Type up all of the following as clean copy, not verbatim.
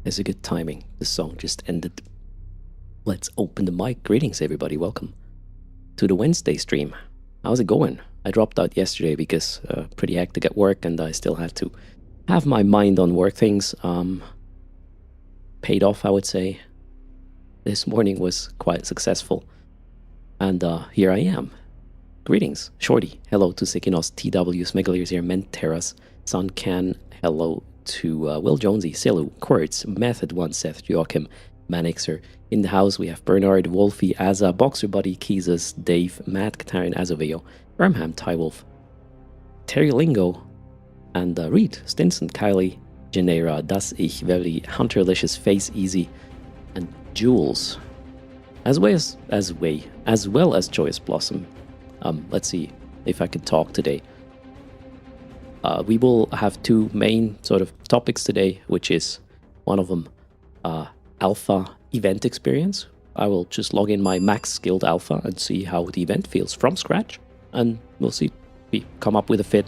It's a good timing. The song just ended. Let's open the mic. Greetings, everybody. Welcome to the Wednesday stream. How's it going? I dropped out yesterday because pretty hectic at work, and I still had to have my mind on work things. Paid off, I would say. This morning was quite successful, and here I am. Greetings, Shorty. Hello to Sikinos, TW, Smegaliers here, Menteras, Suncan. Hello to Will Jonesy, Silu, Quirts, Method 1, Seth, Joachim, Manixer. In the house, we have Bernard, Wolfie, Azza, Boxer Buddy, Keezus, Dave, Matt, Katarin, Azoveo, Birmingham, Tywolf, Terry Lingo, and Reed, Stinson, Kylie, Genera, Das Ich, Very, Hunterlicious, Face Easy, and Jules, as well as Joyous Blossom. Let's see if I can talk today. We will have two main sort of topics today, which is one of them alpha event experience. I will just log in my max skilled alpha and see how the event feels from scratch, and we'll see if we come up with a fit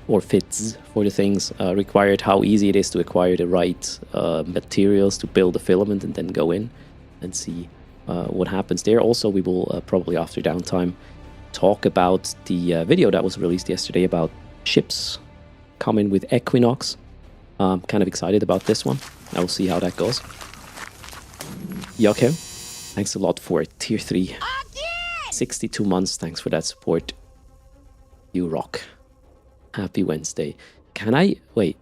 or fits for the things required, how easy it is to acquire the right materials to build a filament and then go in and see what happens there. Also, we will probably after downtime talk about the video that was released yesterday about ships coming with Equinox. Kind of excited about this one. I will see how that goes. Joachim, thanks a lot for tier 3. 62 months, thanks for that support. You rock. Happy Wednesday. Can I... Wait.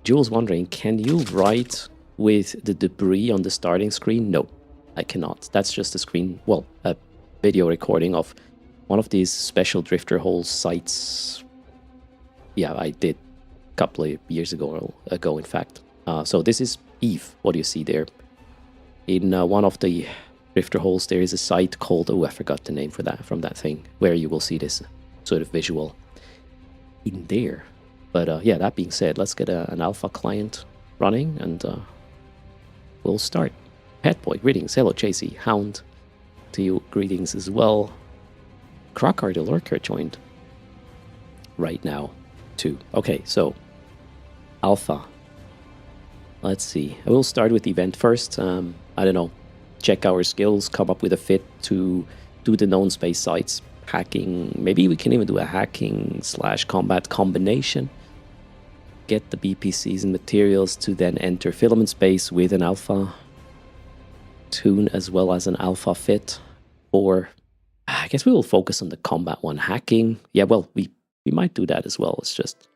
Jules wondering, can you write with the debris on the starting screen? No, I cannot. That's just a screen... Well, a video recording of one of these special drifter hole sites. Yeah, I did a couple of years ago, in fact. So this is Eve, what do you see there? In one of the drifter holes, there is a site called... Oh, I forgot the name for that, from that thing, where you will see this sort of visual in there. But yeah, that being said, let's get an alpha client running, and we'll start. Petboy, greetings. Hello, Chasey. Hound, to you, greetings as well. Krokar the Lurker joined right now, too. Okay, so alpha. Let's see. I will start with the event first. I don't know. Check our skills, come up with a fit to do the known space sites. Hacking. Maybe we can even do a hacking / combat combination. Get the BPCs and materials to then enter filament space with an alpha tune as well as an alpha fit. Or I guess we will focus on the combat one. Hacking. Yeah, well, we might do that as well. It's just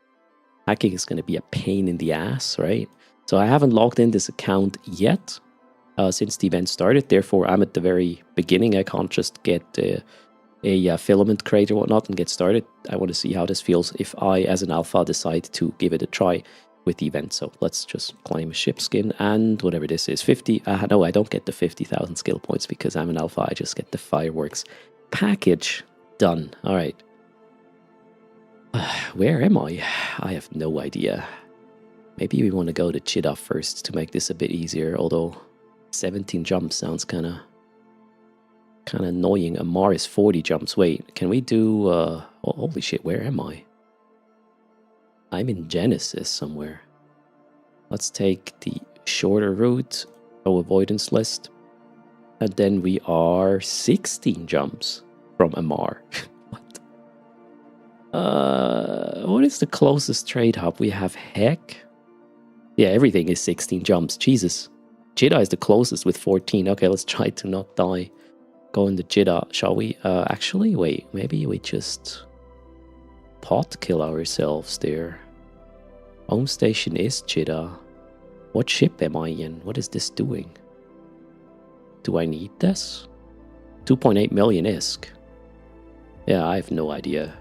hacking is going to be a pain in the ass, right? So I haven't logged in this account yet since the event started. Therefore, I'm at the very beginning. I can't just get a filament crate or whatnot and get started. I want to see how this feels if I, as an alpha, decide to give it a try with the event. So let's just claim a ship skin and whatever this is, 50. No, I don't get the 50,000 skill points because I'm an alpha. I just get the fireworks package. Done. All right. Where am I? I have no idea. Maybe we want to go to Chida first to make this a bit easier, although 17 jumps sounds kind of annoying. Amar is 40 jumps. Wait, can we do... oh, holy shit, where am I? I'm in Genesis somewhere. Let's take the shorter route, no avoidance list. And then we are 16 jumps from Amar. What? What is the closest trade hub? We have Heck. Yeah, everything is 16 jumps. Jesus. Jida is the closest with 14. Okay, let's try to not die. Go into Jida, shall we? Actually, wait. Maybe we just pot kill ourselves there. Home station is Jida. What ship am I in? What is this doing? Do I need this? 2.8 million ISK. Yeah, I have no idea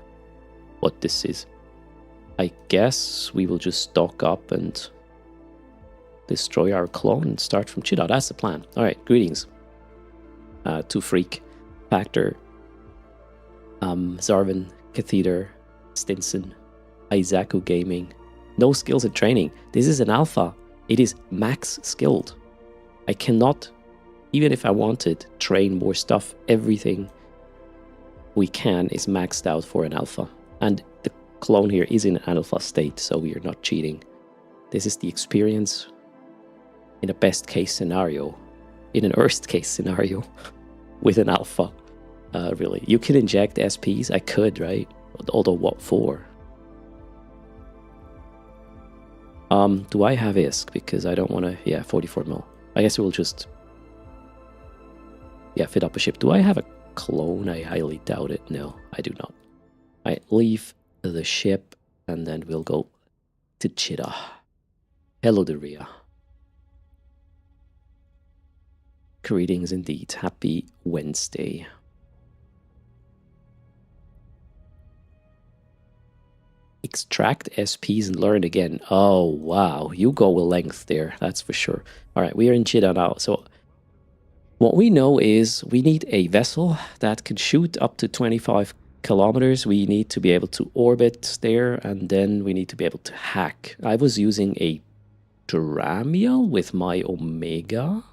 what this is. I guess we will just stock up and destroy our clone and start from Chida. That's the plan. Alright, greetings. To Freak, Factor, Zarvin, Catheter, Stinson, Isaacu Gaming. No skills and training. This is an alpha. It is max skilled. I cannot, even if I wanted, train more stuff. Everything we can is maxed out for an alpha. And the clone here is in an alpha state, so we are not cheating. This is the experience. in a best case scenario, in an worst case scenario, with an alpha. Really, you can inject SPs. I could, right? Although what for? Do I have ISK? Because I don't want to. Yeah, 44 mil. I guess we'll just. Yeah, fit up a ship. Do I have a clone? I highly doubt it. No, I do not. I leave the ship and then we'll go to Cheetah. Hello, Daria. Greetings indeed. Happy Wednesday. Extract SPs and learn again. Oh, wow. You go a length there. That's for sure. All right, we are in Cheetah now. So what we know is we need a vessel that can shoot up to 25 kilometers. We need to be able to orbit there, and then we need to be able to hack. I was using a Dramiel with my Omega.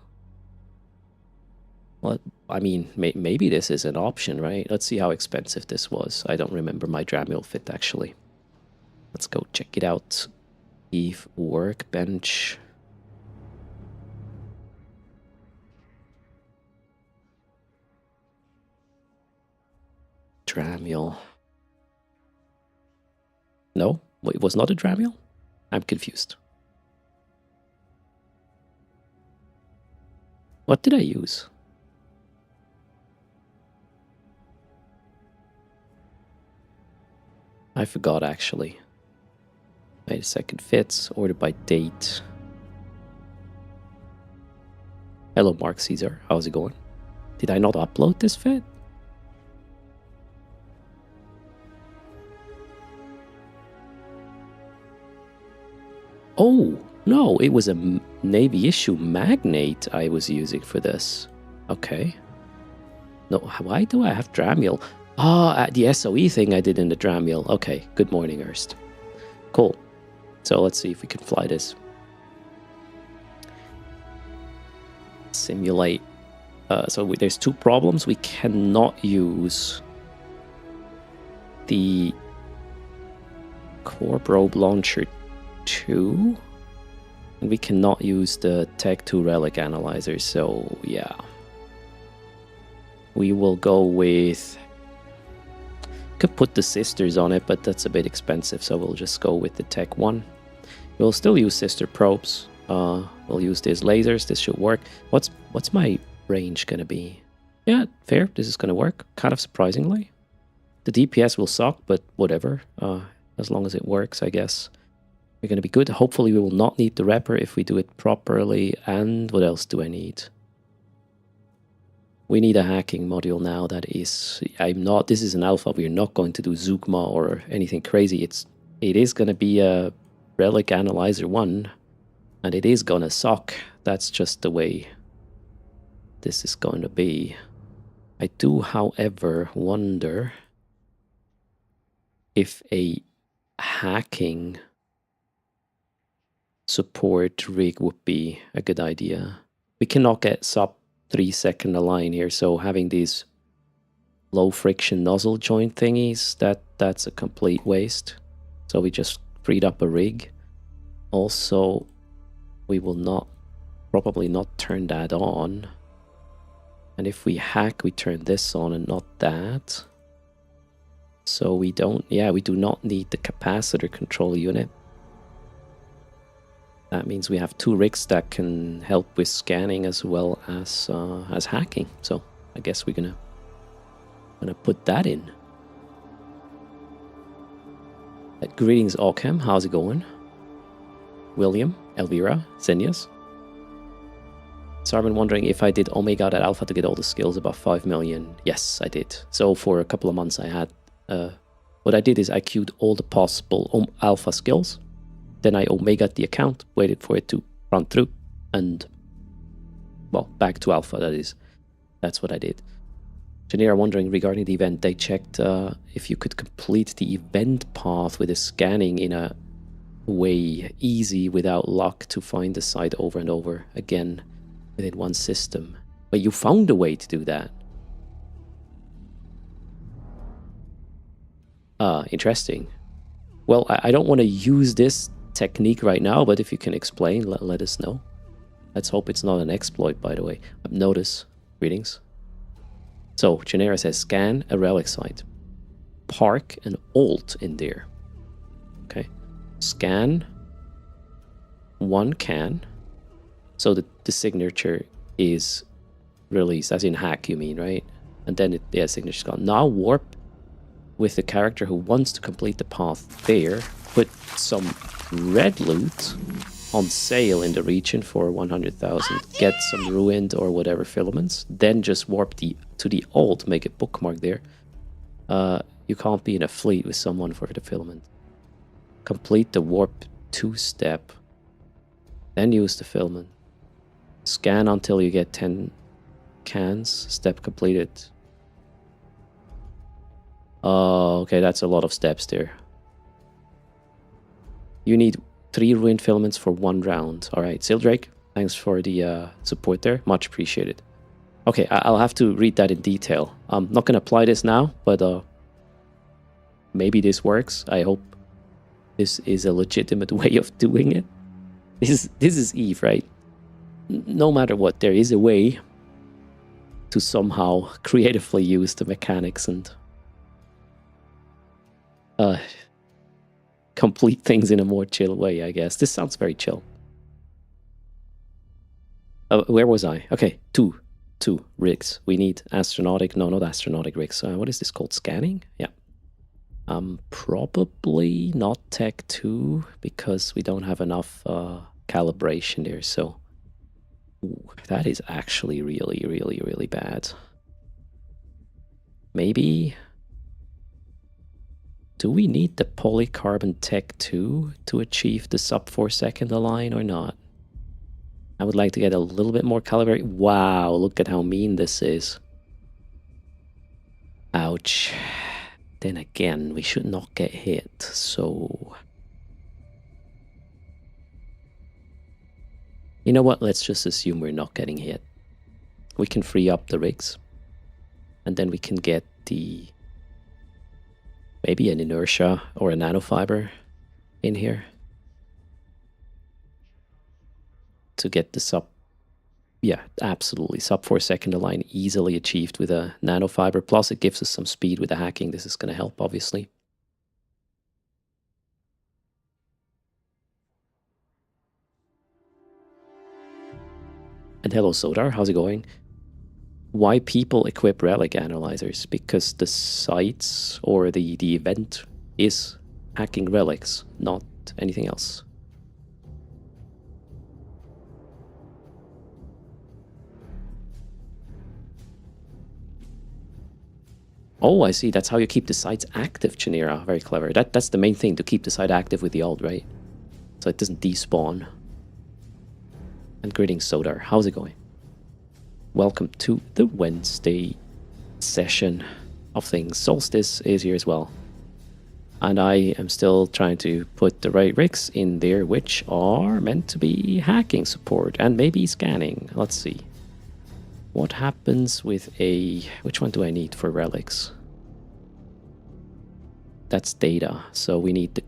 Well, I mean, maybe this is an option, right? Let's see how expensive this was. I don't remember my Dramiel fit, actually. Let's go check it out. Eve Workbench. Dramiel. No, it was not a Dramiel? I'm confused. What did I use? I forgot, actually. Wait a second. Fits, ordered by date. Hello, Mark Caesar. How's it going? Did I not upload this fit? Oh, no, it was a Navy issue Magnate I was using for this. Okay. No, why do I have Dramiel? Ah, the SOE thing I did in the Dramiel. Okay, good morning, Erst. Cool. So let's see if we can fly this. Simulate. So there's two problems. We cannot use the Core Probe Launcher 2. And we cannot use the Tech 2 Relic Analyzer. So yeah. We will go with... Could put the sisters on it, but that's a bit expensive, so we'll just go with the Tech 1. We'll still use sister probes. We'll use these lasers. This should work. What's my range gonna be? Yeah, fair. This is gonna work, kind of surprisingly. The DPS will suck, but whatever. As long as it works, I guess. We're gonna be good. Hopefully we will not need the wrapper if we do it properly. And what else do I need? We need a hacking module now that is... This is an alpha. We're not going to do Zugma or anything crazy. It is going to be a Relic Analyzer 1. And it is going to suck. That's just the way this is going to be. I do, however, wonder if a hacking support rig would be a good idea. We cannot get sub 3-second align here, so having these low friction nozzle joint thingies, that's a complete waste. So we just freed up a rig. Also, we will probably not turn that on. And if we hack, we turn this on and not that. So we do not need the capacitor control unit. That means we have two rigs that can help with scanning as well as hacking. So I guess we're gonna put that in. Greetings, Ockham. How's it going? William, Elvira, Zenius. Sarman wondering if I did Omega at Alpha to get all the skills above 5 million. Yes, I did. So for a couple of months I had... what I did is I queued all the possible Alpha skills. Then I Omega'd the account, waited for it to run through, and, well, back to Alpha, that is. That's what I did. Janira wondering regarding the event, they checked if you could complete the event path with a scanning in a way easy without luck to find the site over and over again within one system. But you found a way to do that. Interesting. Well, I don't want to use this technique right now, but if you can explain, let us know. Let's hope it's not an exploit, by the way. Notice. Greetings. So, Genera says, scan a relic site. Park an alt in there. Okay. Scan one can. So the signature is released, as in hack, you mean, right? And then signature's gone. Now warp with the character who wants to complete the path there. Put some red loot on sale in the region for 100,000. Get some ruined or whatever filaments. Then just warp to the alt, make a bookmark there. You can't be in a fleet with someone for the filament. Complete the warp 2-step. Then use the filament. Scan until you get 10 cans. Step completed. Okay, that's a lot of steps there. You need 3 ruined filaments for 1 round. Alright, Sildrake, thanks for the support there. Much appreciated. Okay, I'll have to read that in detail. I'm not going to apply this now, but maybe this works. I hope this is a legitimate way of doing it. This is Eve, right? No matter what, there is a way to somehow creatively use the mechanics and complete things in a more chill way, I guess. This sounds very chill. Where was I? Okay, two rigs. We need astronautic, no, not astronautic rigs. What is this called? Scanning? Yeah. Probably not Tech 2 because we don't have enough calibration there. So that is actually really, really, really bad. Maybe. Do we need the polycarbon Tech 2 to achieve the sub 4 second align or not? I would like to get a little bit more calibrate. Wow, look at how mean this is. Ouch. Then again, we should not get hit, so... You know what, let's just assume we're not getting hit. We can free up the rigs. And then we can get the... maybe an inertia or a nanofiber in here. To get the sub... yeah, absolutely. Sub 4 second align easily achieved with a nanofiber. Plus it gives us some speed with the hacking. This is going to help, obviously. And hello, Sodar. How's it going? Why people equip relic analyzers? Because the sites or the event is hacking relics, not anything else. Oh, I see. That's how you keep the sites active, Chinera. Very clever. That's the main thing, to keep the site active with the alt, right? So it doesn't despawn. And greetings, Sodar. How's it going? Welcome to the Wednesday session of things. Solstice is here as well. And I am still trying to put the right rigs in there, which are meant to be hacking support and maybe scanning. Let's see. What happens with a... which one do I need for relics? That's data. So we need the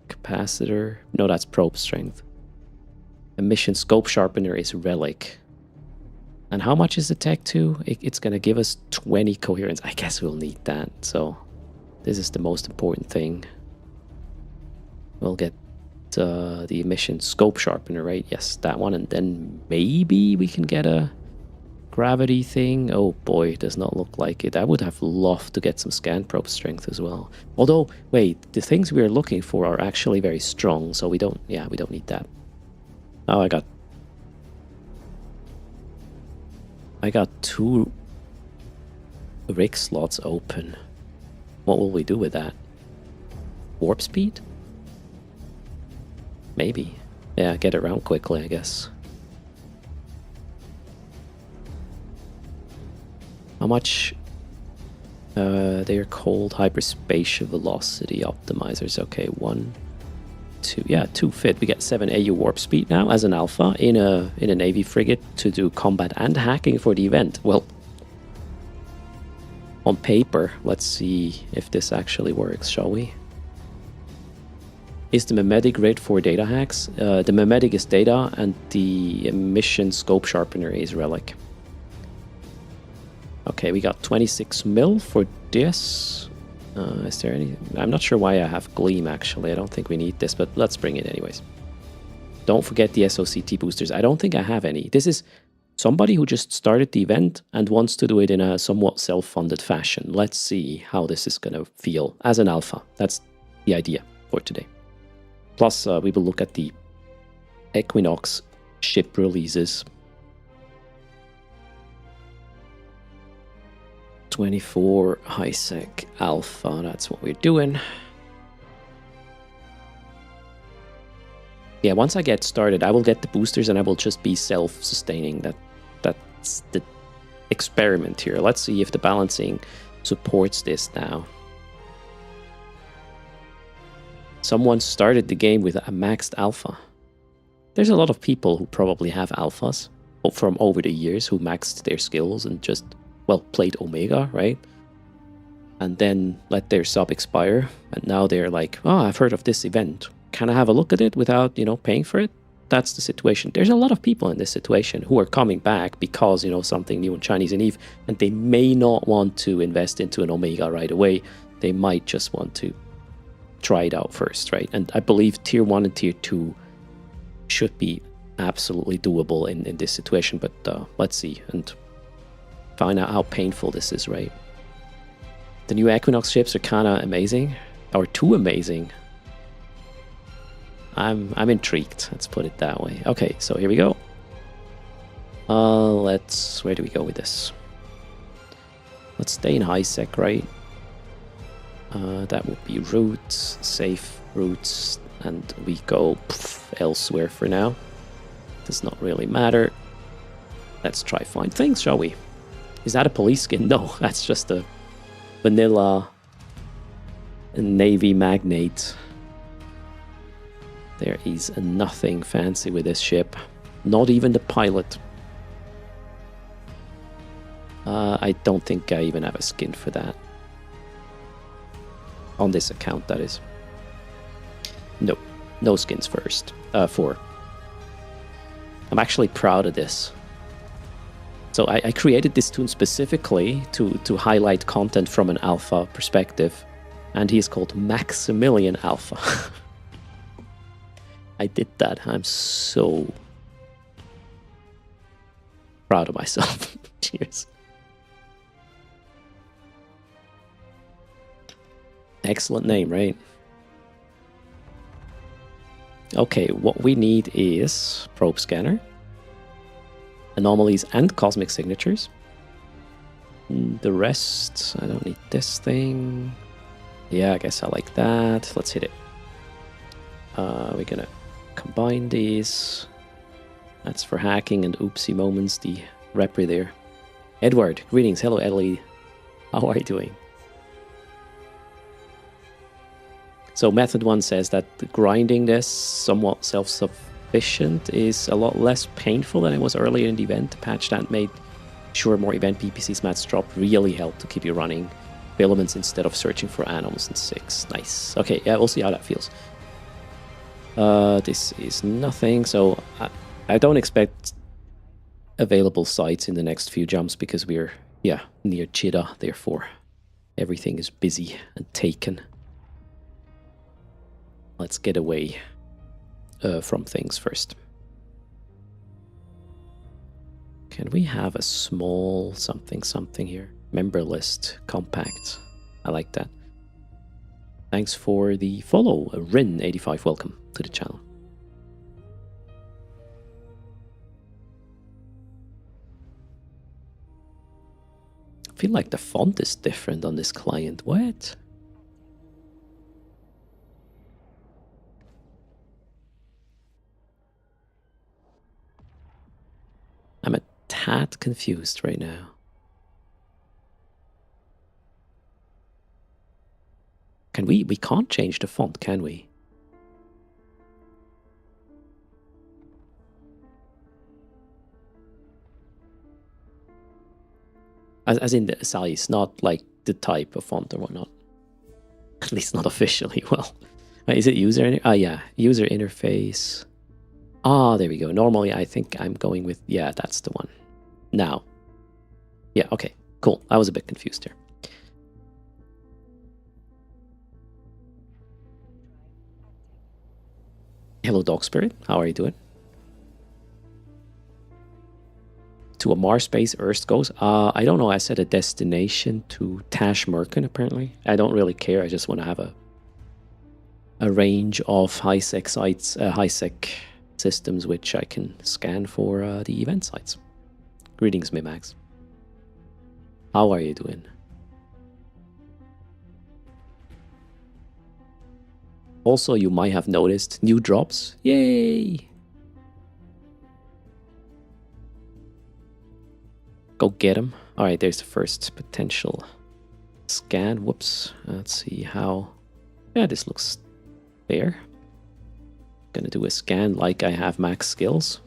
capacitor. No, that's probe strength. Emission scope sharpener is relic. And how much is the Tech 2? It's going to give us 20 coherence. I guess we'll need that. So this is the most important thing. We'll get the emission scope sharpener, right? Yes, that one. And then maybe we can get a gravity thing. Oh boy, it does not look like it. I would have loved to get some scan probe strength as well. Although, wait, the things we are looking for are actually very strong. So we don't need that. Oh, I got 2 rig slots open. What will we do with that? Warp speed? Maybe. Yeah, get around quickly, I guess. How much? They are called hyperspatial velocity optimizers. Okay, 1, 2. Yeah, 2 fit. We get 7 AU warp speed now as an alpha in a Navy frigate to do combat and hacking for the event. Well, on paper, let's see if this actually works, shall we? Is the memetic grid for data hacks? The memetic is data, and the emission scope sharpener is relic. Okay, we got 26 mil for this. Is there any? I'm not sure why I have Gleam, actually. I don't think we need this, but let's bring it anyways. Don't forget the SOCT boosters. I don't think I have any. This is somebody who just started the event and wants to do it in a somewhat self-funded fashion. Let's see how this is going to feel as an alpha. That's the idea for today. Plus, we will look at the Equinox ship releases. 24 high-sec alpha, that's what we're doing. Yeah, once I get started, I will get the boosters and I will just be self-sustaining. That's the experiment here. Let's see if the balancing supports this now. Someone started the game with a maxed alpha. There's a lot of people who probably have alphas from over the years who maxed their skills and just, well, played Omega, right? And then let their sub expire. And now they're like, oh, I've heard of this event. Can I have a look at it without, paying for it? That's the situation. There's a lot of people in this situation who are coming back because, something new in Chinese and Eve, and they may not want to invest into an Omega right away. They might just want to try it out first, right? And I believe tier 1 and tier 2 should be absolutely doable in this situation, but let's see and find out how painful this is, right? The new Equinox ships are kind of amazing, or too amazing. I'm intrigued, let's put it that way. Okay, so here we go. Where do we go with this? Let's stay in high sec, right? That would be routes, safe routes, and we go elsewhere for now. Does not really matter. Let's try find things, shall we? Is that a police skin? No, that's just a vanilla Navy magnate. There is nothing fancy with this ship. Not even the pilot. I don't think I even have a skin for that. On this account, that is. No, no skins first. For. I'm actually proud of this. So I created this toon specifically to highlight content from an alpha perspective, and he is called Maximilian Alpha. I did that. I'm so proud of myself. Cheers. Excellent name, right? Okay, what we need is probe scanner, anomalies and cosmic signatures. The rest, I don't need this thing. Yeah, I guess I like that. Let's hit it. We're gonna combine these. That's for hacking and oopsie moments, the repre there. Edward, greetings. Hello, Ellie. How are you doing? So method 1 says that grinding this somewhat self-sufficient is a lot less painful than it was earlier in the event. The patch that made sure more event PPCs mats drop really helped to keep you running filaments instead of searching for anoms in 6. Nice. Okay, yeah, we'll see how that feels. This is nothing, so I don't expect available sites in the next few jumps because we're, near Chida, therefore everything is busy and taken. Let's get away from things first. Can we have a small something here? Member list, compact. I like that. Thanks for the follow, Rin85. Welcome to the channel. I feel like the font is different on this client. What? I'm a tad confused right now. Can we can't change the font, can we? As in the size, not like the type of font or whatnot. At least not officially. Well, Is it user? Yeah, user interface. There we go. Normally, I think I'm going with, yeah, that's the one. Now. Yeah, okay, cool. I was a bit confused here. Hello, Dog Spirit. How are you doing? To a Mars base, Earth goes. I don't know. I set a destination to Tash Merkin, apparently. I don't really care. I just want to have a range of high-sec sites, high-sec systems which I can scan for the event sites. Greetings, Mimax. How are you doing? Also, you might have noticed new drops. Yay! Go get them. All right, there's the first potential scan. Whoops. Let's see how... Yeah, this looks fair. Gonna do a scan like I have max skills.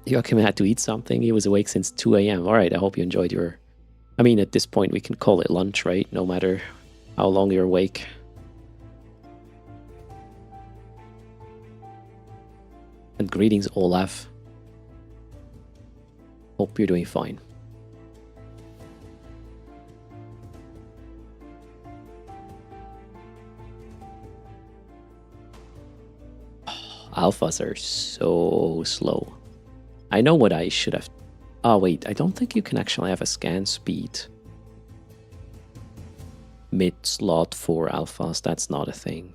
Joachim had to eat something. He was awake since 2 a.m. All right, I hope you enjoyed your... I mean, at this point, we can call it lunch, right? No matter how long you're awake. And greetings, Olaf. Hope you're doing fine. Alphas are so slow. I know what I should have... Oh, wait. I don't think you can actually have a scan speed mid-slot for alphas. That's not a thing.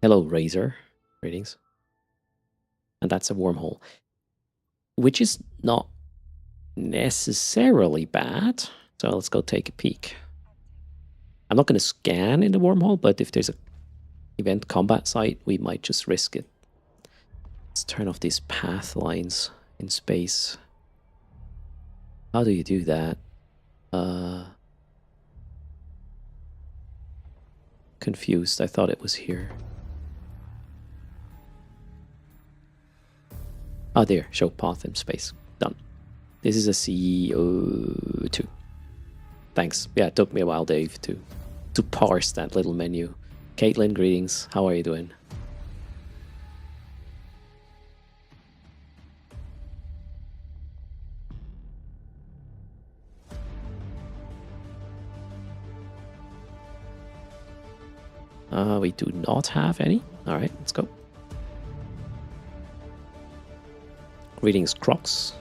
Hello, Razor. Greetings. And that's a wormhole. Which is not necessarily bad. So let's go take a peek. I'm not going to scan in the wormhole, but if there's a event combat site, we might just risk it. Let's turn off these path lines in space. How do you do that? Confused. I thought it was here. Ah, there. Show path in space. Done. This is a CO2. Thanks. Yeah, it took me a while, Dave, to parse that little menu. Caitlin, greetings. How are you doing? We do not have any. All right, let's go. Greetings, Crocs.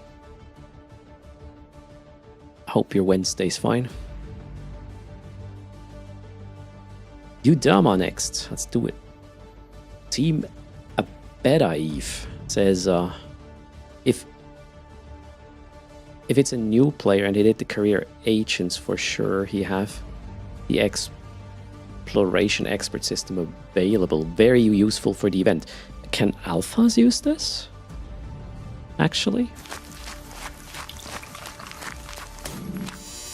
Hope your Wednesday's fine. You Dama next. Let's do it. Team Abedaiv says, if it's a new player and they did the career agents, for sure he have the exploration expert system available. Very useful for the event. Can alphas use this? Actually?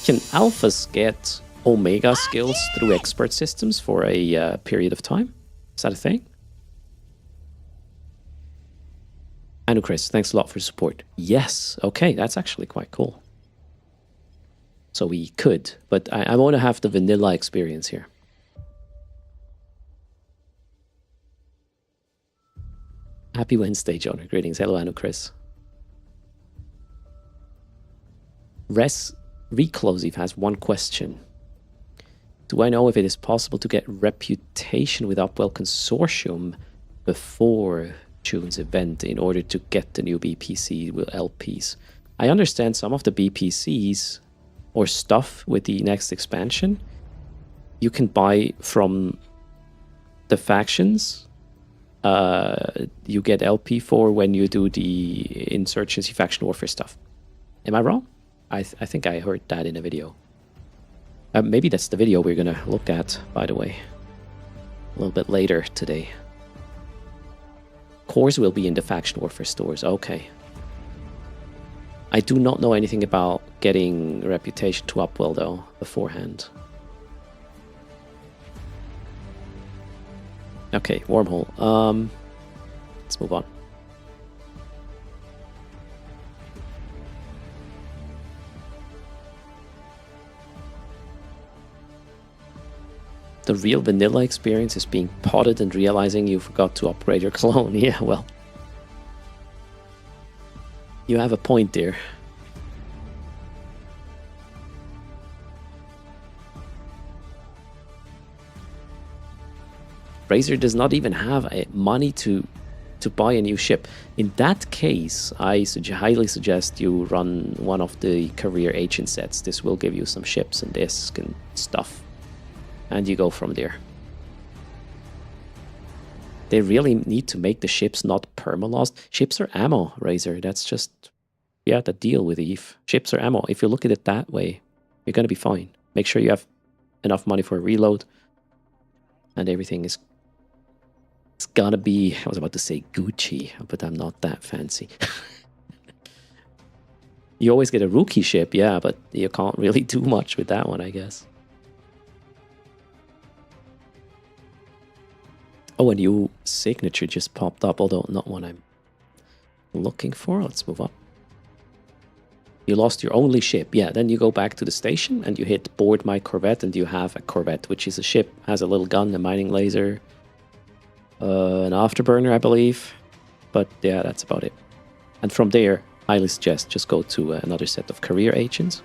Can alphas get Omega skills through expert systems for a period of time? Is that a thing? I know, Chris. Thanks a lot for support. Yes. Okay, that's actually quite cool. So we could, but I want to have the vanilla experience here. Happy Wednesday, John. Greetings. Hello, Anu Chris. Reclosive has one question. Do I know if it is possible to get reputation with Upwell Consortium before June's event in order to get the new BPC with LPs? I understand some of the BPCs or stuff with the next expansion you can buy from the factions. You get LP for when you do the Insurgency Faction Warfare stuff. Am I wrong? I think I heard that in a video. Maybe that's the video we're gonna look at, by the way. A little bit later today. Cores will be in the Faction Warfare stores. Okay. I do not know anything about getting reputation to Upwell, though, beforehand. Okay, wormhole. Let's move on. The real vanilla experience is being potted and realizing you forgot to upgrade your clone. Yeah, well, you have a point there. Razor does not even have money to buy a new ship. In that case, I highly suggest you run one of the career agent sets. This will give you some ships and disc and stuff. And you go from there. They really need to make the ships not permalost. Ships are ammo, Razor. That's just, yeah, the deal with Eve. Ships are ammo. If you look at it that way, you're going to be fine. Make sure you have enough money for a reload. And everything is... It's gonna be... I was about to say Gucci, but I'm not that fancy. You always get a rookie ship, yeah, but you can't really do much with that one, I guess. Oh, a new signature just popped up, although not one I'm looking for. Let's move up. You lost your only ship. Yeah, then you go back to the station and you hit board my Corvette and you have a Corvette, which is a ship, has a little gun, a mining laser, an afterburner, I believe. But yeah, that's about it. And from there, I highly suggest just go to another set of career agents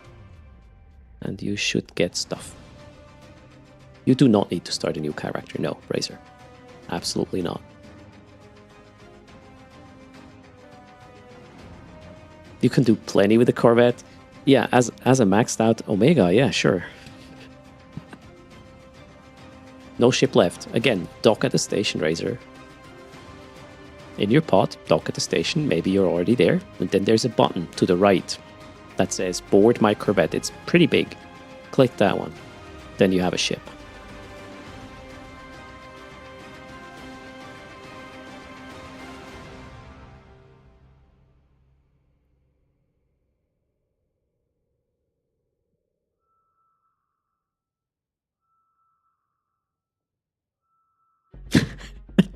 and you should get stuff. You do not need to start a new character, no, Razor. Absolutely not. You can do plenty with the Corvette. Yeah, as a maxed out Omega, yeah, sure. No ship left. Again, dock at the station, Razor. In your pod, dock at the station. Maybe you're already there. And then there's a button to the right that says board my Corvette. It's pretty big. Click that one. Then you have a ship.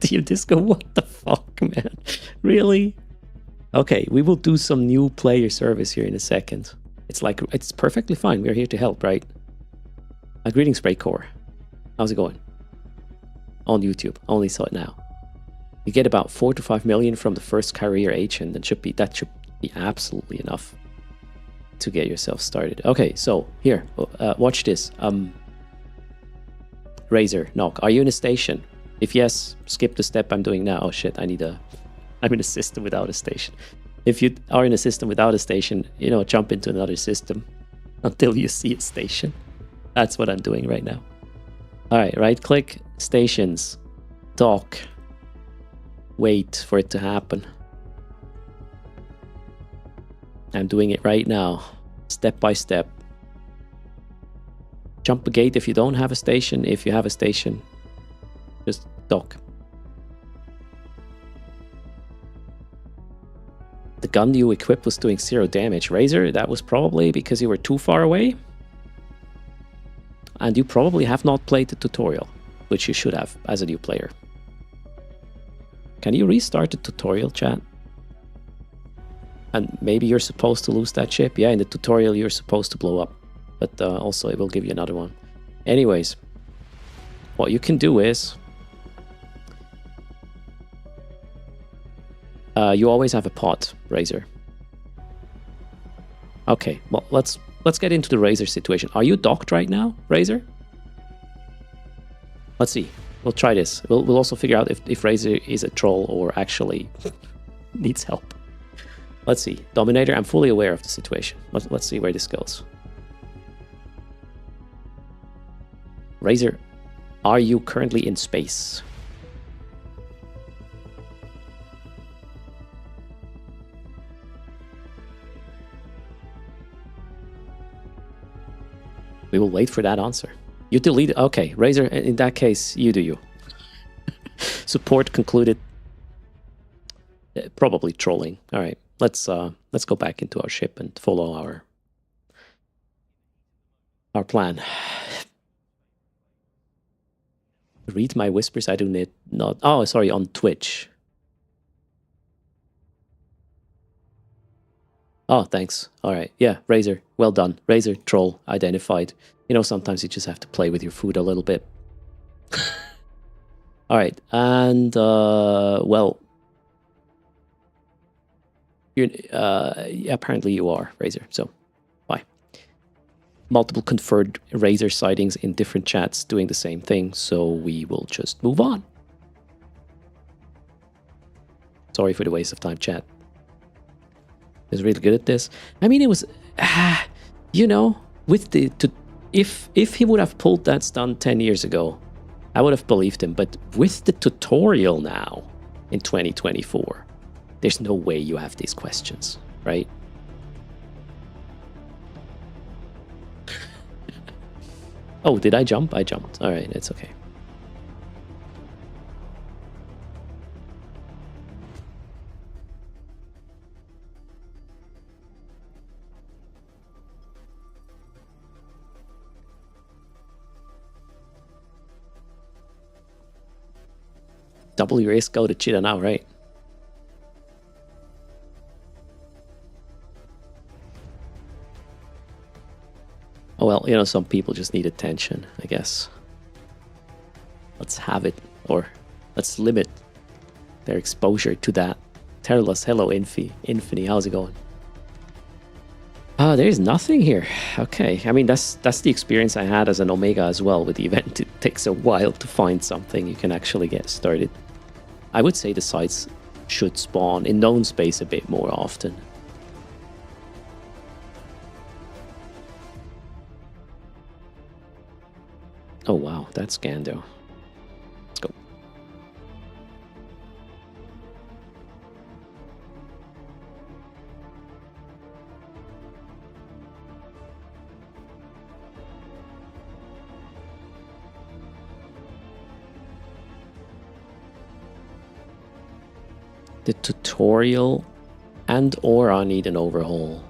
Dear Disco, what the fuck, man? Really? Okay, we will do some new player service here in a second. It's perfectly fine. We're here to help, right? Greetings, Spraycore. How's it going? On YouTube. Only saw it now. You get about 4 to 5 million from the first career agent, and that should be absolutely enough to get yourself started. Okay, so here, watch this. Razor, knock. Are you in a station? If yes, skip the step I'm doing now. Oh shit, I'm in a system without a station. If you are in a system without a station, jump into another system until you see a station. That's what I'm doing right now. All right, right click, stations, dock. Wait for it to happen. I'm doing it right now, step by step. Jump a gate if you don't have a station. If you have a station, just dock. The gun you equipped was doing 0 damage. Razor, that was probably because you were too far away. And you probably have not played the tutorial, which you should have as a new player. Can you restart the tutorial, chat? And maybe you're supposed to lose that ship. Yeah, in the tutorial you're supposed to blow up. But also it will give you another one. Anyways, what you can do is... you always have a pod, Razor. Okay, well, let's get into the Razor situation. Are you docked right now, Razor? Let's see. We'll try this. We'll also figure out if Razor is a troll or actually needs help. Let's see. Dominator, I'm fully aware of the situation. Let's see where this goes. Razor, are you currently in space? We will wait for that answer. You delete... Okay, Razor, in that case, you do you. Support concluded. Probably trolling. All right, let's go back into our ship and follow our plan. Read my whispers. I do need not... Oh, sorry, on Twitch. Oh, thanks. All right. Yeah, Razor. Well done. Razor, troll, identified. Sometimes you just have to play with your food a little bit. All right, and well, apparently you are Razor. So, bye. Multiple confirmed Razor sightings in different chats doing the same thing. So we will just move on. Sorry for the waste of time, chat. He was really good at this. I mean, it was, you know, with if he would have pulled that stunt 10 years ago, I would have believed him. But with the tutorial now in 2024, there's no way you have these questions, right? Oh, did I jump? I jumped. All right, it's okay. Double your ace go to Cheetah now, right? Oh, well, you know, some people just need attention, I guess. Let's have it, or let's limit their exposure to that. Tell us, hello, Infini, how's it going? There's nothing here. Okay, I mean, that's the experience I had as an Omega as well with the event. It takes a while to find something you can actually get started. I would say the sites should spawn in known space a bit more often. Oh wow, that's Gando. Let's go. The tutorial and or I need an overhaul.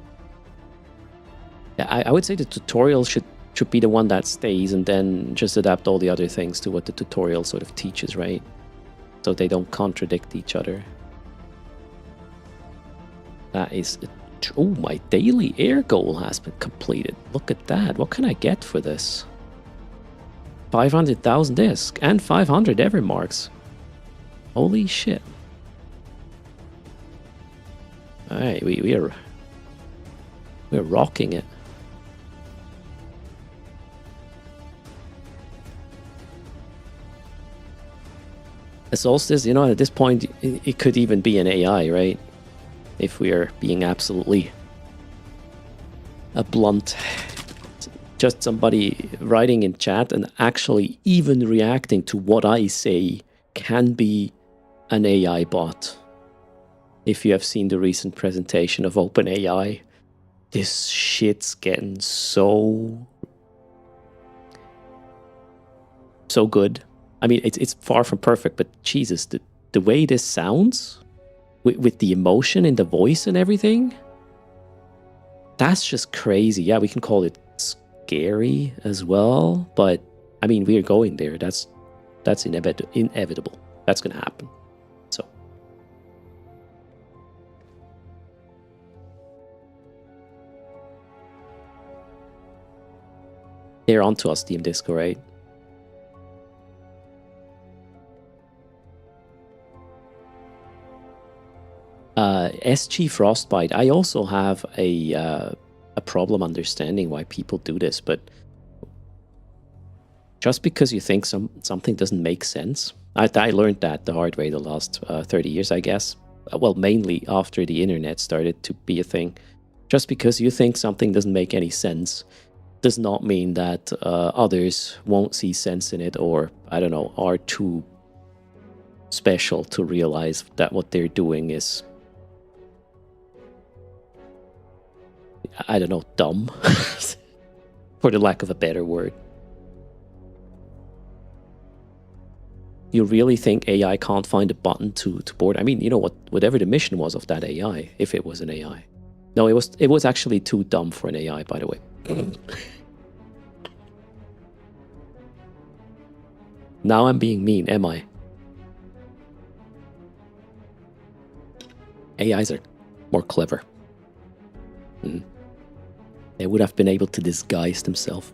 Yeah, I would say the tutorial should be the one that stays and then just adapt all the other things to what the tutorial sort of teaches, right? So they don't contradict each other. That is... Oh, my daily air goal has been completed. Look at that. What can I get for this? 500,000 disc and 500 ever marks. Holy shit. Alright, we're rocking it. A solstice, you know, at this point, it could even be an AI, right? If we are being absolutely blunt. Just somebody writing in chat and actually even reacting to what I say can be an AI bot. If you have seen the recent presentation of OpenAI, this shit's getting so good. I mean, it's far from perfect, but Jesus, the way this sounds, with the emotion in the voice and everything, that's just crazy. Yeah, we can call it scary as well, but I mean, we are going there. That's inevitable. That's going to happen. So. They're onto us, Team Disco, right? SG Frostbite. I also have a problem understanding why people do this, but just because you think something doesn't make sense. I learned that the hard way the last 30 years, I guess. Well, mainly after the internet started to be a thing. Just because you think something doesn't make any sense does not mean that others won't see sense in it, or, I don't know, are too special to realize that what they're doing is, I don't know, dumb, for the lack of a better word. You really think AI can't find a button to board? I mean, you know what? Whatever the mission was of that AI, if it was an AI. No, it was actually too dumb for an AI, by the way. Now I'm being mean, am I? AIs are more clever. They would have been able to disguise themselves.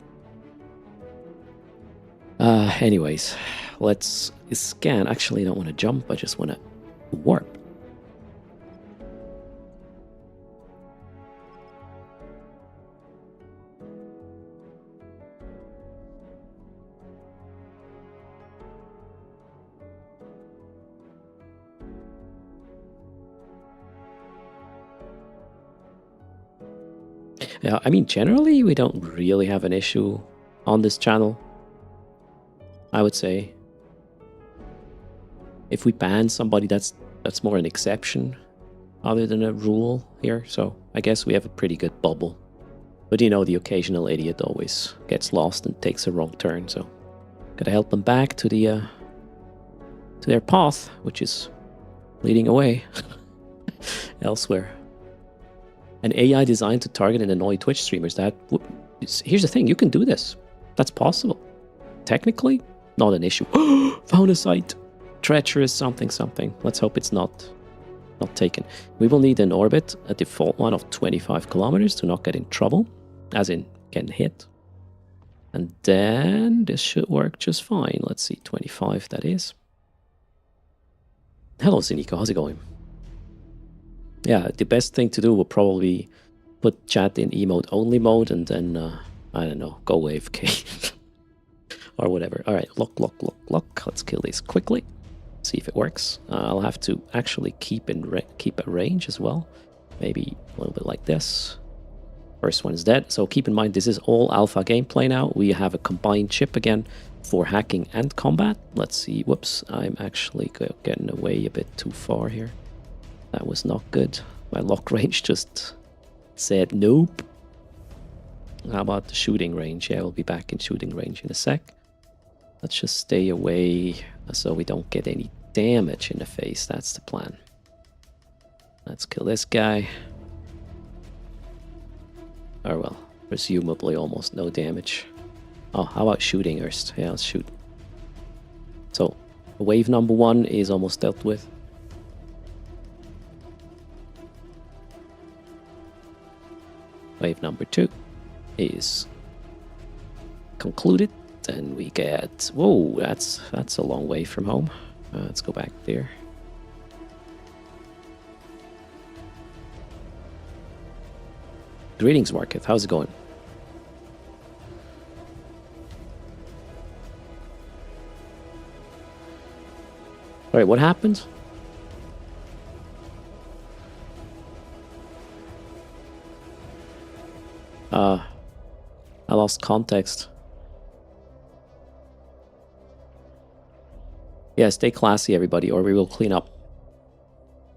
Anyways, let's scan. Actually, I don't want to jump. I just want to warp. Yeah, I mean, generally, we don't really have an issue on this channel, I would say. If we ban somebody, that's more an exception other than a rule here. So I guess we have a pretty good bubble. But you know, the occasional idiot always gets lost and takes a wrong turn. So gotta help them back to their path, which is leading away elsewhere. An AI designed to target and annoy Twitch streamers. Here's the thing, you can do this. That's possible. Technically, not an issue. Found a site. Treacherous something. Let's hope it's not taken. We will need an orbit, a default one of 25 kilometers to not get in trouble, as in getting hit. And then this should work just fine. Let's see, 25 that is. Hello, Ziniko, how's it going? Yeah, the best thing to do will probably put chat in emote only mode and then, I don't know, go AFK. Or whatever. Alright, lock. Let's kill this quickly. See if it works. I'll have to actually keep at range as well. Maybe a little bit like this. First one is dead. So keep in mind, this is all alpha gameplay now. We have a combined chip again for hacking and combat. Let's see. Whoops, I'm actually getting away a bit too far here. That was not good. My lock range just said nope. How about the shooting range? Yeah, we'll be back in shooting range in a sec. Let's just stay away so we don't get any damage in the face. That's the plan. Let's kill this guy. Oh well, presumably almost no damage. Oh, how about shooting first? Yeah, let's shoot. So, wave number 1 is almost dealt with. Wave number 2 is concluded. Then we get... Whoa, that's a long way from home. Let's go back there. Greetings, Market. How's it going? Alright, what happened? I lost context. Yeah, stay classy, everybody, or we will clean up.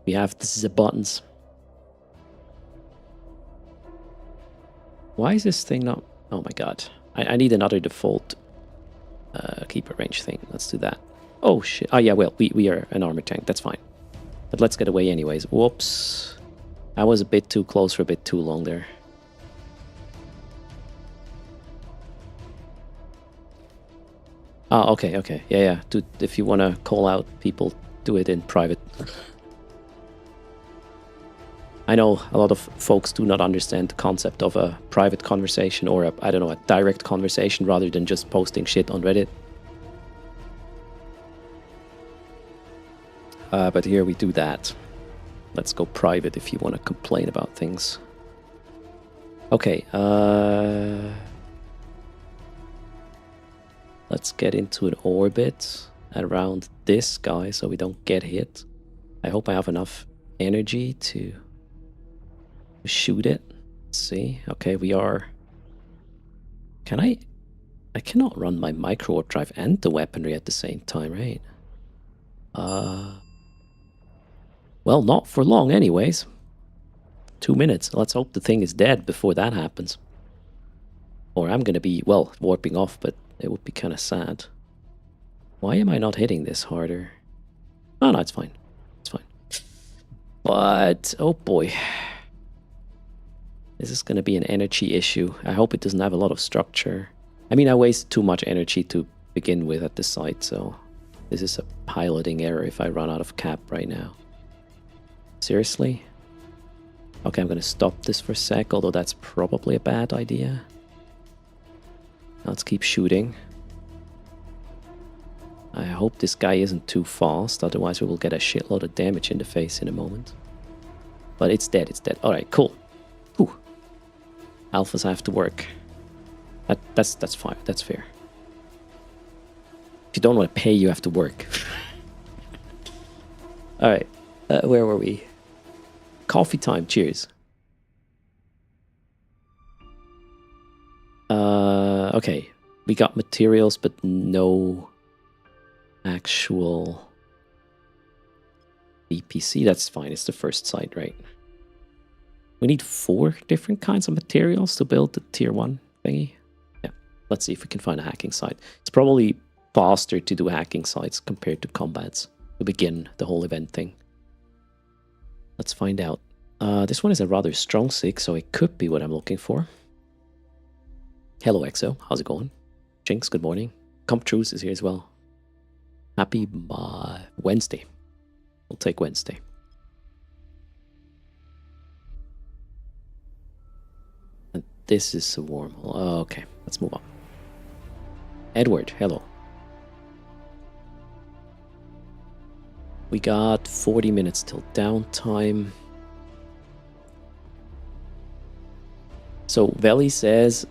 We have the buttons. Why is this thing not... Oh my god. I need another default keeper range thing. Let's do that. Oh shit. Oh yeah, well, we are an armor tank. That's fine. But let's get away anyways. Whoops. I was a bit too close for a bit too long there. Oh, okay. Yeah. Dude, if you want to call out people, do it in private. I know a lot of folks do not understand the concept of a private conversation or a direct conversation rather than just posting shit on Reddit. But here we do that. Let's go private if you want to complain about things. Okay, let's get into an orbit around this guy so we don't get hit. I hope I have enough energy to shoot it. Let's see. Okay, we are... Can I cannot run my micro warp drive and the weaponry at the same time, right? Well, not for long anyways. 2 minutes. Let's hope the thing is dead before that happens. Or I'm gonna be, well, warping off, but it would be kind of sad. Why am I not hitting this harder? Oh, no, it's fine. It's fine. But, oh boy. This is gonna be an energy issue. I hope it doesn't have a lot of structure. I mean, I wasted too much energy to begin with at the site, so this is a piloting error if I run out of cap right now. Seriously? Okay, I'm gonna stop this for a sec, although that's probably a bad idea. Let's keep shooting. I hope this guy isn't too fast, otherwise we will get a shitload of damage in the face in a moment. But it's dead, it's dead. Alright, cool. Whew. Alphas have to work. That's fine, that's fair. If you don't want to pay, you have to work. Alright, where were we? Coffee time, cheers. Okay, we got materials, but no actual BPC. That's fine, it's the first site, right? We need 4 different kinds of materials to build the tier 1 thingy. Yeah, let's see if we can find a hacking site. It's probably faster to do hacking sites compared to combats to begin the whole event thing. Let's find out. This one is a rather strong 6, so it could be what I'm looking for. Hello, Exo. How's it going? Jinx, good morning. Comp Truce is here as well. Happy Wednesday. We'll take Wednesday. And this is a wormhole. Oh, okay, let's move on. Edward, hello. We got 40 minutes till downtime. So Veli says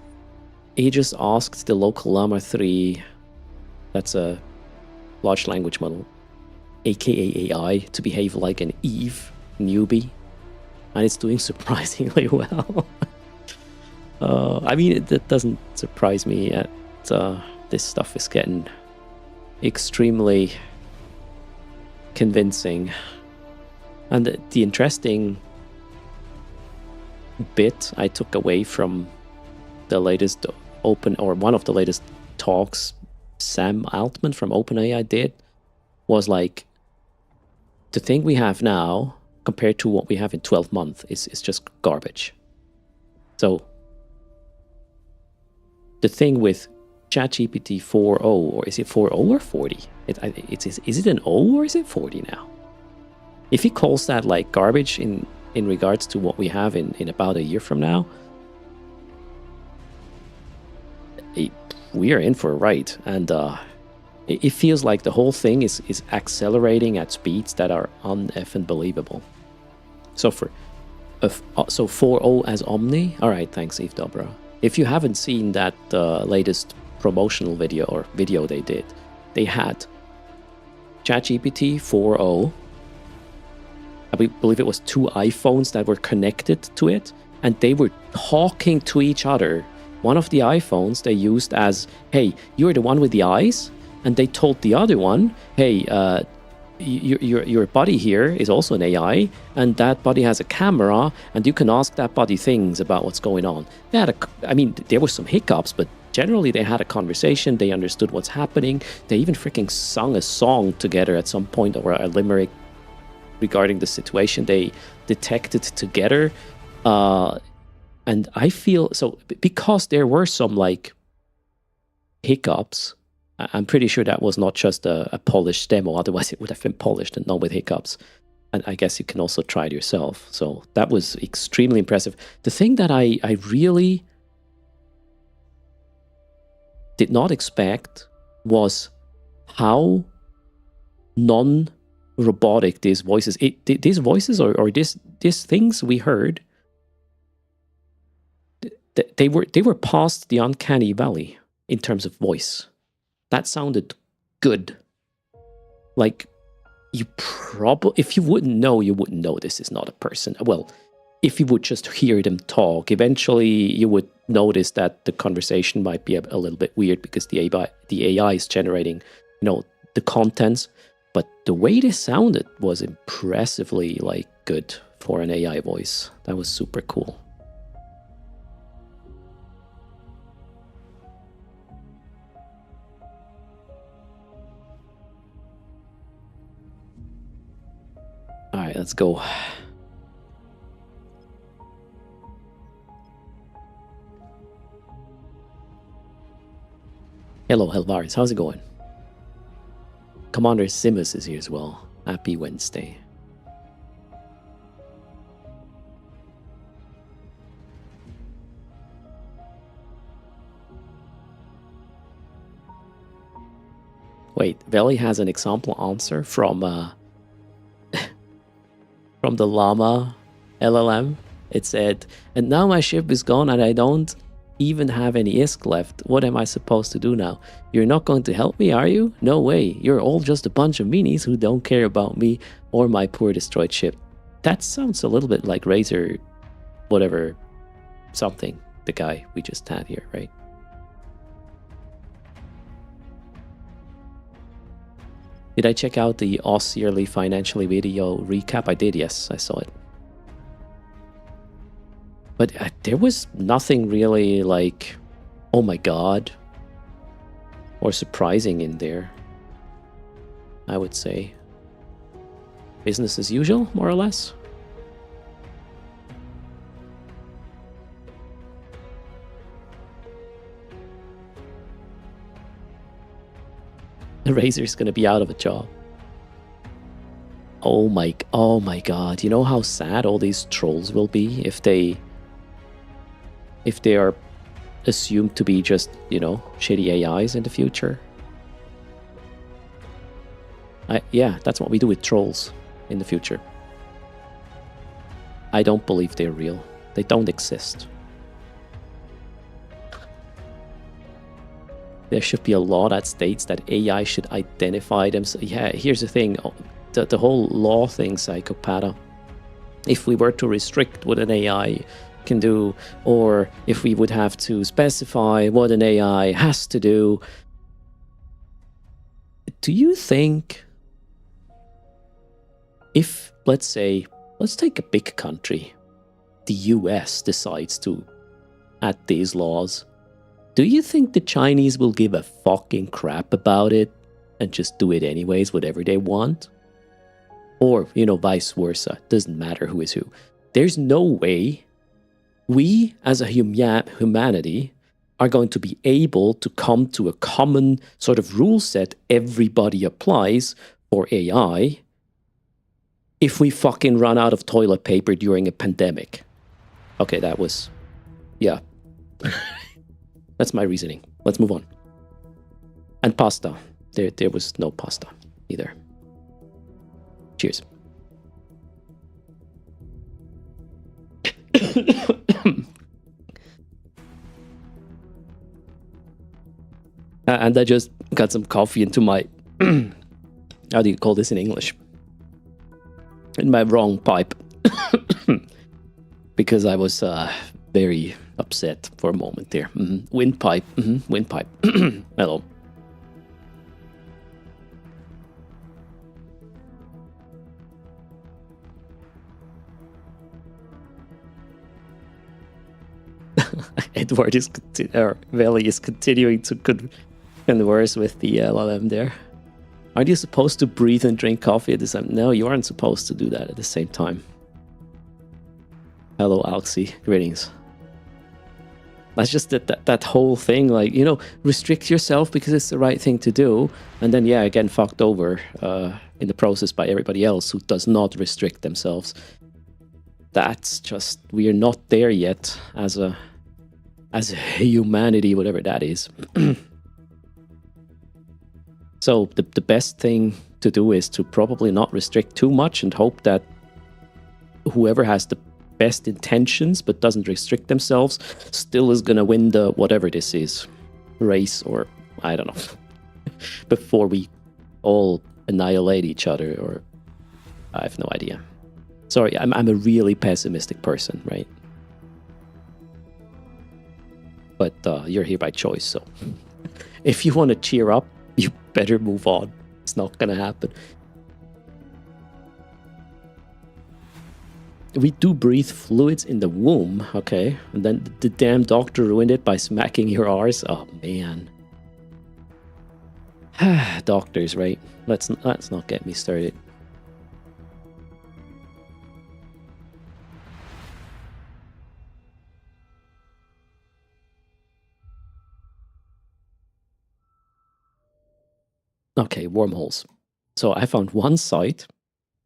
he just asked the local Llama 3, that's a large language model, aka AI, to behave like an Eve newbie, and it's doing surprisingly well. I mean, that doesn't surprise me yet. This stuff is getting extremely convincing. And the interesting bit I took away from the latest one of the latest talks Sam Altman from OpenAI did was like, the thing we have now compared to what we have in 12 months is just garbage. So the thing with ChatGPT 4.0, or is it 4.0 or 40? Is it an O or is it 40 now? If he calls that like garbage in regards to what we have in about a year from now, we are in for a ride. And it feels like the whole thing is accelerating at speeds that are un-effing believable. So for 4.0 as Omni, all right, thanks Eve Dobra. If you haven't seen that latest promotional video they did, they had ChatGPT 4.0. I believe it was 2 iPhones that were connected to it, and they were talking to each other. One of the iPhones they used as, hey, you're the one with the eyes, and they told the other one, hey, your buddy here is also an AI, and that buddy has a camera, and you can ask that buddy things about what's going on. They had there were some hiccups, but generally they had a conversation, they understood what's happening, they even freaking sung a song together at some point, or a limerick regarding the situation they detected together. And I feel, so because there were some like hiccups, I'm pretty sure that was not just a polished demo, otherwise it would have been polished and not with hiccups. And I guess you can also try it yourself. So that was extremely impressive. The thing that I really did not expect was how non-robotic these voices, these voices or these things we heard, they were past the uncanny valley in terms of voice. That sounded good. Like, if you wouldn't know this is not a person. Well, if you would just hear them talk, eventually you would notice that the conversation might be a little bit weird because the AI is generating, the contents. But the way they sounded was impressively like good for an AI voice. That was super cool. All right, let's go. Hello, Helvaris. How's it going? Commander Simus is here as well. Happy Wednesday. Wait, Veli has an example answer from from the Llama LLM. It said, and now my ship is gone and I don't even have any ISK left. What am I supposed to do now? You're not going to help me, are you? No way. You're all just a bunch of meanies who don't care about me or my poor destroyed ship. That sounds a little bit like Razor, whatever, something, the guy we just had here, right? Did I check out the Oz yearly financially video recap? I did, yes, I saw it. But there was nothing really like, oh my god, or surprising in there, I would say. Business as usual, more or less. The Razor's gonna be out of a job. Oh my god, you know how sad all these trolls will be if they are assumed to be just, you know, shitty AIs in the future. Yeah, that's what we do with trolls in the future. I don't believe they're real. They don't exist. There should be a law that states that AI should identify themselves. Yeah, here's the thing. The whole law thing, Psychopath. If we were to restrict what an AI can do, or if we would have to specify what an AI has to do, do you think if, let's say, let's take a big country, the US decides to add these laws, do you think the Chinese will give a fucking crap about it and just do it anyways, whatever they want? Or, you know, vice versa. Doesn't matter who is who. There's no way we, as a humanity, are going to be able to come to a common sort of rule set everybody applies for AI if we fucking run out of toilet paper during a pandemic. Okay, that was... yeah. That's my reasoning. Let's move on. And pasta. There was no pasta either. Cheers. And I just got some coffee into my... how do you call this in English? In my wrong pipe. Because I was very upset for a moment there. Windpipe. Windpipe. Hello. Edward is Veli is continuing to converse with the LLM there. Aren't you supposed to breathe and drink coffee at the same time? No, you aren't supposed to do that at the same time. Hello, Alxi. Greetings. That's just that whole thing, like, you know, restrict yourself because it's the right thing to do, and then, yeah, again, fucked over in the process by everybody else who does not restrict themselves. That's just, we are not there yet as a humanity, whatever that is. So the best thing to do is to probably not restrict too much and hope that whoever has the best intentions but doesn't restrict themselves still is gonna win the whatever this is, race, or I don't know, before we all annihilate each other, or I have no idea. Sorry, I'm a really pessimistic person, right? But you're here by choice, so if you want to cheer up, you better move on. It's not gonna happen. We do breathe fluids in the womb, okay? And then the damn doctor ruined it by smacking your arse. Oh man. Doctors, right? Let's not get me started. Okay, wormholes. So I found one site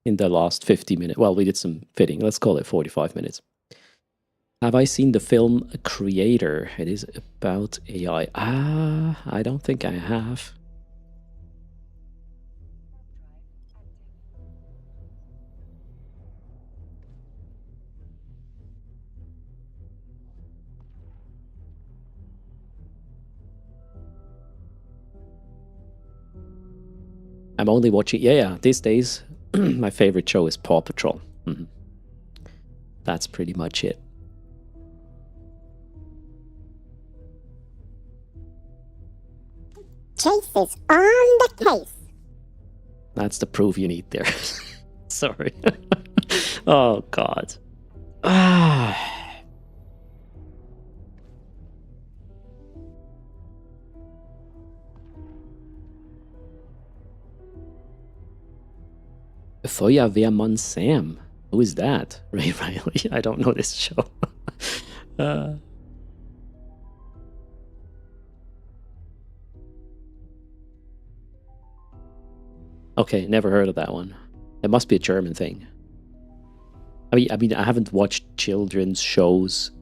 in the last 50 minutes. Well, we did some fitting. Let's call it 45 minutes. Have I seen the film Creator? It is about AI. I don't think I have. I'm only watching... Yeah, these days, my favorite show is Paw Patrol. That's pretty much it. Chase is on the case. That's the proof you need there. Sorry. Oh, God. Feuerwehrmann Sam. Who is that? Ray Riley. I don't know this show. Okay, never heard of that one. It must be a German thing. I mean, I haven't watched children's shows,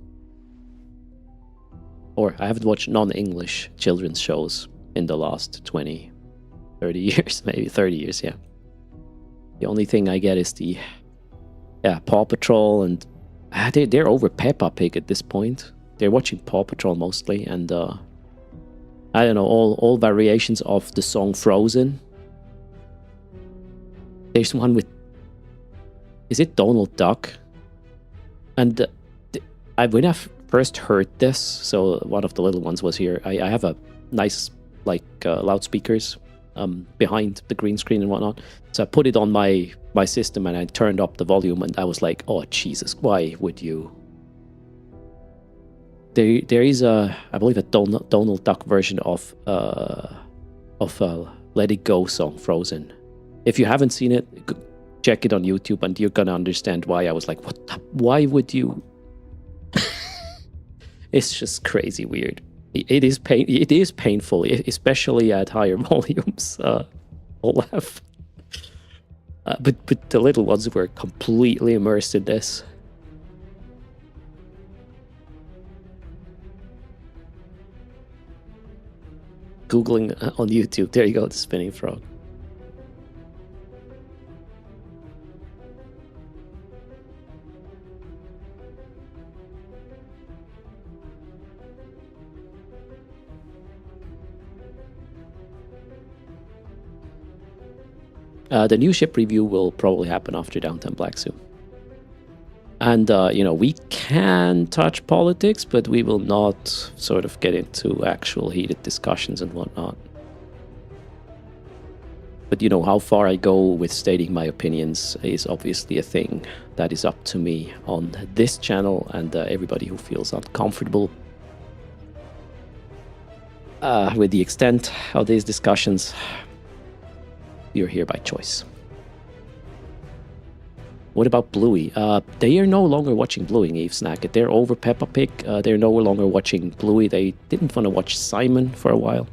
or I haven't watched non-English children's shows in the last 20, 30 years, maybe 30 years, yeah. The only thing I get is the, Paw Patrol, and they're over Peppa Pig at this point. They're watching Paw Patrol mostly, and I don't know, all variations of the song Frozen. There's one with, is it Donald Duck? And when I first heard this, so one of the little ones was here, I have a nice, like, loudspeakers behind the green screen and whatnot. So I put it on my system and I turned up the volume, and I was like, oh, Jesus, why would you? There is I believe a Donald Duck version of Let It Go song, Frozen. If you haven't seen it, check it on YouTube, and you're gonna understand why I was like, why would you? It's just crazy weird. It is painful, especially at higher volumes. I'll laugh. But the little ones were completely immersed in this. Googling on YouTube. There you go, the spinning frog. The new ship review will probably happen after Downtown Black soon. And, we can touch politics, but we will not sort of get into actual heated discussions and whatnot. But, how far I go with stating my opinions is obviously a thing that is up to me on this channel, and everybody who feels uncomfortable with the extent of these discussions, you're here by choice. What about Bluey? They are no longer watching Bluey, Eve Snacket. They're over Peppa Pig. They're no longer watching Bluey. They didn't want to watch Simon for a while.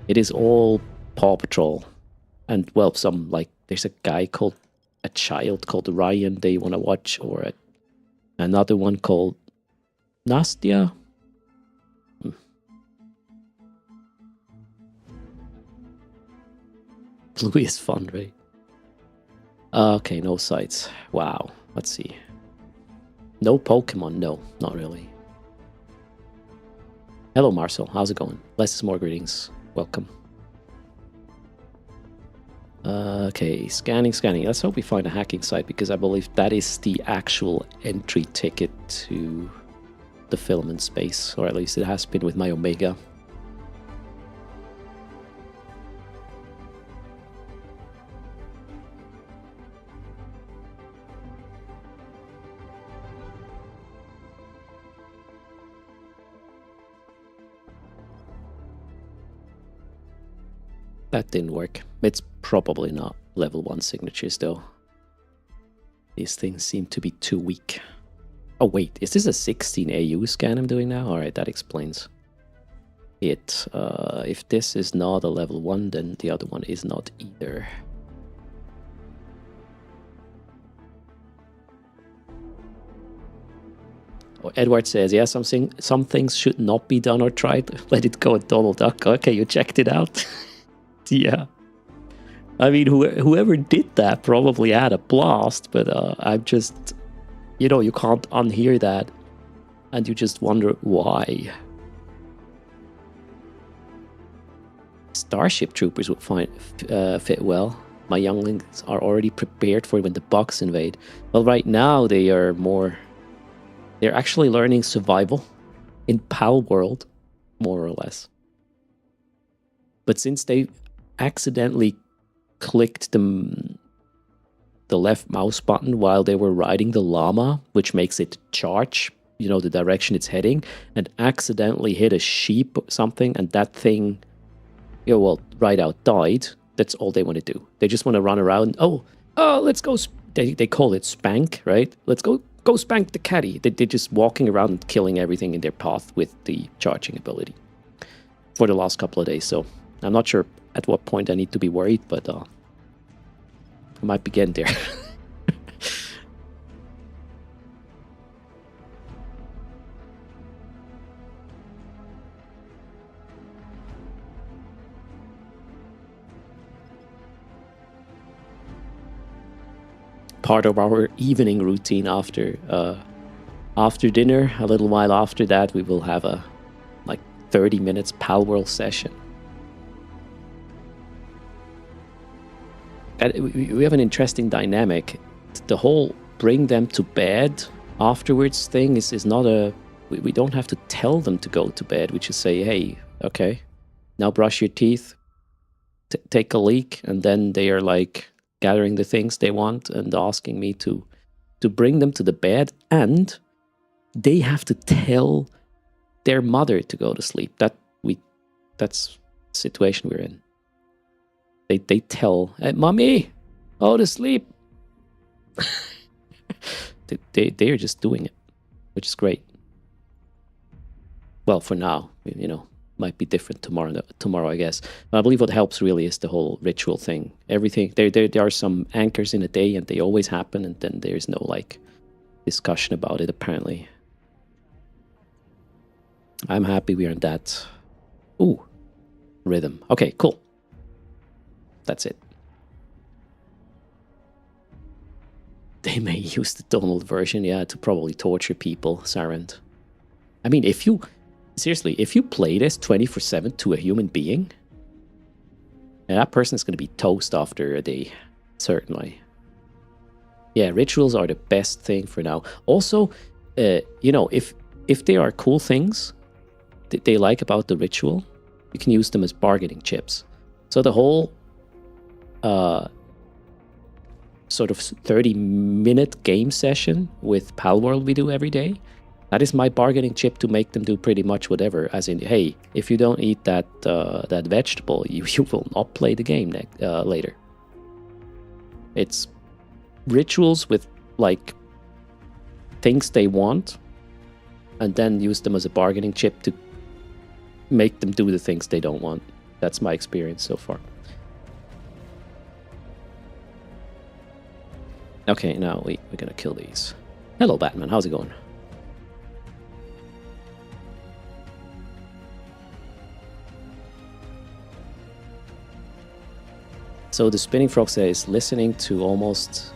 It is all Paw Patrol. And, well, there's a child called Ryan they want to watch, or another one called Nastya. Bluey is fun, right? Okay, no sites. Wow. Let's see. No Pokemon. No, not really. Hello, Marcel. How's it going? Less is more greetings. Welcome. Okay, scanning. Let's hope we find a hacking site, because I believe that is the actual entry ticket to the filament space, or at least it has been with my Omega. That didn't work. It's probably not level 1 signatures, though. These things seem to be too weak. Oh, wait. Is this a 16 AU scan I'm doing now? Alright, that explains it. If this is not a level 1, then the other one is not either. Oh, Edward says, yeah, some things should not be done or tried. Let it go at Donald Duck. Okay, you checked it out. Yeah, I mean, whoever did that probably had a blast, but I'm just, you can't unhear that, and you just wonder why. Starship Troopers would fit well. My younglings are already prepared for when the bugs invade. Well, right now they're actually learning survival in PAL world, more or less. But since they accidentally clicked the left mouse button while they were riding the llama, which makes it charge, the direction it's heading, and accidentally hit a sheep or something, and that thing, right out died. That's all they want to do. They just want to run around. Oh, let's go. They call it spank, right? Let's go spank the caddy. They're just walking around and killing everything in their path with the charging ability for the last couple of days. So I'm not sure at what point I need to be worried, but I might be getting there. Part of our evening routine after dinner, a little while after that, we will have a 30 minutes Pal World session. And we have an interesting dynamic. The whole bring them to bed afterwards thing is not we don't have to tell them to go to bed. We just say, hey, okay, now brush your teeth, take a leak, and then they are gathering the things they want and asking me to bring them to the bed, and they have to tell their mother to go to sleep. That's the situation we're in. They tell, hey, mommy, go to sleep. they are just doing it, which is great. Well, for now, might be different tomorrow, I guess. But I believe what helps really is the whole ritual thing. Everything there are some anchors in a day, and they always happen, and then there's no discussion about it. Apparently, I'm happy we're in that rhythm. Okay, cool. That's it. They may use the Donald version, to probably torture people, Sarand. I mean, if you play this 24/7 to a human being, that person is going to be toast after a day, certainly. Yeah, rituals are the best thing for now. Also, if there are cool things that they like about the ritual, you can use them as bargaining chips. So the whole sort of 30-minute game session with Palworld we do every day, that is my bargaining chip to make them do pretty much whatever. As in, hey, if you don't eat that vegetable, you will not play the game later. It's rituals with things they want, and then use them as a bargaining chip to make them do the things they don't want. That's my experience so far. Okay, now we're gonna kill these. Hello, Batman. How's it going? So the Spinning Frog says listening to almost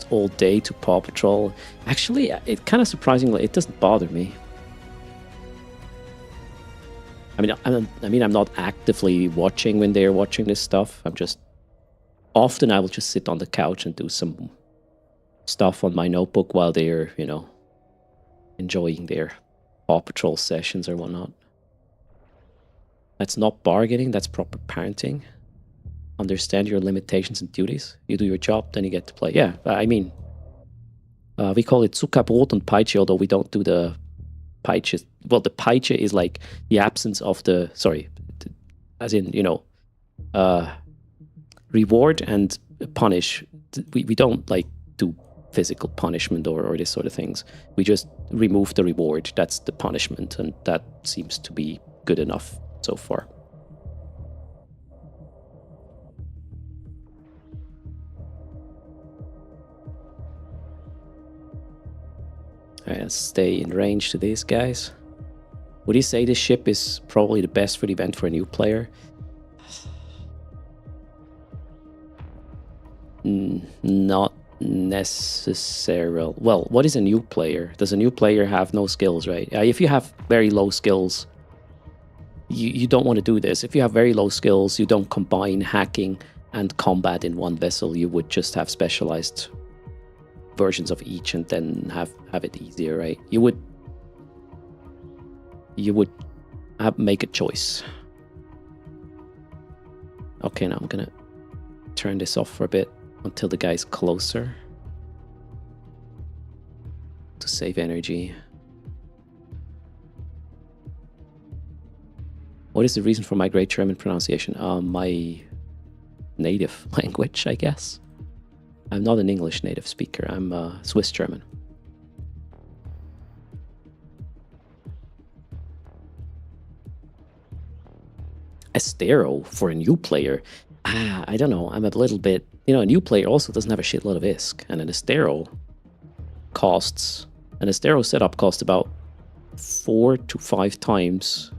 all day to Paw Patrol. Actually, it kind of surprisingly, it doesn't bother me. I mean, I'm not actively watching when they're watching this stuff. Often I will just sit on the couch and do some stuff on my notebook while they're, enjoying their Paw Patrol sessions or whatnot. That's not bargaining, that's proper parenting. Understand your limitations and duties. You do your job, then you get to play. Yeah, I mean, we call it Zuckerbrot and Peitsche, although we don't do the Peitsche. Well, the Peitsche is the absence of as in, reward and punish. We don't do physical punishment or this sort of things. We just remove the reward. That's the punishment, and that seems to be good enough so far. Alright, let's stay in range to these guys. Would you say this ship is probably the best for the event for a new player? Not necessarily. Well, what is a new player? Does a new player have no skills, right? If you have very low skills, you don't want to do this. If you have very low skills, you don't combine hacking and combat in one vessel, you would just have specialized versions of each and then have it easier, right? You would make a choice. Okay, now I'm gonna turn this off for a bit until the guy's closer to save energy. What is the reason for my great German pronunciation? My native language, I guess. I'm not an English native speaker. I'm Swiss German. Estero for a new player. I don't know. I'm a little bit... You know, a new player also doesn't have a shitload of ISK. And an Estero costs... An Estero setup costs about 4 to 5 times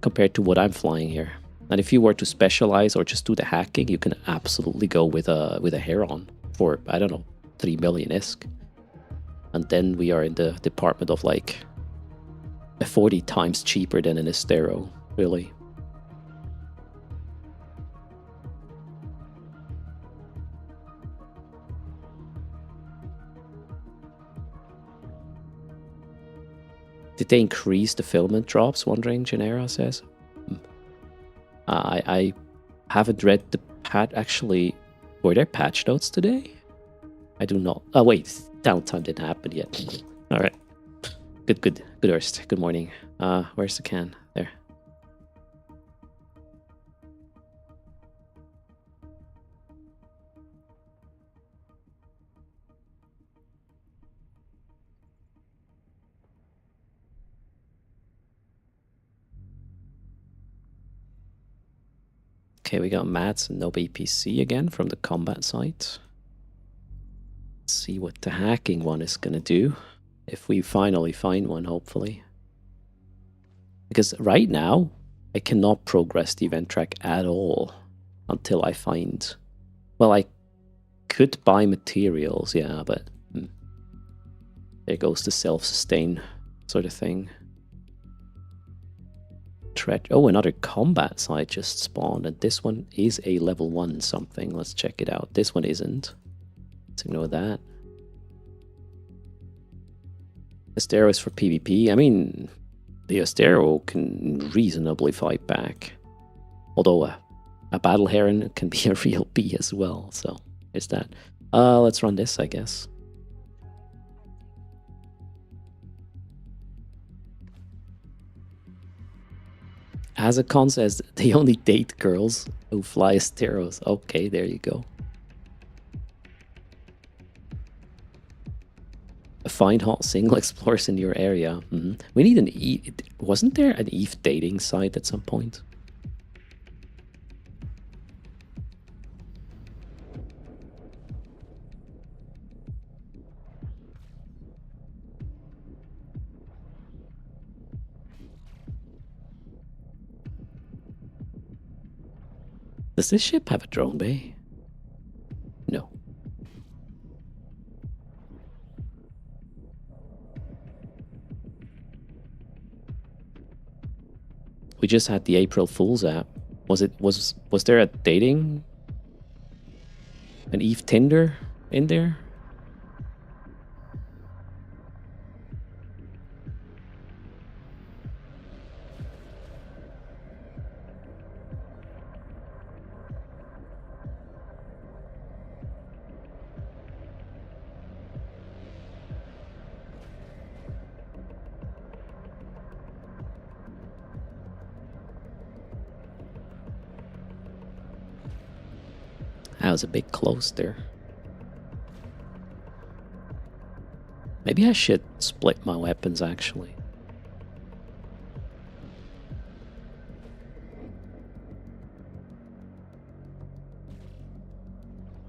compared to what I'm flying here. And if you were to specialize or just do the hacking, you can absolutely go with a Heron for, I don't know, 3 million ISK. And then we are in the department of like 40 times cheaper than an Estero, really. Did they increase the filament drops? Wondering, Genera says. I haven't read the patch. Actually, were there patch notes today? I do not. Oh, wait. Downtime didn't happen yet. All right. Good, Erst. Good morning. Where's the can? There. Okay, we got Mats and no BPC again from the combat site. Let's see what the hacking one is gonna do. If we finally find one, hopefully. Because right now, I cannot progress the event track at all until I find... Well, I could buy materials, yeah, but... There goes the self-sustain sort of thing. Oh, another combat site just spawned, and this one is a level 1 something. Let's check it out. This one isn't. Let's ignore that. Astero is for PvP. I mean, the Astero can reasonably fight back. Although a battle heron can be a real bee as well, so there's that. Let's run this, I guess. Azakon says they only date girls who fly Asteros. Okay, there you go. Find hot single explorers in your area. We need an Eve. Wasn't there an Eve dating site at some point? Does this ship have a drone bay? No. We just had the April Fool's app. Was there a dating? An Eve Tinder in there? I was a bit close there. Maybe I should split my weapons, actually.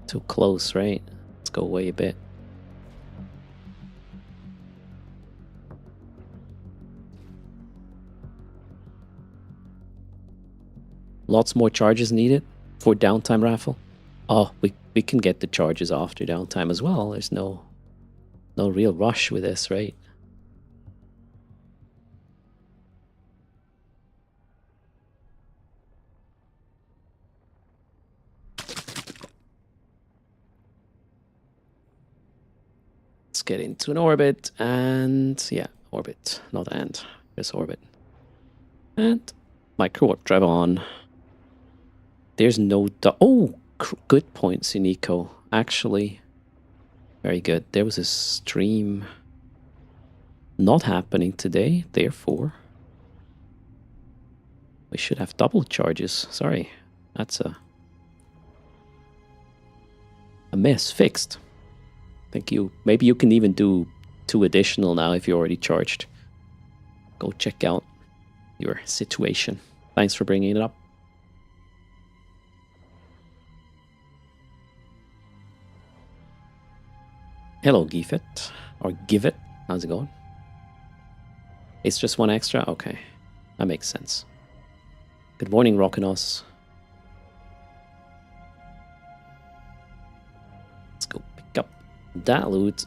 Too close, right? Let's go away a bit. Lots more charges needed for downtime raffle. Oh, we can get the charges after downtime as well. There's no real rush with this, right? Let's get into an orbit, and yeah, orbit, not and, just orbit. And micro warp drive on. There's no good point, Sunico. Actually, very good. There was a stream not happening today, therefore we should have double charges. Sorry, that's a mess. Fixed. Thank you. Maybe you can even do 2 additional now if you're already charged. Go check out your situation. Thanks for bringing it up. Hello, Gifit. Or Give It. How's it going? It's just 1 extra? Okay. That makes sense. Good morning, Rockinos. Let's go pick up that loot.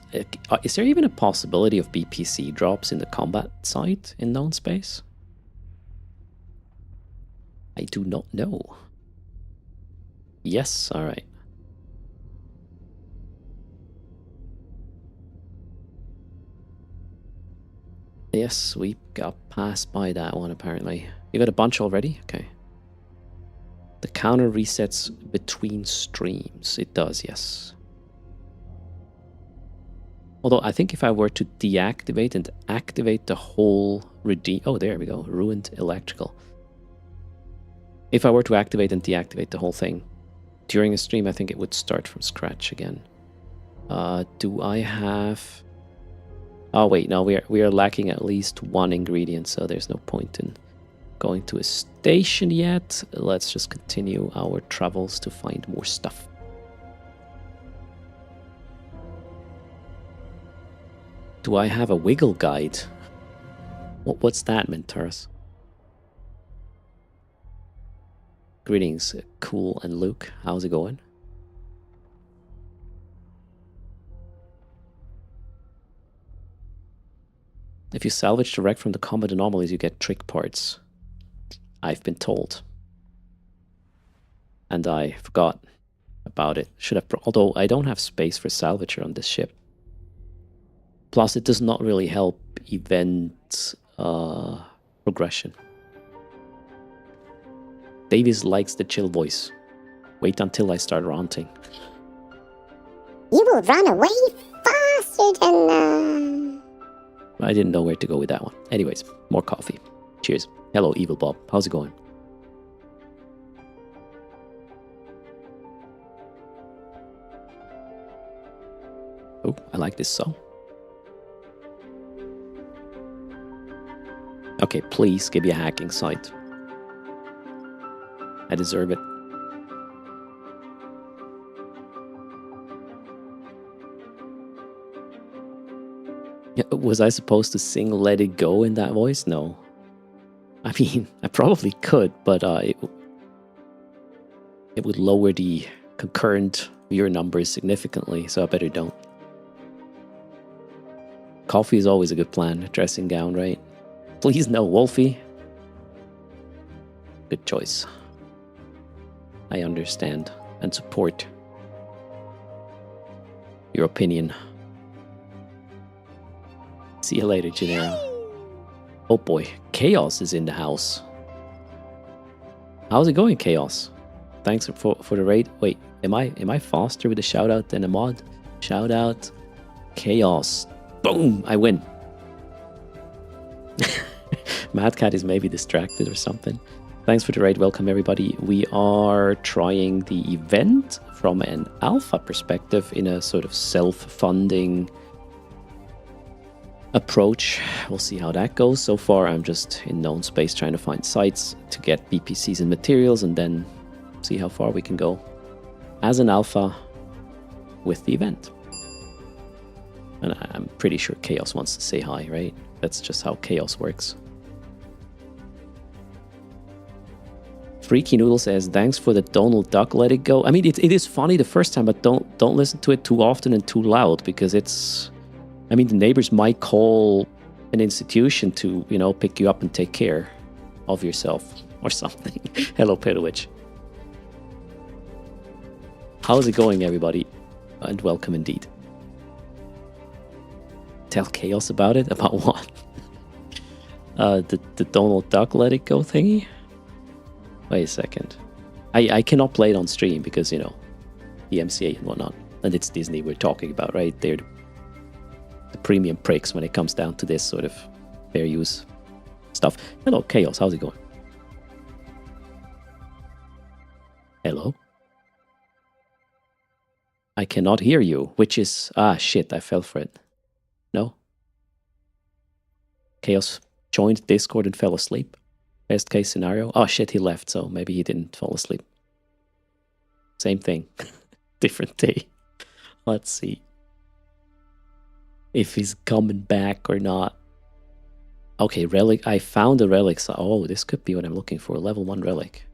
Is there even a possibility of BPC drops in the combat side in known space? I do not know. Yes, alright. Yes, we got passed by that one apparently. You got a bunch already? Okay. The counter resets between streams. It does, yes. Although I think if I were to deactivate and activate the whole redeem... Oh, there we go. Ruined electrical. If I were to activate and deactivate the whole thing during a stream, I think it would start from scratch again. Do I have... Oh wait, no, we are lacking at least 1 ingredient, so there's no point in going to a station yet. Let's just continue our travels to find more stuff. Do I have a wiggle guide? What's that, Mentaurus? Greetings, Cool and Luke. How's it going? If you salvage direct from the combat anomalies, you get trick parts. I've been told. And I forgot about it. Should have, although I don't have space for salvager on this ship. Plus, it does not really help event progression. Davies likes the chill voice. Wait until I start ranting. You will run away faster than... I didn't know where to go with that one. Anyways, more coffee. Cheers. Hello, Evil Bob. How's it going? Oh, I like this song. Okay, please give me a hacking site. I deserve it. Yeah, was I supposed to sing Let It Go in that voice? No. I mean, I probably could, but it would lower the concurrent viewer numbers significantly, so I better don't. Coffee is always a good plan. Dressing gown, right? Please no, Wolfie. Good choice. I understand and support your opinion. See you later, Genera. Oh boy, Chaos is in the house. How's it going, Chaos? Thanks for the raid. Wait, am I faster with a shout out than a mod? Shout out, Chaos. Boom! I win. Mad Cat is maybe distracted or something. Thanks for the raid. Welcome everybody. We are trying the event from an alpha perspective in a sort of self-funding approach. We'll see how that goes. So far I'm just in known space trying to find sites to get BPCs and materials and then see how far we can go as an alpha with the event. And I'm pretty sure Chaos wants to say hi, right? That's just how Chaos works. Freaky Noodle says, thanks for the Donald Duck Let It Go. I mean, it is funny the first time, but don't listen to it too often and too loud, because it's... I mean, the neighbors might call an institution to, you know, pick you up and take care of yourself or something. Hello, Pedowitch. How's it going, everybody? And welcome indeed. Tell Chaos about it? About what? The Donald Duck Let It Go thingy? Wait a second. I cannot play it on stream because, you know, the MCA and whatnot. And it's Disney we're talking about, right? They're the premium pricks when it comes down to this sort of fair use stuff. Hello, Chaos. How's it going? Hello? I cannot hear you, which is... Ah, shit, I fell for it. No? Chaos joined Discord and fell asleep. Best case scenario. Oh, shit, he left, so maybe he didn't fall asleep. Same thing. Different day. Let's see. If he's coming back or not. Okay, relic. I found a relic. So, oh, this could be what I'm looking for. Level 1 relic.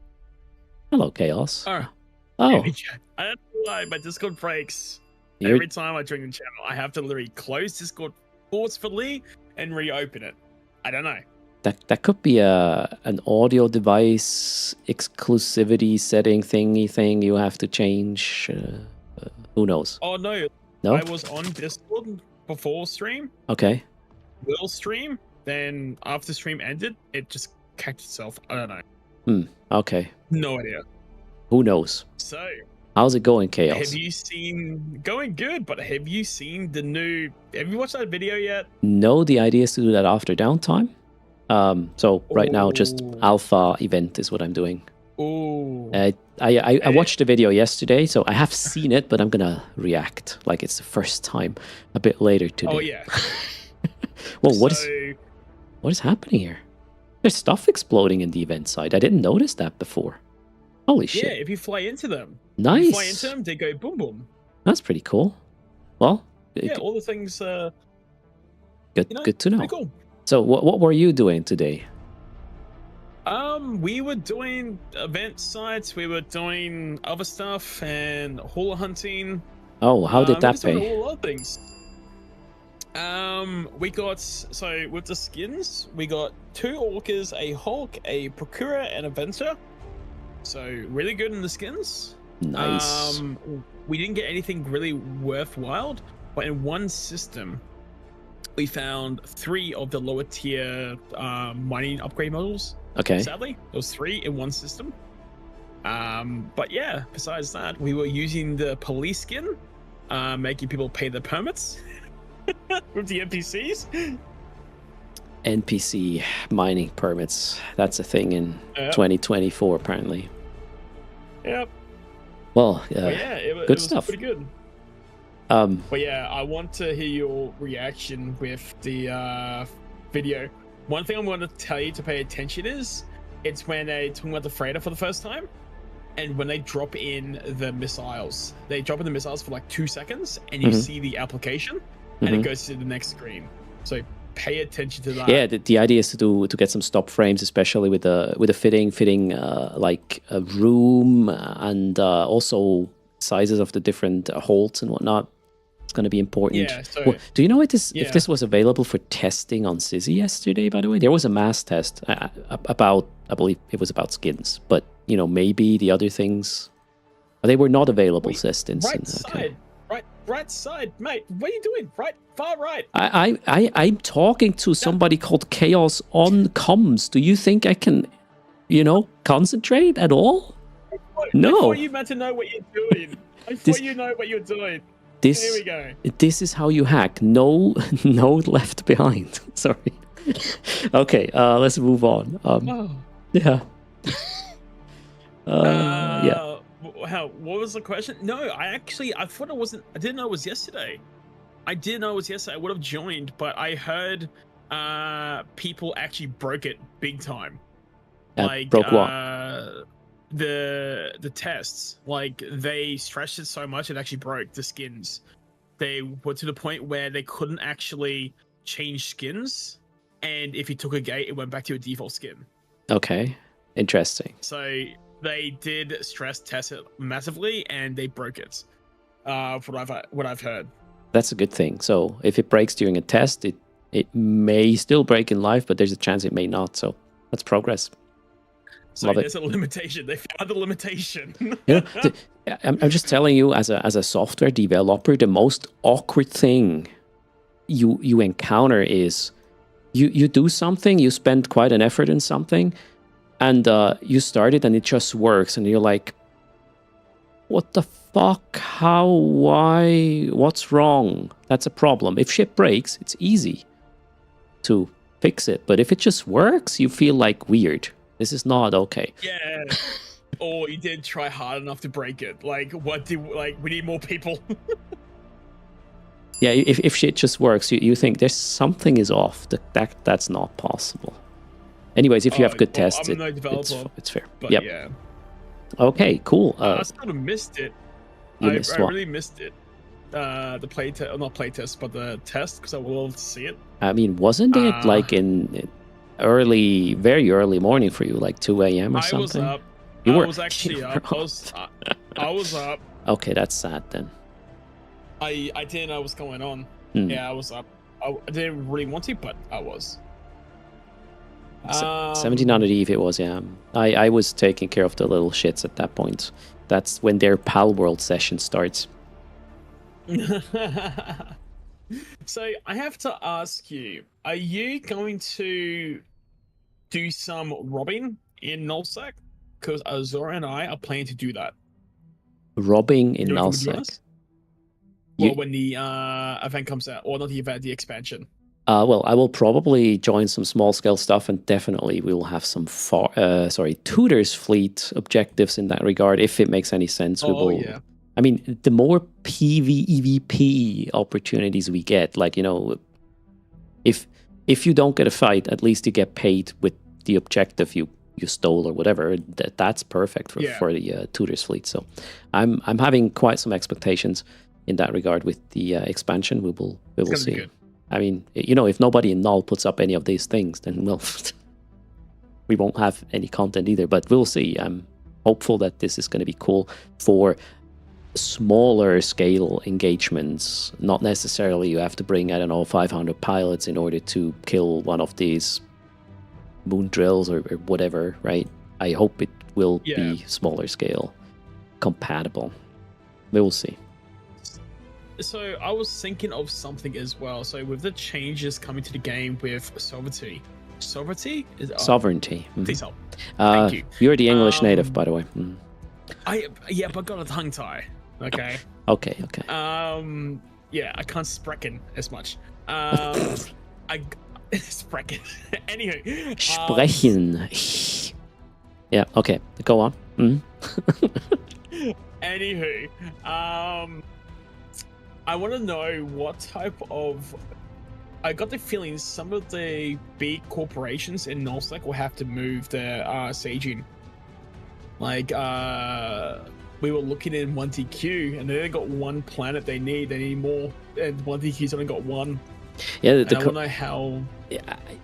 Hello, Chaos. Oh. Oh. I don't know why my Discord breaks. You're- Every time I join the channel, I have to literally close Discord forcefully and reopen it. I don't know. That could be an audio device exclusivity setting thingy thing you have to change. Who knows? Oh, no. No? I was on Discord before stream. Okay. Will stream. Then after stream ended, it just kicked itself. I don't know. Okay. No idea. Who knows? So, How's it going, Chaos? have you seen... Going good, but have you seen the new... Have you watched that video yet? No, the idea is to do that after downtime. So right now, just Ooh. alpha event is what I'm doing. Oh. I watched the video yesterday, so I have seen it, but I'm gonna react like it's the first time a bit later today. Oh, yeah. Well, what So, is happening here? There's stuff exploding in the event side. I didn't notice that before. Holy shit! yeah, if you fly into them. Nice. You fly into them, they go boom boom. That's pretty cool. Well, Yeah, all the things. good. You know, Good to know. Pretty cool. So, what were you doing today? We were doing event sites. We were doing other stuff and hula hunting. Oh, how did we that just doing pay? a lot of things. We got so with the skins, we got 2 orcas, a Hulk, a Procurer, and a Venter. So really good in the skins. Nice. We didn't get anything really worthwhile, but in one system, we found 3 of the lower tier mining upgrade models. Okay. Sadly, there was 3 in one system. But yeah, besides that, we were using the police skin, making people pay their permits with the NPCs. NPC mining permits. That's a thing in Yep. 2024, apparently. Yep. Well, But yeah, it good was stuff. pretty good. But yeah, I want to hear your reaction with the video. One thing I'm going to tell you to pay attention is, it's when they talking about the freighter for the first time, and when they drop in the missiles. They drop in the missiles for like 2 seconds, and you Mhm. see the application, and Mhm. it goes to the next screen. So pay attention to that. Yeah, the idea is to get some stop frames, especially with the fitting like a room and also sizes of the different holds and whatnot. It's going to be important. Yeah, so Well, do you know if yeah. this was available for testing on Sizzy yesterday? By the way, there was a mass test about, I believe it was about skins, but you know, maybe the other things they were not available. Wait, Says Stinson. side, right side, mate. What are you doing? Far right. I'm talking to somebody called Chaos on comms. Do you think I can, you know, concentrate at all? No. I thought you meant to know what you're doing. I thought This- you know what you're doing. This Here we go. This is how you hack. No, no left behind. Sorry. Okay, let's move on. Oh. Yeah. Yeah. What was the question? No, I thought it wasn't. I didn't know it was yesterday. I didn't know it was yesterday. I would have joined, but I heard people actually broke it big time. Broke what? The tests. Like, they stretched it so much it actually broke the skins. They were to the point where they couldn't actually change skins, and if you took a gate, it went back to your default skin. Okay. Interesting. So they did stress test it massively, and they broke it. From what I've heard. That's a good thing. So if it breaks during a test, it may still break in life, but there's a chance it may not. So that's progress. So Love it. there's a limitation. They found the limitation. You know, I'm just telling you, as a software developer, the most awkward thing you encounter is you do something, you spend quite an effort in something, and you start it and it just works, and you're like, what the fuck? How? Why? What's wrong? That's a problem. If shit breaks, it's easy to fix it, but if it just works, you feel like weird. This is not okay. Yeah. Or you didn't try hard enough to break it. Like, we need more people. Yeah, if shit just works, you think there's something is off. That's not possible. Anyways, if you have good tests, I'm no developer, it's fair. But yep. yeah. Okay, cool. I sort of missed it. I really missed it. The play test, not play test, but the test, because I would love to see it. I mean, wasn't it like in very early morning for you, like 2 a.m. or something? I was up. I was actually up. I was up. Okay, that's sad then. I didn't know what was going on. Yeah, I was up. I didn't really want to, but I was. 1700 Eve it was, yeah. I was taking care of the little shits at that point. That's when their Pal World session starts. So I have to ask you, are you going to do some robbing in Nullsec? Because Azora and I are planning to do that. Robbing in Nullsec? Well, when the event comes out, or not the event, the expansion. Well, I will probably join some small-scale stuff, and definitely we will have some Tutor's fleet objectives in that regard, if it makes any sense. Yeah. I mean, the more PvEVP opportunities we get, like, you know, if you don't get a fight, at least you get paid with the objective you stole or whatever. That's perfect for the Tutor's fleet. So I'm having quite some expectations in that regard with the expansion. We will see. I mean, you know, if nobody in Null puts up any of these things, then, well, we won't have any content either, but we'll see. I'm hopeful that this is going to be cool for smaller scale engagements. Not necessarily you have to bring, I don't know, 500 pilots in order to kill one of these moon drills or whatever, right? I hope it will be smaller scale compatible. We will see. So I was thinking of something as well. So with the changes coming to the game with sovereignty. Sovereignty? Mm-hmm. Thank you. You're the English native, by the way. But I got a tongue tie. Okay. Okay. Yeah, I can't sprechen as much. Sprechen. Anywho. Sprechen. Yeah. Okay. Go on. Anywho, I want to know what type of. I got the feeling some of the big corporations in Nullsec will have to move their saging. Like, we were looking in 1TQ, and they only got one planet they need. They need more, and 1TQ's only got one. Yeah, I don't know how.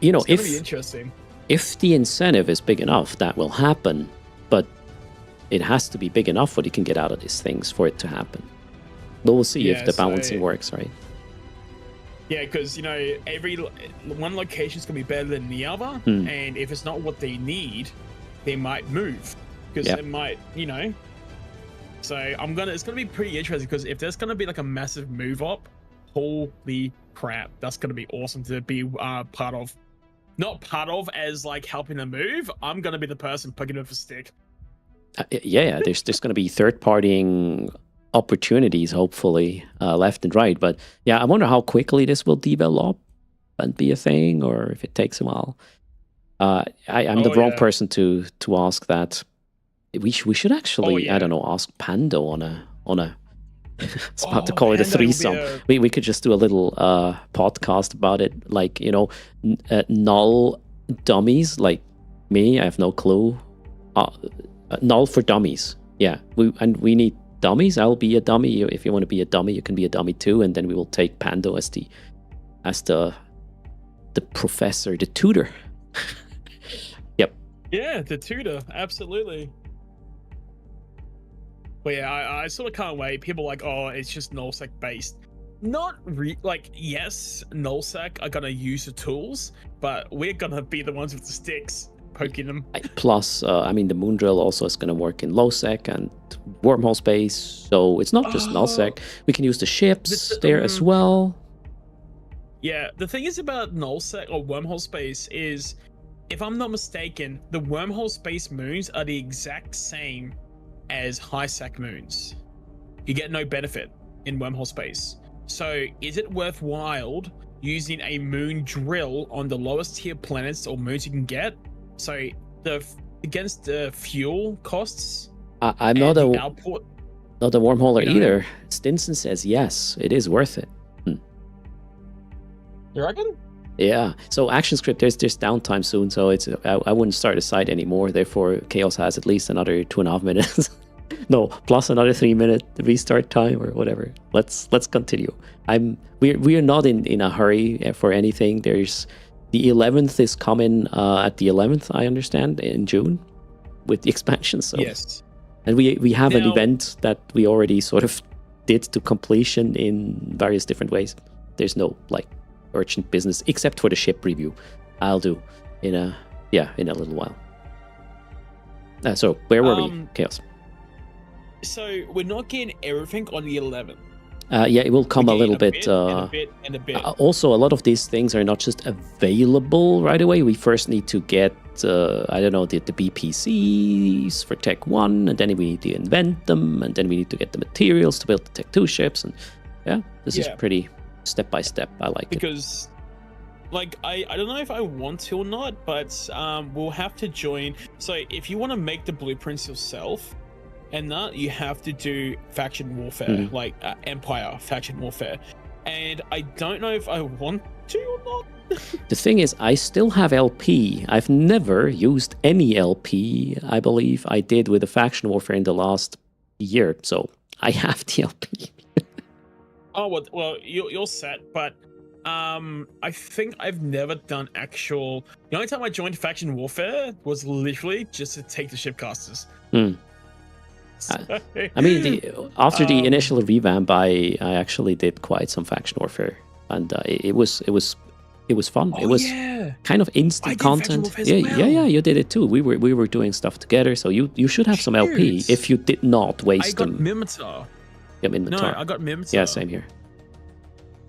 You know, it's gonna be interesting. If the incentive is big enough, that will happen. But it has to be big enough what you can get out of these things for it to happen. But we'll see if the balancing works, right? Yeah, because, you know, every one location's gonna be better than the other, and if it's not what they need, they might move because they might, you know. So it's gonna be pretty interesting because if there's gonna be like a massive move up, holy crap, that's gonna be awesome to be part of. Not part of as like helping them move. I'm gonna be the person picking up a stick. There's gonna be third-partying opportunities, hopefully, left and right. But yeah, I wonder how quickly this will develop and be a thing, or if it takes a while. I'm the wrong person to ask that. We should actually, I don't know, ask Pando on a. I was about to call it a threesome. We could just do a little podcast about it, like, you know, Null dummies like me. I have no clue. Null for dummies. Yeah, we need dummies. I'll be a dummy. If you want to be a dummy, you can be a dummy too, and then we will take Pando as the professor, the tutor. Yep. Yeah, the tutor, absolutely. But yeah, I sort of can't wait. People are like, oh, it's just nullsec based. Not yes, nullsec are gonna use the tools, but we're gonna be the ones with the sticks poking them. Plus, I mean, the moon drill also is gonna work in lowsec and wormhole space, so it's not just nullsec. We can use the ships there as well. Yeah, the thing is about nullsec or wormhole space is, if I'm not mistaken, the wormhole space moons are the exact same as high sec moons. You get no benefit in wormhole space. So is it worthwhile using a moon drill on the lowest tier planets or moons you can get? So against the fuel costs. I'm not a output. Not a wormholer either. Stinson says yes, it is worth it. You reckon? Yeah. So ActionScript, there's downtime soon, so it's I wouldn't start a site anymore. Therefore, Chaos has at least another 2.5 minutes. No, plus another 3-minute restart time or whatever. Let's continue. We are not in a hurry for anything. There's the 11th is coming at the 11th, I understand, in June with the expansion. So yes. And we have an event that we already sort of did to completion in various different ways. There's no like urgent business except for the ship review. I'll do in a little while. So where were we? Chaos. So we're not getting everything on the 11th. Yeah, it will come a little bit. And a bit. Also, a lot of these things are not just available right away. We first need to get, I don't know, the BPCs for Tech 1, and then we need to invent them, and then we need to get the materials to build the Tech 2 ships. And this is pretty step by step. I like it. Because, like, I don't know if I want to or not, but we'll have to join. So if you want to make the blueprints yourself, and that you have to do faction warfare, like Empire faction warfare. And I don't know if I want to or not. The thing is, I still have LP. I've never used any LP. I believe I did with the faction warfare in the last year. So I have the LP. Oh, well, you're set. But I think I've never done actual... The only time I joined faction warfare was literally just to take the shipcasters. I mean, after the initial revamp, I actually did quite some faction warfare, and it was fun. It was kind of instant content. Yeah, you did it too. We were doing stuff together, so you should have some LP if you did not waste them. I got Mimitar. Yeah, Mimitar. No, I got Mimitar. Yeah, same here.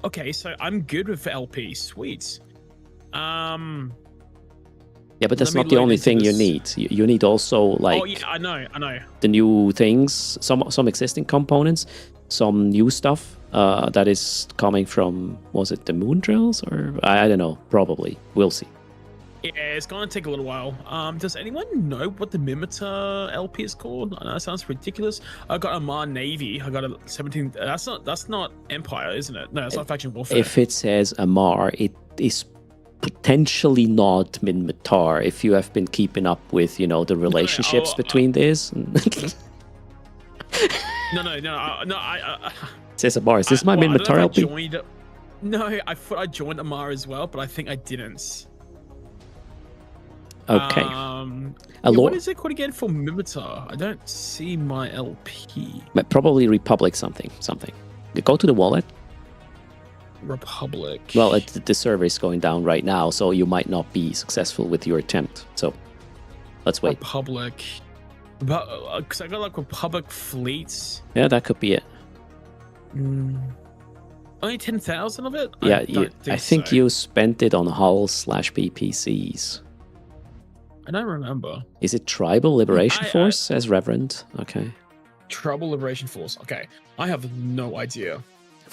Okay, so I'm good with LP. Sweet. Yeah, but that's not the only thing you need. You need also like... Oh yeah, I know. The new things, some existing components, some new stuff that is coming from, was it the moon drills? Or I don't know, probably. We'll see. Yeah, it's gonna take a little while. Does anyone know what the Mimitar LP is called? I know it sounds ridiculous. I got Amar Navy. I got a 17. That's not Empire, isn't it? No, it's not faction warfare. If it says Amar, it is potentially not Mimitar if you have been keeping up with, the relationships between this. No. It says Amar. Is this my Mimitar LP? No, I thought I joined Amar as well, but I think I didn't. Okay. What is it called again for Mimitar? I don't see my LP. But probably Republic something. Go to the wallet. Republic. Well, the server is going down right now, so you might not be successful with your attempt. So let's wait. Republic. Because I got like Republic fleets. Yeah, that could be it. Only 10,000 of it? Yeah, I think you spent it on hull/BPCs. I don't remember. Is it Tribal Liberation Force? Says Reverend. Okay. Tribal Liberation Force. Okay. I have no idea.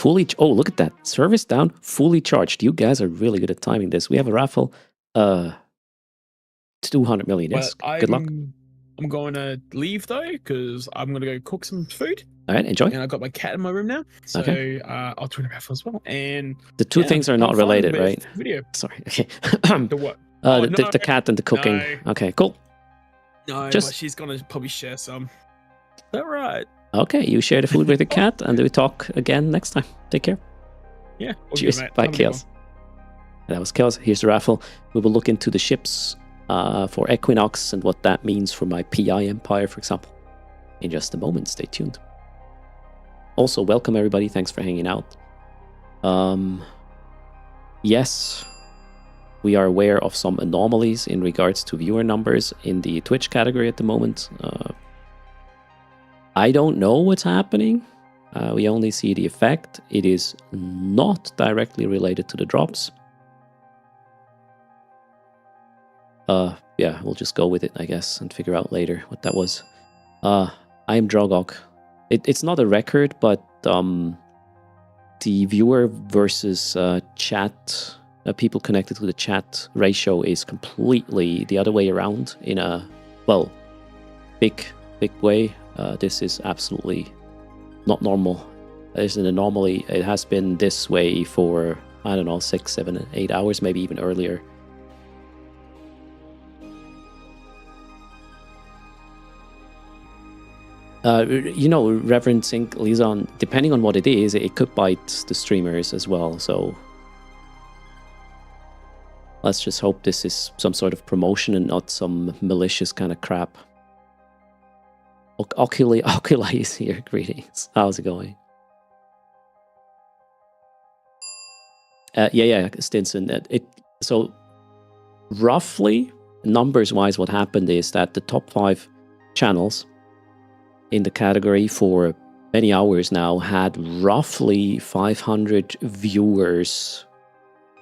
Oh, look at that. Service down, fully charged. You guys are really good at timing this. We have a raffle. 200 million. Yes. Good luck. I'm going to leave though, because I'm going to go cook some food. All right, enjoy. And I've got my cat in my room now. So I'll join the raffle as well. And the two things are not related, right? Video. Sorry. Okay. The what? The cat and the cooking. No. Okay, cool. No, but she's going to probably share some. All right. Okay, you share the food with the cat, and we talk again next time. Take care. Yeah. Cheers. Bye, Chaos. That was Chaos. Here's the raffle. We will look into the ships for Equinox and what that means for my PI Empire, for example, in just a moment. Stay tuned. Also, welcome everybody. Thanks for hanging out. Yes, we are aware of some anomalies in regards to viewer numbers in the Twitch category at the moment. I don't know what's happening. We only see the effect. It is not directly related to the drops. Yeah, we'll just go with it, I guess, and figure out later what that was. I am Drogok. It's not a record, but the viewer versus chat, people connected to the chat ratio is completely the other way around in a, well, big way. This is absolutely not normal. There's an anomaly. It has been this way for, I don't know, 6, 7, 8 hours, maybe even earlier. You know, referencing Lizon, depending on what it is, it could bite the streamers as well. So let's just hope this is some sort of promotion and not some malicious kind of crap. Oculi is here. Greetings. How's it going? Yeah, Stinson. So roughly, numbers-wise, what happened is that the top 5 channels in the category for many hours now had roughly 500 viewers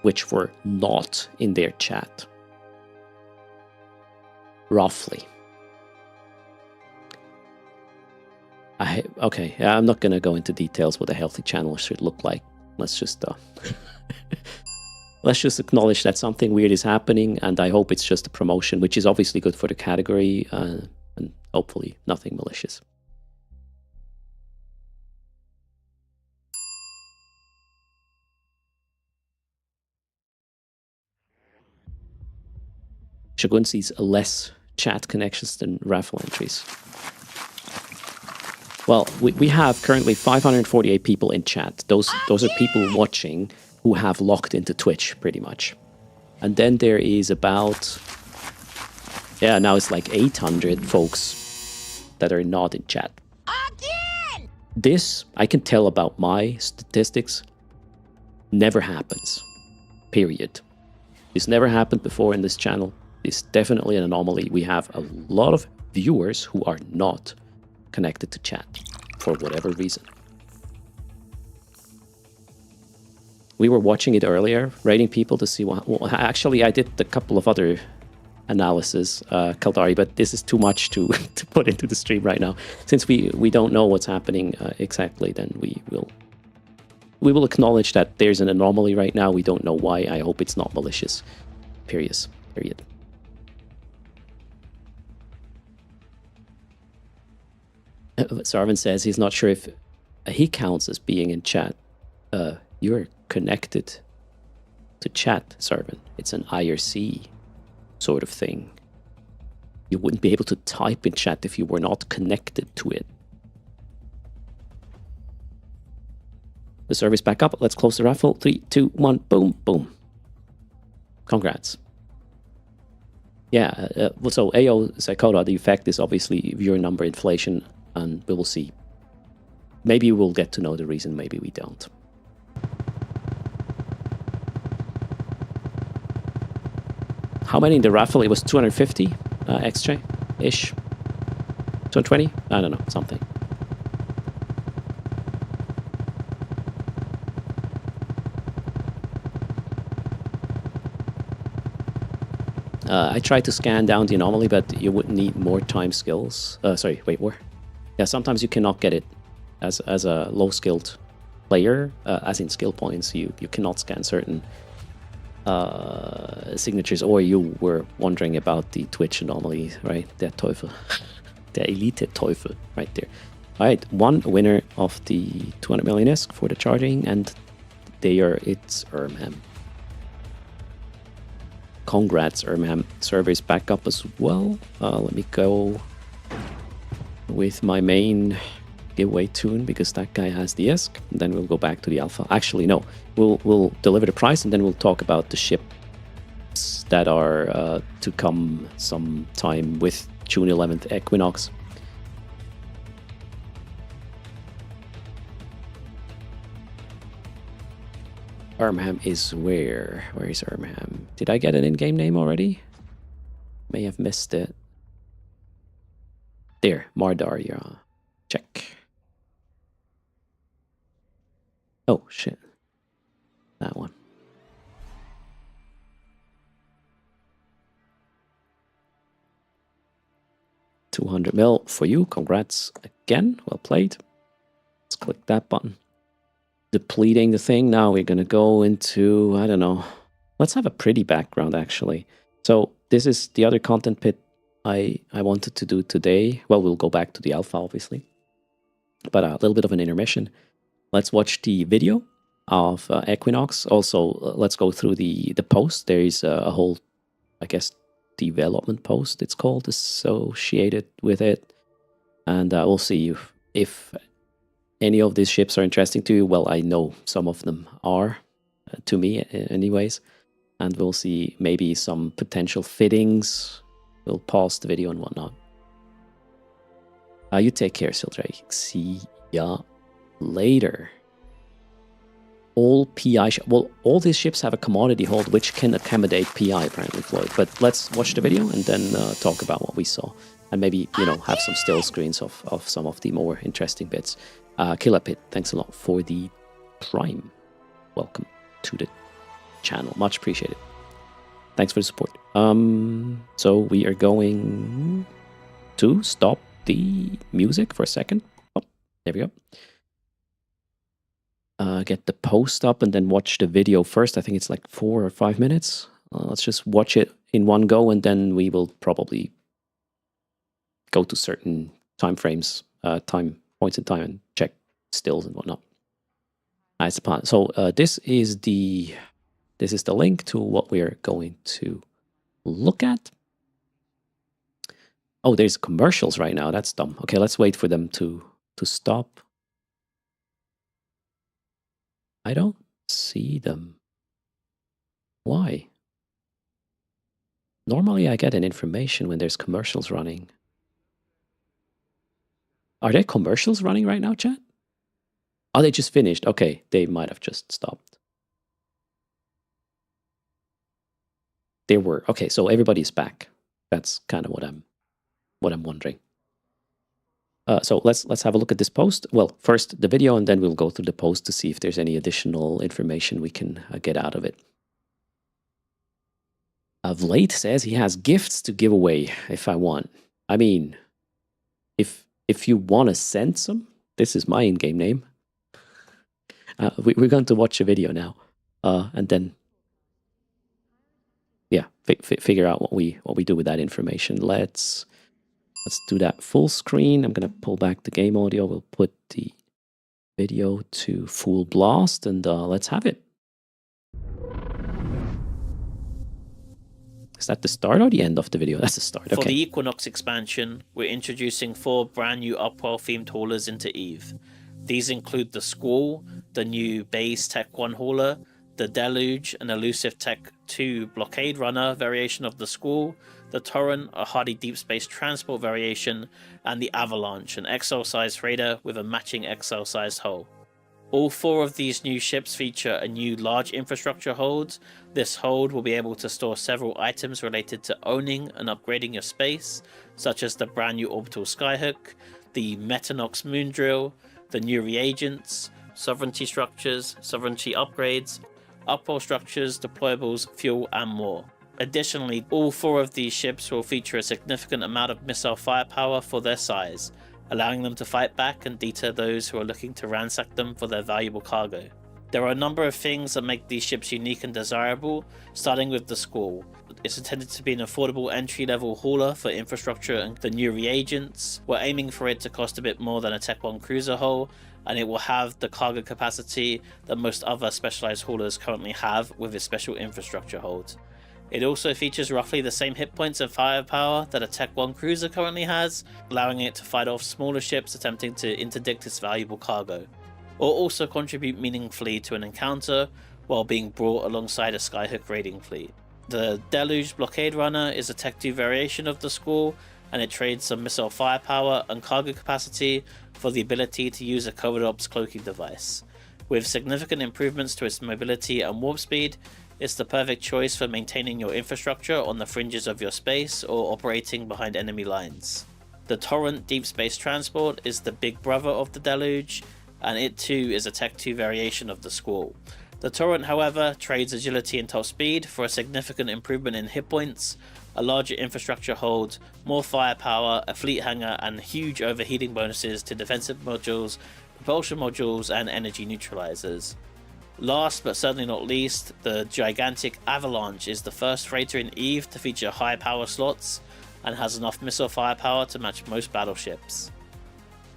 which were not in their chat. Roughly. Okay, I'm not going to go into details what a healthy channel should look like. Let's just let's just acknowledge that something weird is happening, and I hope it's just a promotion, which is obviously good for the category, and hopefully nothing malicious. Shogun sees less chat connections than raffle entries. Well, we have currently 548 people in chat. Those are people watching who have logged into Twitch, pretty much. And then there is about, yeah, now it's like 800 folks that are not in chat. Again! This, I can tell about my statistics, never happens. Period. This never happened before in this channel. It's definitely an anomaly. We have a lot of viewers who are not connected to chat for whatever reason. We were watching it earlier, rating people to see what... Well, actually, I did a couple of other analysis, Kaldari, but this is too much to put into the stream right now. Since we don't know what's happening exactly, then we will acknowledge that there's an anomaly right now. We don't know why. I hope it's not malicious. Period. Sarvin says he's not sure if he counts as being in chat. You're connected to chat, Sarvin. It's an IRC sort of thing. You wouldn't be able to type in chat if you were not connected to it. The server's back up. Let's close the raffle. 3, 2, 1, boom, boom. Congrats. Yeah, so AO Psychoda, the effect is obviously viewer number inflation, and we will see. Maybe we'll get to know the reason, maybe we don't. How many in the raffle? It was 250 XJ-ish. 220? I don't know, something. I tried to scan down the anomaly, but you would need more time skills. Sorry, wait, where? Yeah, sometimes you cannot get it as a low-skilled player, as in skill points. You cannot scan certain signatures, or you were wondering about the Twitch anomaly, right? Der Teufel. Der Elite-Teufel, right there. All right, one winner of the 200 million-esque for the charging, and it's Ermham. Congrats, Ermham. Server's back up as well. Let me go with my main giveaway tune, because that guy has the ESC. Then we'll go back to the alpha. Actually, no. We'll deliver the price, and then we'll talk about the ships that are to come sometime with June 11th Equinox. Ermham is where? Where is Ermham? Did I get an in-game name already? May have missed it. There, Mardar, yeah. Check. Oh, shit. That one. $200 mil for you. Congrats again. Well played. Let's click that button. Depleting the thing. Now we're going to go into, I don't know. Let's have a pretty background, actually. So this is the other content pit I wanted to do today. Well, we'll go back to the alpha, obviously. But a little bit of an intermission. Let's watch the video of Equinox. Also, let's go through the post. There is a whole, I guess, development post, it's called, associated with it. And we'll see if any of these ships are interesting to you. Well, I know some of them are, to me anyways. And we'll see maybe some potential fittings. We'll pause the video and whatnot. You take care, Sildrake. See ya later. All PI well, all these ships have a commodity hold which can accommodate PI, apparently, Floyd. But let's watch the video and then talk about what we saw. And maybe, you know, have some still screens of some of the more interesting bits. Killer Pit, thanks a lot for the Prime. Welcome to the channel. Much appreciated. Thanks for the support. So we are going to stop the music for a second. Oh, there we go. Get the post up and then watch the video first. I think it's like 4 or 5 minutes. Let's just watch it in one go, and then we will probably go to certain time frames, time points in time, and check stills and whatnot. Nice plan. So this is the link to what we are going to look at. Oh, there's commercials right now. That's dumb. Okay, let's wait for them to stop. I don't see them. Why? Normally I get an information when there's commercials running. Are there commercials running right now, chat? Oh, they just finished. Okay, they might have just stopped. There were. Okay, so everybody's back. That's kind of what I'm wondering. So let's have a look at this post. Well, first the video, and then we'll go through the post to see if there's any additional information we can get out of it. Vlade says he has gifts to give away if I want. I mean, if you want to send some, this is my in-game name. We're going to watch a video now, and then yeah, figure out what we do with that information. Let's do that full screen. I'm going to pull back the game audio. We'll put the video to full blast, and let's have it. Is that the start or the end of the video? That's the start. For Okay. the Equinox expansion, we're introducing 4 brand new Upwell themed haulers into EVE. These include the Squall, the new base Tech 1 hauler, the Deluge, an elusive Tech 2 blockade runner variation of the Squall, the Torrent, a hardy deep space transport variation, and the Avalanche, an XL-sized raider with a matching XL-sized hull. All 4 of these new ships feature a new large infrastructure hold. This hold will be able to store several items related to owning and upgrading your space, such as the brand new Orbital Skyhook, the Metanox Moondrill, the new reagents, sovereignty structures, sovereignty upgrades, upwell structures, deployables, fuel, and more. Additionally, all 4 of these ships will feature a significant amount of missile firepower for their size, allowing them to fight back and deter those who are looking to ransack them for their valuable cargo. There are a number of things that make these ships unique and desirable, starting with the Squall. It's intended to be an affordable entry-level hauler for infrastructure and the new reagents. We're aiming for it to cost a bit more than a Tech 1 cruiser hull, and it will have the cargo capacity that most other specialized haulers currently have with its special infrastructure hold. It also features roughly the same hit points and firepower that a Tech 1 cruiser currently has, allowing it to fight off smaller ships attempting to interdict its valuable cargo, or also contribute meaningfully to an encounter while being brought alongside a Skyhook raiding fleet. The Deluge blockade runner is a Tech 2 variation of the Squall, and it trades some missile firepower and cargo capacity for the ability to use a covert ops cloaking device. With significant improvements to its mobility and warp speed, it's the perfect choice for maintaining your infrastructure on the fringes of your space or operating behind enemy lines. The Torrent Deep Space Transport is the big brother of the Deluge. and it too is a Tech 2 variation of the Squall. The Torrent, however, trades agility and top speed for a significant improvement in hit points, a larger infrastructure hold, more firepower, a fleet hangar, and huge overheating bonuses to defensive modules, propulsion modules, and energy neutralizers. Last but certainly not least, the gigantic Avalanche is the first freighter in EVE to feature high power slots and has enough missile firepower to match most battleships.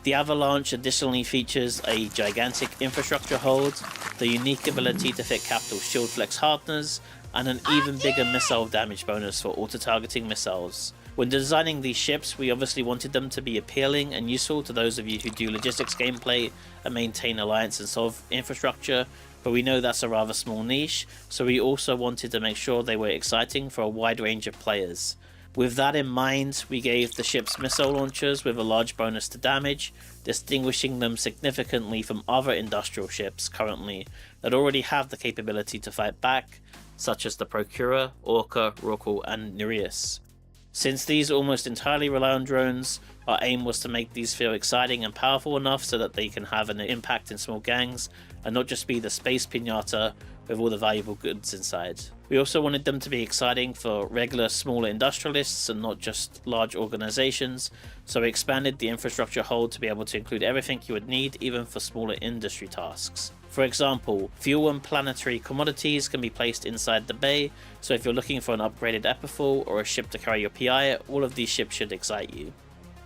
The Avalanche additionally features a gigantic infrastructure hold, the unique ability to fit capital shield flex hardeners, and an even bigger missile damage bonus for auto-targeting missiles. When designing these ships, we obviously wanted them to be appealing and useful to those of you who do logistics gameplay and maintain alliance and solve infrastructure, but we know that's a rather small niche, so we also wanted to make sure they were exciting for a wide range of players. With that in mind, we gave the ships missile launchers with a large bonus to damage, distinguishing them significantly from other industrial ships currently that already have the capability to fight back, such as the Procurer, Orca, Rorqual, and Nereus. Since these almost entirely rely on drones, our aim was to make these feel exciting and powerful enough so that they can have an impact in small gangs and not just be the space pinata with all the valuable goods inside. We also wanted them to be exciting for regular smaller industrialists and not just large organizations, so we expanded the infrastructure hold to be able to include everything you would need even for smaller industry tasks. For example, fuel and planetary commodities can be placed inside the bay, so if you're looking for an upgraded Epithal or a ship to carry your PI, all of these ships should excite you.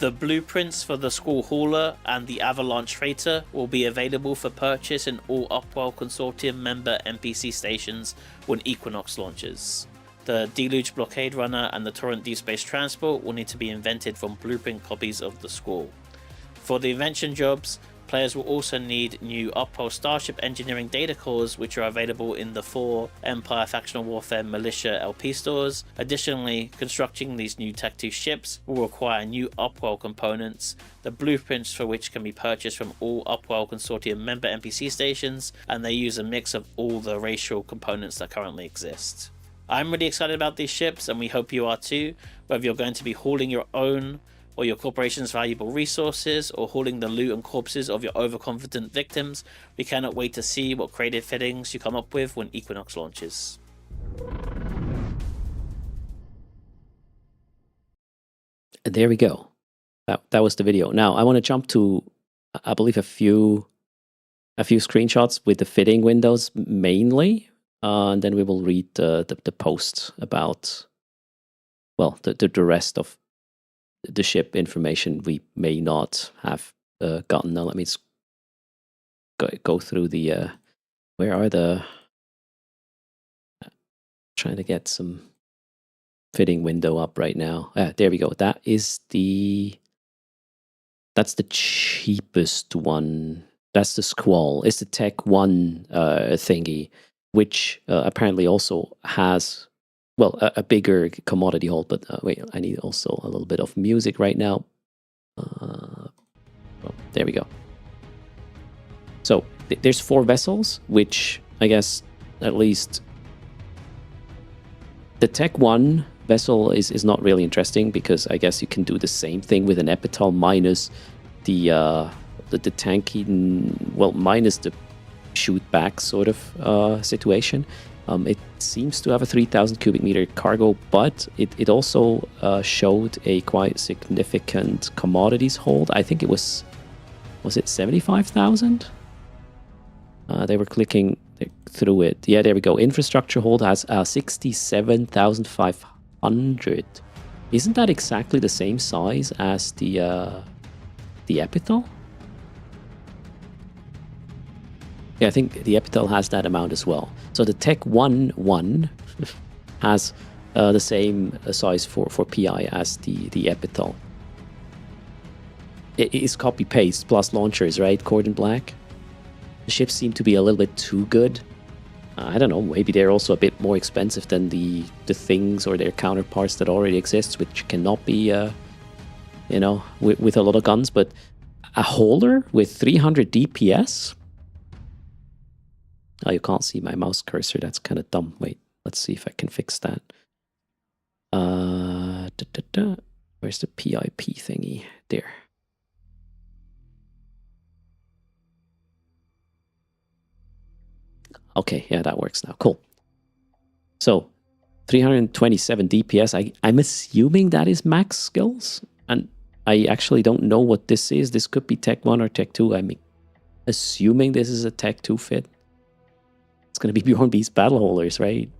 The blueprints for the Squall Hauler and the Avalanche Freighter will be available for purchase in all Upwell Consortium member NPC stations when Equinox launches. The Deluge Blockade Runner and the Torrent Deep Space Transport will need to be invented from blueprint copies of the Squall. For the invention jobs, players will also need new Upwell Starship Engineering data cores, which are available in the 4 Empire Factional Warfare Militia LP stores. Additionally, constructing these new Tech 2 ships will require new Upwell components, the blueprints for which can be purchased from all Upwell Consortium member NPC stations, and they use a mix of all the racial components that currently exist. I'm really excited about these ships, and we hope you are too, whether you're going to be hauling your own or your corporation's valuable resources, or hauling the loot and corpses of your overconfident victims. We cannot wait to see what creative fittings you come up with when Equinox launches. There we go. That was the video. Now I want to jump to, I believe, a few screenshots with the fitting windows mainly, and then we will read the post about, well, the rest of the ship information we may not have gotten. Now let me go through the where are the trying to get some fitting window up right now. There we go. That's the cheapest one. That's the Squall. It's the Tech 1 thingy, which apparently also has, well, a bigger commodity hold, but wait, I need also a little bit of music right now. Well, there we go. So there's 4 vessels, which I guess at least the Tech 1 vessel is not really interesting, because I guess you can do the same thing with an Epithal minus the tanky, well, minus the shoot back sort of situation. It seems to have a 3,000 cubic meter cargo, but it also showed a quite significant commodities hold. I think it was it 75,000? They were clicking through it. Yeah, there we go. Infrastructure hold has 67,500. Isn't that exactly the same size as the Epithal? Yeah, I think the Epithal has that amount as well. So the Tech 1 has the same size for PI as the Epithal. It is copy-paste plus launchers, right? Cordon Black. The ships seem to be a little bit too good. I don't know, maybe they're also a bit more expensive than the things or their counterparts that already exist, which cannot be, with a lot of guns. But a holder with 300 DPS? Oh, you can't see my mouse cursor. That's kind of dumb. Wait, let's see if I can fix that. Where's the PIP thingy? There. Okay, yeah, that works now. Cool. So 327 DPS. I'm assuming that is max skills. And I actually don't know what this is. This could be Tech 1 or Tech 2. I'm assuming this is a Tech 2 fit. It's going to be Bjorn Beast battle holders, right?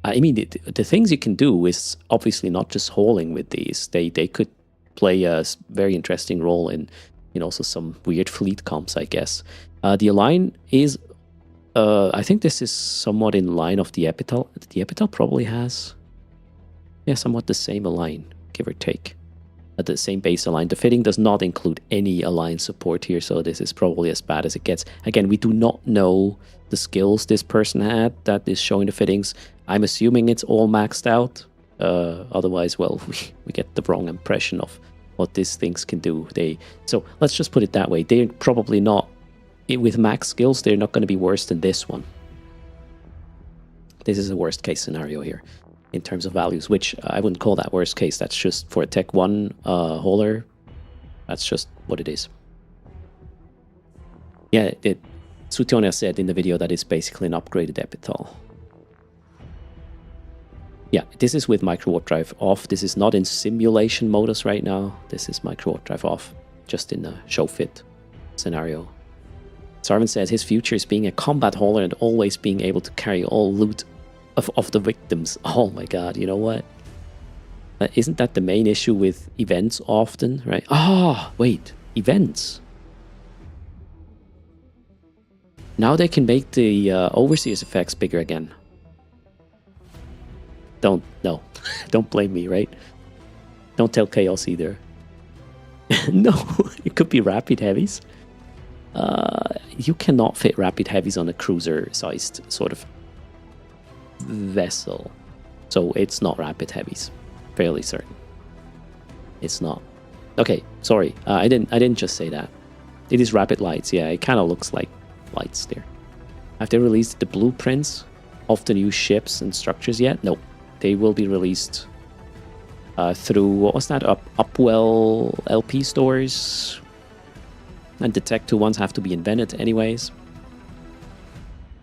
I mean, the things you can do is obviously not just hauling with these. They could play a very interesting role in also some weird fleet comps, I guess. The Align is, I think this is somewhat in line of the Epital. The Epital probably has, somewhat the same Align, give or take. At the same base Align. The fitting does not include any Align support here, so this is probably as bad as it gets. Again, we do not know the skills this person had that is showing the fittings. I'm assuming it's all maxed out. Otherwise, well, we get the wrong impression of what these things can do. So let's just put it that way. They're probably not, with max skills, they're not going to be worse than this one. This is a worst case scenario here in terms of values, which I wouldn't call that worst case. That's just for a Tech 1 hauler. That's just what it is. Yeah, Sutonia said in the video that it's basically an upgraded Epital. Yeah, this is with micro warp drive off. This is not in simulation modus right now. This is micro warp drive off, just in a show fit scenario. Sarvin says his future is being a combat hauler and always being able to carry all loot of the victims. Oh my god, you know what? Isn't that the main issue with events often, right? Wait, events. Now they can make the overseers effects bigger again. Don't blame me, right? Don't tell Chaos either. No, it could be rapid heavies. You cannot fit rapid heavies on a cruiser-sized sort of vessel, so it's not rapid heavies. Fairly certain, it's not. Okay, sorry, I didn't just say that. It is rapid lights. Yeah, it kind of looks like lights there. Have they released the blueprints of the new ships and structures yet? No. They will be released through, what was that, Upwell LP stores. And the Tech 2 ones have to be invented anyways.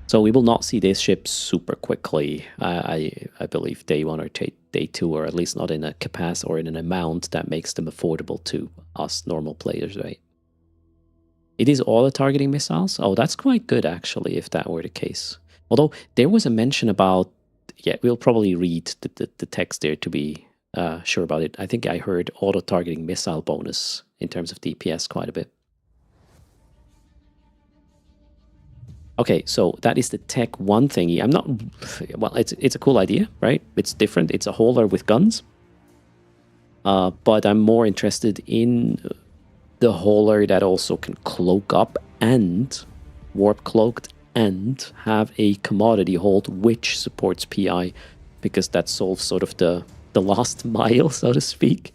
So we will not see this ship super quickly. I believe day 1 or day 2, or at least not in a capacity or in an amount that makes them affordable to us normal players, right? It is auto-targeting missiles? Oh, that's quite good actually, if that were the case. Although there was a mention about, yeah, we'll probably read the text there to be sure about it. I think I heard auto-targeting missile bonus in terms of DPS quite a bit. Okay, so that is the Tech 1 thingy. I'm not... Well, it's a cool idea, right? It's different. It's a hauler with guns. But I'm more interested in the hauler that also can cloak up and warp cloaked and have a commodity hold which supports PI, because that solves sort of the last mile, so to speak.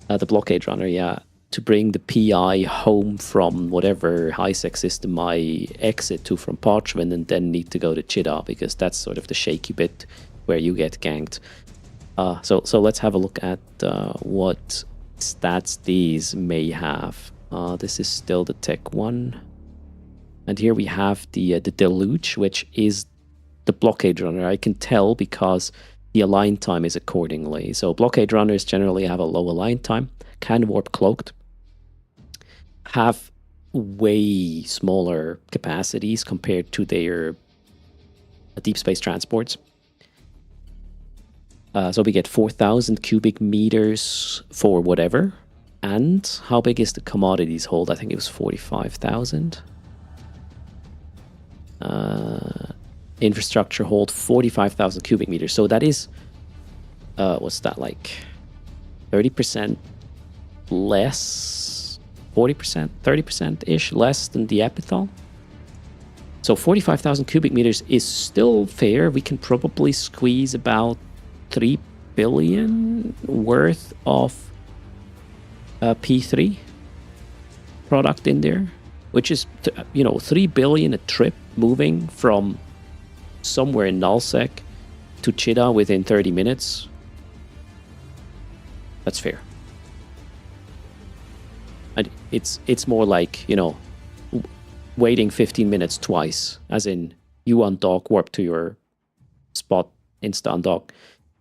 The blockade runner, yeah, to bring the PI home from whatever high-sec system I exit to from Parchment and then need to go to Chida, because that's sort of the shaky bit where you get ganked. So let's have a look at what stats these may have. This is still the Tech 1. And here we have the Deluge, which is the blockade runner. I can tell because the align time is accordingly. So blockade runners generally have a low align time, can warp cloaked, have way smaller capacities compared to their deep space transports. So we get 4,000 cubic meters for whatever. And how big is the commodities hold? I think it was 45,000. Infrastructure hold 45,000 cubic meters. So that is, what's that, like 30% less, 40%, 30%-ish less than the Epithal. So 45,000 cubic meters is still fair. We can probably squeeze about 3 billion worth of P3 product in there, which is, 3 billion a trip moving from somewhere in Nullsec to Chida within 30 minutes. That's fair. And it's more like, waiting 15 minutes twice, as in You undock, warp to your spot, insta undock,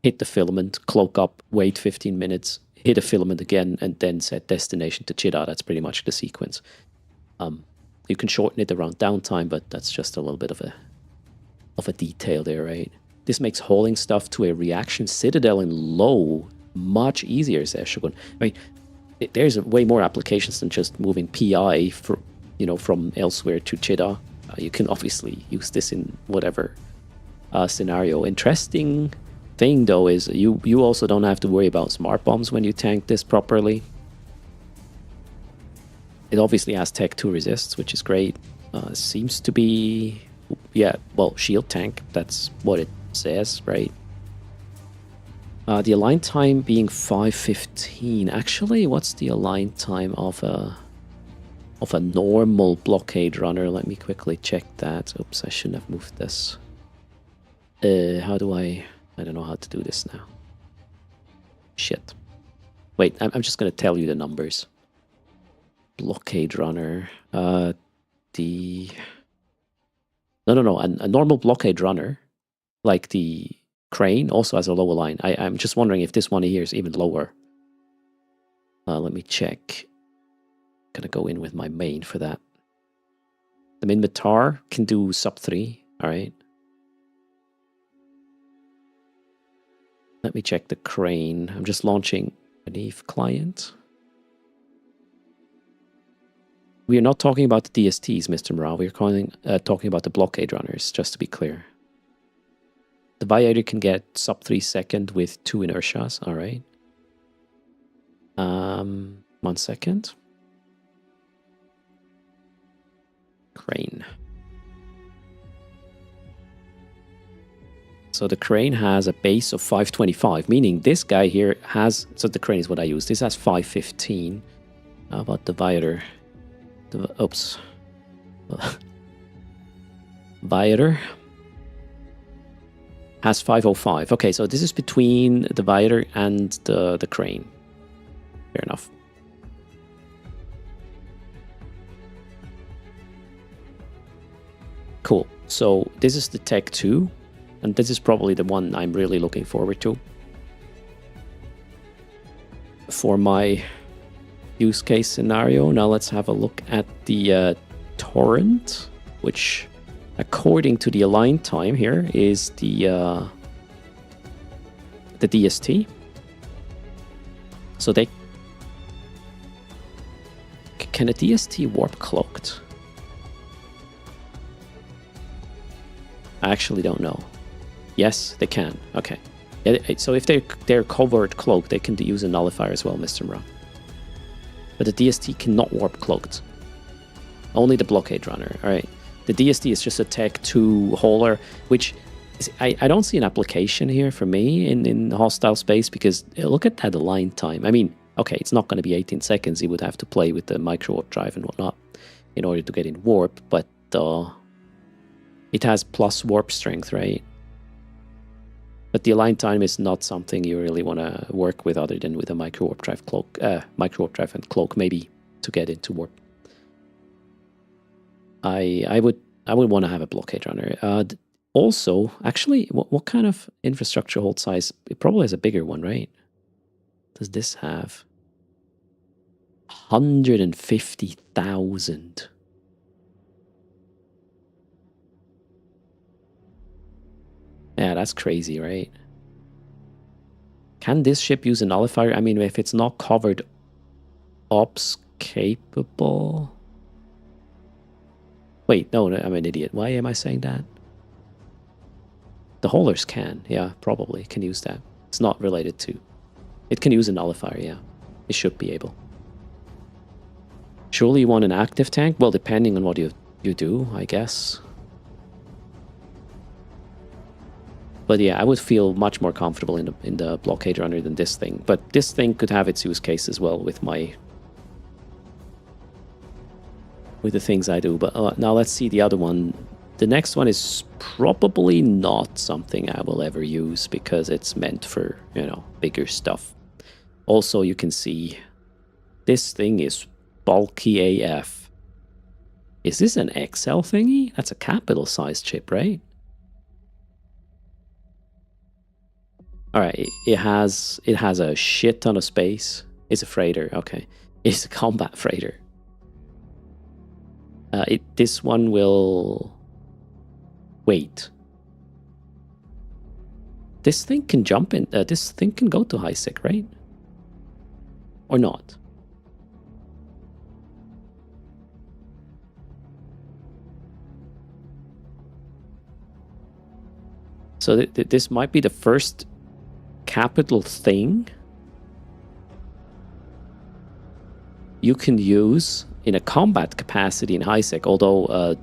hit the filament, cloak up, wait 15 minutes, hit a filament again, and then set destination to Cheetah. That's pretty much the sequence. You can shorten it around downtime, but that's just a little bit of a detail there, right? This makes hauling stuff to a reaction citadel in low much easier, says Shogun. I mean, there's way more applications than just moving PI from elsewhere to Cheetah. You can obviously use this in whatever scenario. Interesting thing though is you also don't have to worry about smart bombs when you tank this properly. It obviously has Tech 2 resists, which is great. Seems to be, yeah, well, shield tank. That's what it says, right? The align time being 5:15. Actually, what's the align time of a normal blockade runner? Let me quickly check that. Oops, I shouldn't have moved this. How do I don't know how to do this now. Shit. Wait, I'm just gonna tell you the numbers. Blockade runner. No. A normal blockade runner, like the crane, also has a lower line. I'm just wondering if this one here is even lower. Let me check. Gonna go in with my main for that. The Minmatar can do sub 3. All right. Let me check the crane. I'm just launching a Neve client. We are not talking about the DSTs, Mr. Morale. We're talking about the blockade runners, just to be clear. The Viator can get sub 3 second with 2 inertias. All right. 1 second. Crane. So the crane has a base of 525, meaning this guy here has, so the crane is what I use. This has 515. How about the Viator? Oops. Viator has 505. Okay, so this is between the Viator and the crane. Fair enough. Cool. So this is the Tech 2, and this is probably the one I'm really looking forward to for my use case scenario. Now let's have a look at the torrent, which according to the align time here is the DST. So can a DST warp cloaked? I actually don't know. Yes, they can. Okay. Yeah, so if they're covered cloaked, they can use a nullifier as well, Mr. Mra. But the DST cannot warp cloaked. Only the blockade runner. All right. The DST is just a Tech 2 hauler, which is, I don't see an application here for me in hostile space, because look at that align time. I mean, okay, it's not going to be 18 seconds. You would have to play with the micro warp drive and whatnot in order to get in warp, but it has plus warp strength, right? But the align time is not something you really want to work with other than with a micro warp drive and cloak maybe to get into warp. I would want to have a blockade runner. Also, actually, what kind of infrastructure hold size? It probably has a bigger one, right? Does this have 150,000? Yeah, that's crazy, right? Can this ship use a nullifier? I mean, if it's not covered ops capable... Wait, no, I'm an idiot. Why am I saying that? The haulers can, yeah, probably can use that. It's not related to... It can use a nullifier, yeah. It should be able. Surely you want an active tank? Well, depending on what you do, I guess. But yeah, I would feel much more comfortable in the blockade runner than this thing. But this thing could have its use case as well with the things I do. But now let's see the other one. The next one is probably not something I will ever use because it's meant for, bigger stuff. Also, you can see this thing is bulky AF. Is this an XL thingy? That's a capital sized ship, right? Alright, it has a shit ton of space. It's a freighter, okay. It's a combat freighter. This one will... Wait. This thing can jump in... this thing can go to high sec, right? Or not? So this might be the first capital thing you can use in a combat capacity in high sec, although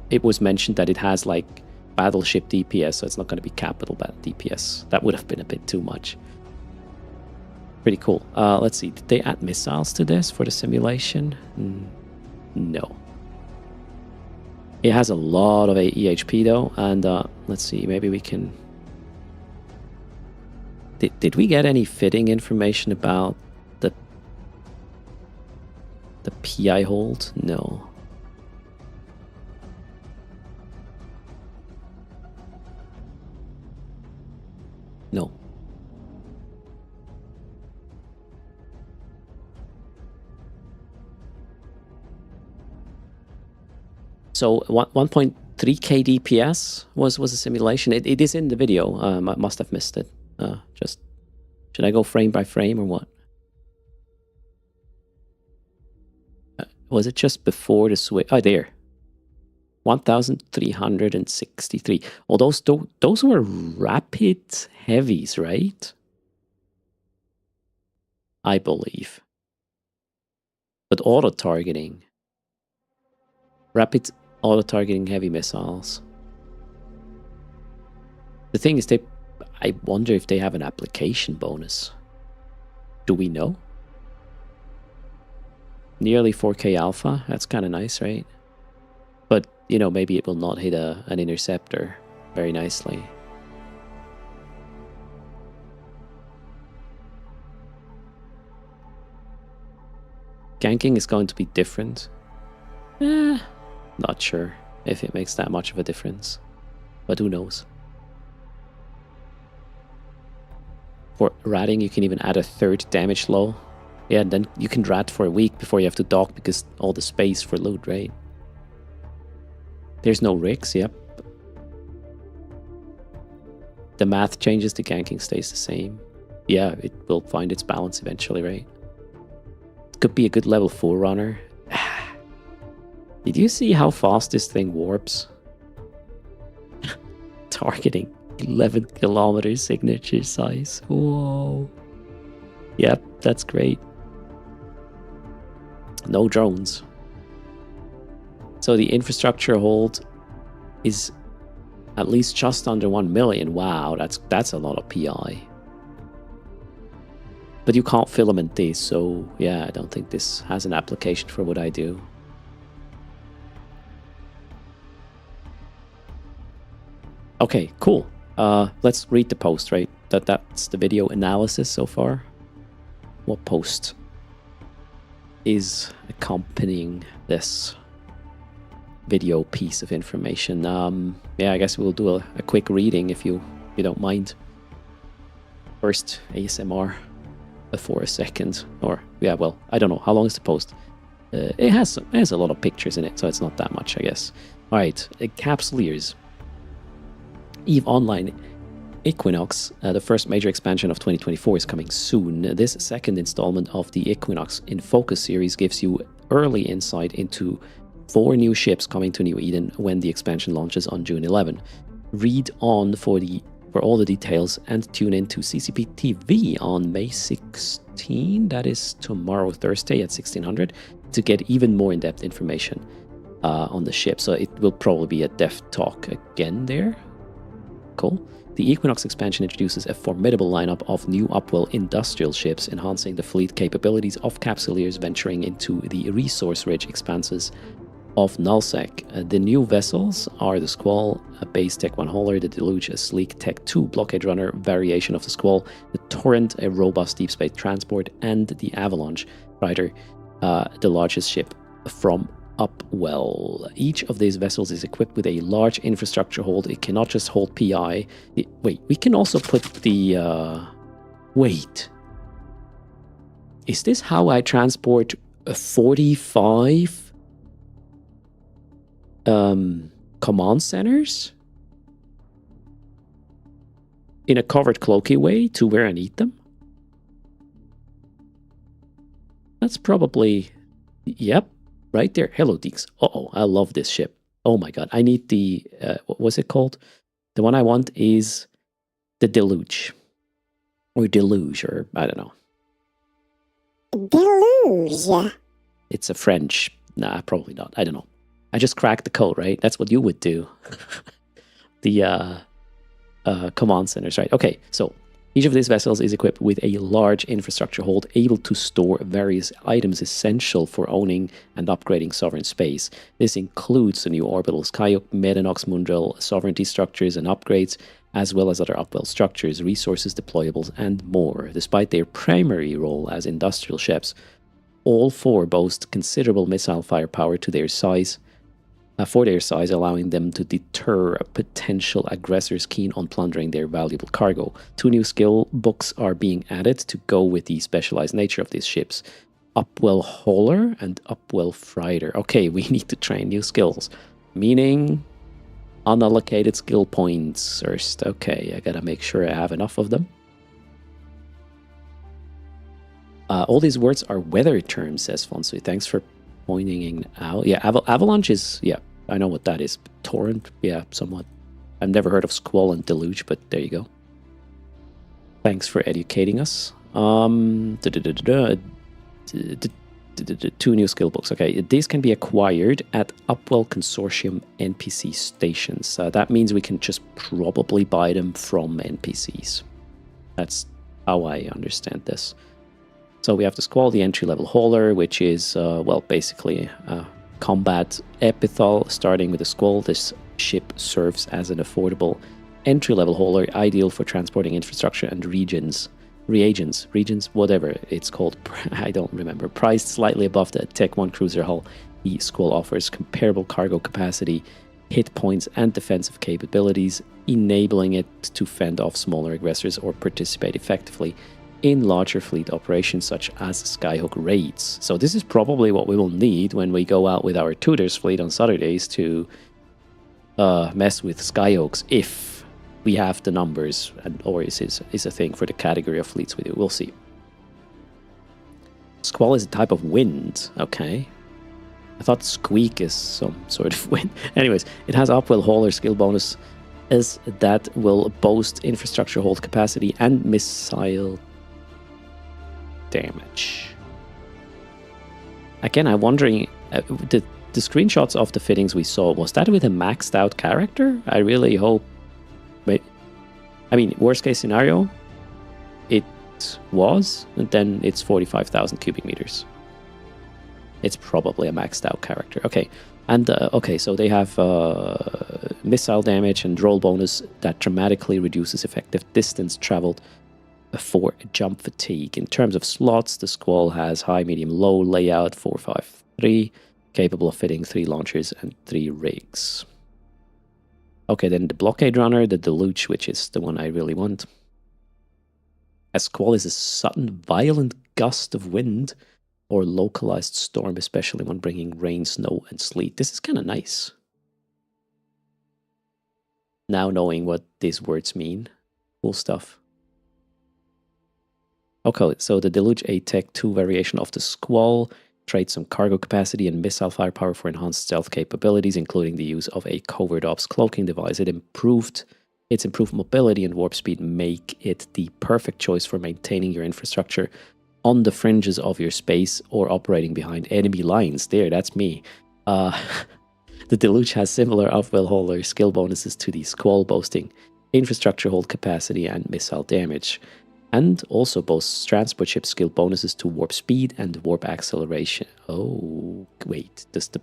it was mentioned that it has like battleship DPS, so it's not going to be capital DPS. That would have been a bit too much. Pretty cool. Let's see, did they add missiles to this for the simulation? No. It has a lot of EHP though, and let's see, maybe we can... Did we get any fitting information about the PI hold? No. No. So 1.3k DPS was a simulation. It is in the video. I must have missed it. Should I go frame by frame or what? Was it just before the switch? Oh, there. 1,363. Oh, those were rapid heavies, right? I believe. But auto-targeting. Rapid auto-targeting heavy missiles. The thing is, I wonder if they have an application bonus. Do we know? Nearly 4k alpha. That's kind of nice, right? But, you know, maybe it will not hit an interceptor very nicely. Ganking is going to be different. Not sure if it makes that much of a difference. But who knows? For ratting, you can even add a third damage low. Yeah, and then you can rat for a week before you have to dock because all the space for loot, right? There's no rigs, yep. The math changes, the ganking stays the same. Yeah, it will find its balance eventually, right? It could be a good level 4 runner. Did you see how fast this thing warps? Targeting 11 kilometer signature size. Whoa. Yep, that's great. No drones. So the infrastructure hold is at least just under 1 million. Wow, that's a lot of PI. But you can't filament this, so yeah, I don't think this has an application for what I do. Okay, cool. Let's read the post, right? That's the video analysis so far. What post is accompanying this video piece of information? Yeah, I guess we'll do a quick reading if you don't mind. First ASMR before a second, or yeah, well, I don't know how long is the post. It has a lot of pictures in it, so it's not that much, I guess. All right, Capsuleers. EVE Online Equinox, the first major expansion of 2024, is coming soon. This second installment of the Equinox in Focus series gives you early insight into 4 new ships coming to New Eden when the expansion launches on June 11. Read on for all the details and tune in to CCP TV on May 16, that is tomorrow, Thursday at 1600, to get even more in-depth information on the ship. So it will probably be a dev talk again there. Cool. The Equinox expansion introduces a formidable lineup of new Upwell industrial ships, enhancing the fleet capabilities of Capsuleers venturing into the resource-rich expanses of Nullsec. The new vessels are the Squall, a base Tech 1 hauler, the Deluge, a sleek Tech 2 blockade runner variation of the Squall, the Torrent, a robust deep space transport, and the Avalanche Rider, the largest ship from Upwell. Each of these vessels is equipped with a large infrastructure hold. It cannot just hold PI. Wait, we can also put the... Wait. Is this how I transport 45 command centers? In a covered cloaky way to where I need them? That's probably... Yep. Right there. Hello, Deeks. Uh-oh, I love this ship. Oh my god. I need the... what was it called? The one I want is the Deluge. Or Deluge, or I don't know. Deluge. It's a French... Nah, probably not. I don't know. I just cracked the code, right? That's what you would do. The command centers, right? Okay, so each of these vessels is equipped with a large infrastructure hold able to store various items essential for owning and upgrading sovereign space. This includes the new orbital Skyhook, Metanox Mundrel, sovereignty structures and upgrades, as well as other Upwell structures, resources, deployables, and more. Despite their primary role as industrial ships, all four boast considerable missile firepower to their size, for their size, allowing them to deter potential aggressors keen on plundering their valuable cargo. 2 new skill books are being added to go with the specialized nature of these ships. Upwell Hauler and Upwell Freighter. Okay, we need to train new skills. Meaning unallocated skill points first. Okay, I gotta make sure I have enough of them. All these words are weather terms, says Fonsui. Thanks for pointing out. Yeah, avalanche is... Yeah, I know what that is. Torrent, yeah, somewhat. I've never heard of Squall and Deluge, but there you go. Thanks for educating us. 2 new skill books. Okay, these can be acquired at Upwell Consortium NPC stations. That means we can just probably buy them from NPCs. That's how I understand this. So we have the Squall, the entry-level hauler, which is, well, basically combat epithal. Starting with the Squall, this ship serves as an affordable entry-level hauler, ideal for transporting infrastructure and reagents, whatever it's called. I don't remember. Priced slightly above the Tech 1 cruiser hull, the Squall offers comparable cargo capacity, hit points, and defensive capabilities, enabling it to fend off smaller aggressors or participate effectively in larger fleet operations such as Skyhook raids. So this is probably what we will need when we go out with our Tutors fleet on Saturdays to mess with Skyhooks, if we have the numbers, or is a thing for the category of fleets we do. We'll see. Squall is a type of wind. Okay. I thought Squeak is some sort of wind. Anyways, it has Upwell Hauler skill bonus as that will boast infrastructure hold capacity and missile damage. Again, I'm wondering, the screenshots of the fittings we saw, was that with a maxed out character? I really hope. Wait, I mean, worst case scenario, it was, and then it's 45,000 cubic meters. It's probably a maxed out character. Okay, and okay, so they have missile damage and roll bonus that dramatically reduces effective distance traveled for jump fatigue. In terms of slots, the Squall has high, medium, low layout 453, capable of fitting 3 launchers and 3 rigs. Okay, then the Blockade Runner, the Deluge, which is the one I really want. A Squall is a sudden, violent gust of wind or localized storm, especially when bringing rain, snow, and sleet. This is kind of nice. Now knowing what these words mean. Cool stuff. Okay, so the Deluge, a Tech 2 variation of the Squall, trades some cargo capacity and missile firepower for enhanced stealth capabilities, including the use of a covert ops cloaking device. Its improved mobility and warp speed make it the perfect choice for maintaining your infrastructure on the fringes of your space or operating behind enemy lines. There, that's me. The Deluge has similar Upwell Hauler skill bonuses to the Squall, boasting infrastructure hold capacity and missile damage, and also boasts transport ship skill bonuses to warp speed and warp acceleration. Oh, wait, does the...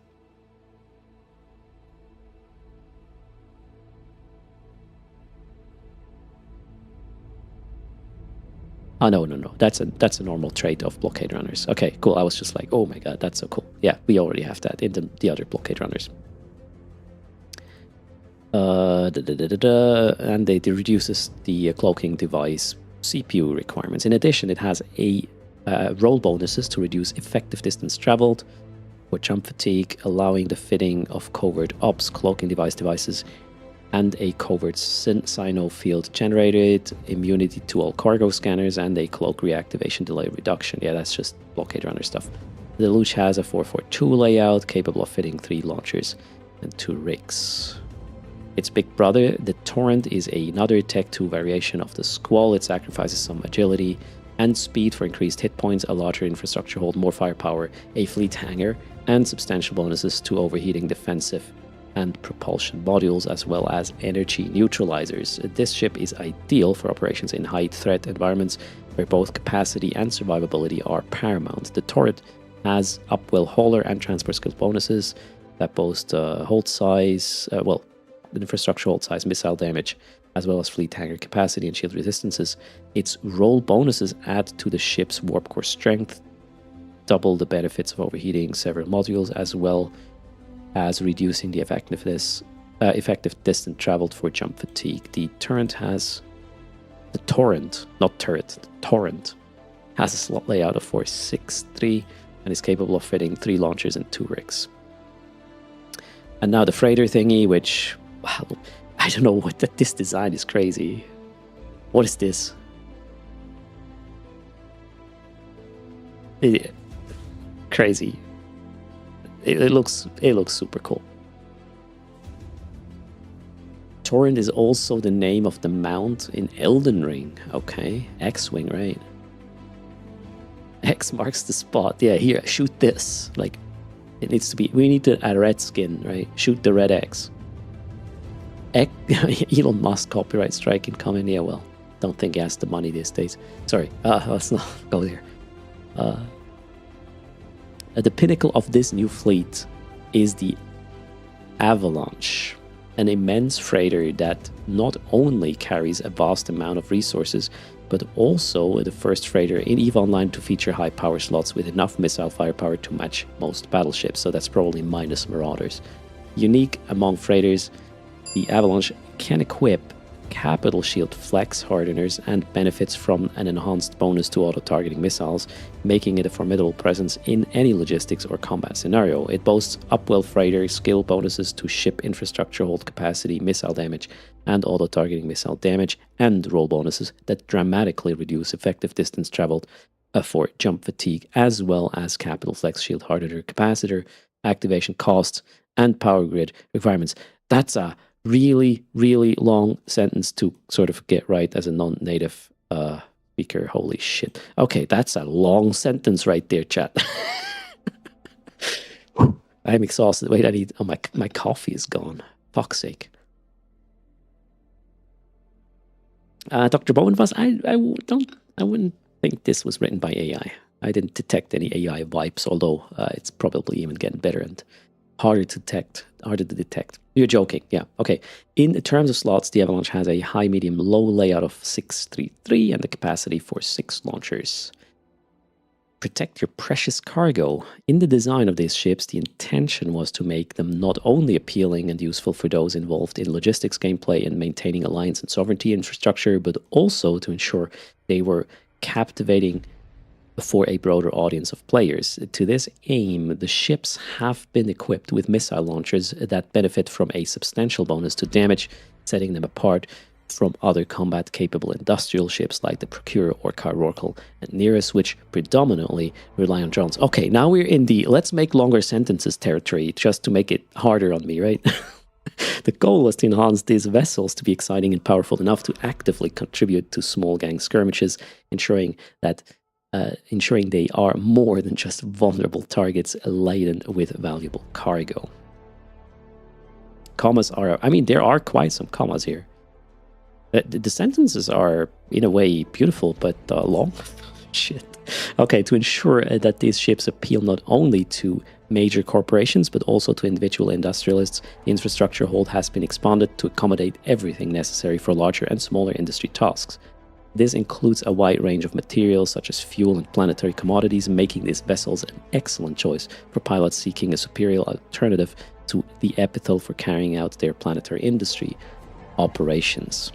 Oh, no. That's a normal trait of blockade runners. Okay, cool. I was just like, oh my god, that's so cool. Yeah, we already have that in the other blockade runners. And it reduces the cloaking device CPU requirements. In addition, it has a roll bonuses to reduce effective distance traveled for jump fatigue, allowing the fitting of covert ops cloaking devices and a covert Sino field generated, immunity to all cargo scanners, and a cloak reactivation delay reduction. Yeah, that's just blockade runner stuff. The Deluge has a 442 layout, capable of fitting 3 launchers and 2 rigs. Its big brother, the Torrent, is another Tech 2 variation of the Squall. It sacrifices some agility and speed for increased hit points, a larger infrastructure hold, more firepower, a fleet hangar, and substantial bonuses to overheating defensive and propulsion modules, as well as energy neutralizers. This ship is ideal for operations in high threat environments where both capacity and survivability are paramount. The turret has upwell hauler and transport skill bonuses that boast hold size, infrastructure hold size, missile damage, as well as fleet hangar capacity and shield resistances. Its roll bonuses add to the ship's warp core strength, double the benefits of overheating several modules, as well as reducing the effective distance traveled for jump fatigue. The Torrent has a slot layout of 463 and is capable of fitting 3 launchers and 2 rigs. And now the freighter thingy, which, wow, I don't know what this design is crazy. What is this? Crazy. It looks super cool. Torrent is also the name of the mount in Elden Ring. Okay, X-Wing, right? X marks the spot. Yeah, here, shoot this. Like, it needs to be, we need a red skin, right? Shoot the red X. Elon Musk copyright strike incoming. Yeah, well, don't think he has the money these days. Sorry, let's not go there. The pinnacle of this new fleet is the Avalanche, an immense freighter that not only carries a vast amount of resources, but also the first freighter in EVE Online to feature high power slots with enough missile firepower to match most battleships, so that's probably minus Marauders. Unique among freighters, the Avalanche can equip capital shield flex hardeners and benefits from an enhanced bonus to auto-targeting missiles, making it a formidable presence in any logistics or combat scenario. It boasts upwell freighter skill bonuses to ship infrastructure hold capacity, missile damage, and auto-targeting missile damage, and roll bonuses that dramatically reduce effective distance traveled for jump fatigue, as well as capital flex shield hardener capacitor, activation costs, and power grid requirements. That's a really, really long sentence to sort of get right as a non-native speaker. Holy shit. Okay, that's a long sentence right there, chat. I'm exhausted. Wait, I need... Oh, my coffee is gone. Fuck's sake. Dr. Bowenfuss, I wouldn't think this was written by AI. I didn't detect any AI vibes, although it's probably even getting better and harder to detect. You're joking, yeah. Okay. In terms of slots, the Avalanche has a high, medium, low layout of 633 and the capacity for 6 launchers. Protect your precious cargo. In the design of these ships, the intention was to make them not only appealing and useful for those involved in logistics gameplay and maintaining alliance and sovereignty infrastructure, but also to ensure they were captivating for a broader audience of players. To this aim, the ships have been equipped with missile launchers that benefit from a substantial bonus to damage, setting them apart from other combat-capable industrial ships like the Procurer or Rorqual and Nearest, which predominantly rely on drones. Okay, now we're in the let's make longer sentences territory, just to make it harder on me, right? The goal was to enhance these vessels to be exciting and powerful enough to actively contribute to small gang skirmishes, ensuring they are more than just vulnerable targets laden with valuable cargo. Commas are, I mean, there are quite some commas here. The sentences are, in a way, beautiful, but long. Shit. Okay, to ensure that these ships appeal not only to major corporations, but also to individual industrialists, the infrastructure hold has been expanded to accommodate everything necessary for larger and smaller industry tasks. This includes a wide range of materials such as fuel and planetary commodities, making these vessels an excellent choice for pilots seeking a superior alternative to the epithel for carrying out their planetary industry operations.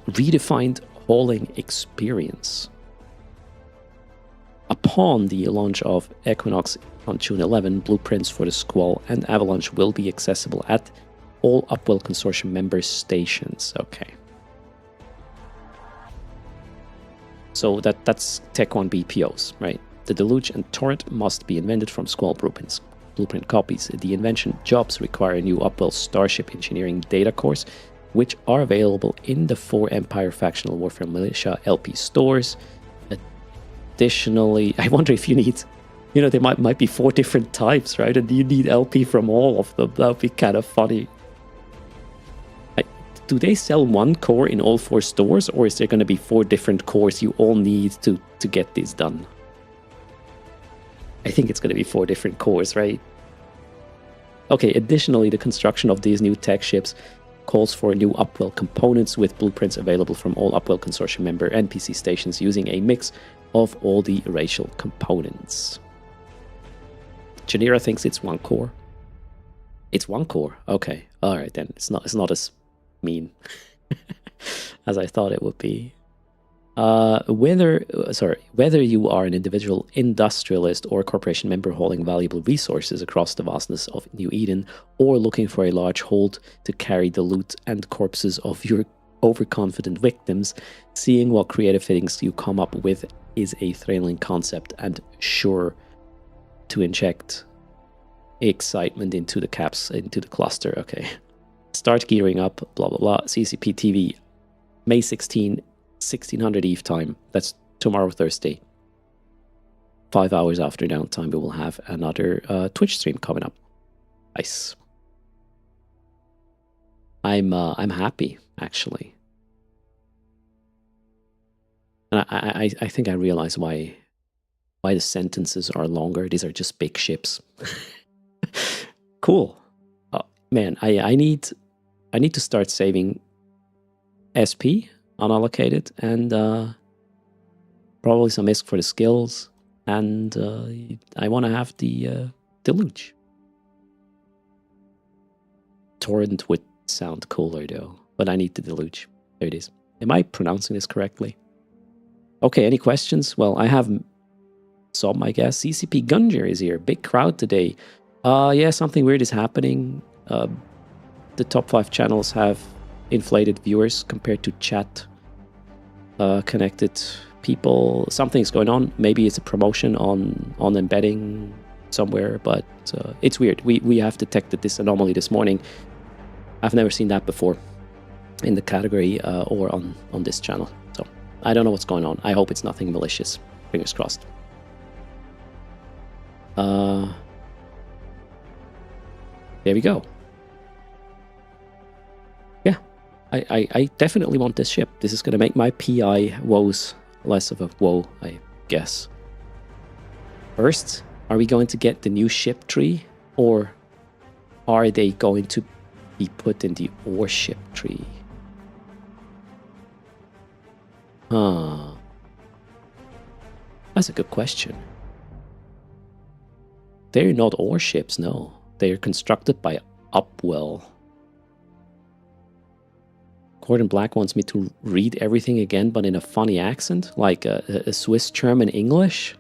Redefined hauling experience. Upon the launch of Equinox on June 11, blueprints for the Squall and Avalanche will be accessible at all Upwell Consortium member stations. Okay. So that's Tech 1 BPOs, right? The Deluge and Torrent must be invented from Squall blueprint copies. The invention jobs require a new Upwell Starship Engineering data course, which are available in the 4 Empire Factional Warfare Militia LP stores. Additionally, I wonder if you need, there might be 4 different types, right? And you need LP from all of them. That would be kind of funny. Do they sell one core in all 4 stores, or is there going to be 4 different cores you all need to get this done? I think it's going to be 4 different cores, right? Okay, additionally, the construction of these new tech ships calls for new Upwell components with blueprints available from all Upwell Consortium member NPC stations using a mix of all the racial components. Janira thinks it's 1 core. It's 1 core. Okay, all right then. It's not as mean as I thought it would be. Whether you are an individual industrialist or corporation member hauling valuable resources across the vastness of New Eden, or looking for a large hold to carry the loot and corpses of your overconfident victims, seeing what creative fittings you come up with is a thrilling concept and sure to inject excitement into the cluster. Okay. Start gearing up, blah, blah, blah. CCP TV, May 16, 1600 Eve time. That's tomorrow, Thursday. 5 hours after downtime, we will have another Twitch stream coming up. Nice. I'm happy, actually. And I think I realize why the sentences are longer. These are just big ships. Cool. Man, I need to start saving SP unallocated and probably some ISK for the skills, and I want to have the Deluge. Torrent would sound cooler though, but I need the Deluge. There it is. Am I pronouncing this correctly? Okay, any questions? Well, I have some, I guess. CCP Gunjer is here. Big crowd today. Yeah, something weird is happening. The top 5 channels have inflated viewers compared to chat connected people. Something's going on. Maybe it's a promotion on embedding somewhere, but it's weird. We have detected this anomaly this morning. I've never seen that before in the category or on this channel. So I don't know what's going on. I hope it's nothing malicious. Fingers crossed. There we go. Yeah, I definitely want this ship. This is going to make my PI woes less of a woe, I guess. First, are we going to get the new ship tree, or are they going to be put in the ore ship tree? That's a good question. They're not ore ships, no. They're constructed by Upwell. Gordon Black wants me to read everything again, but in a funny accent, like a Swiss German English.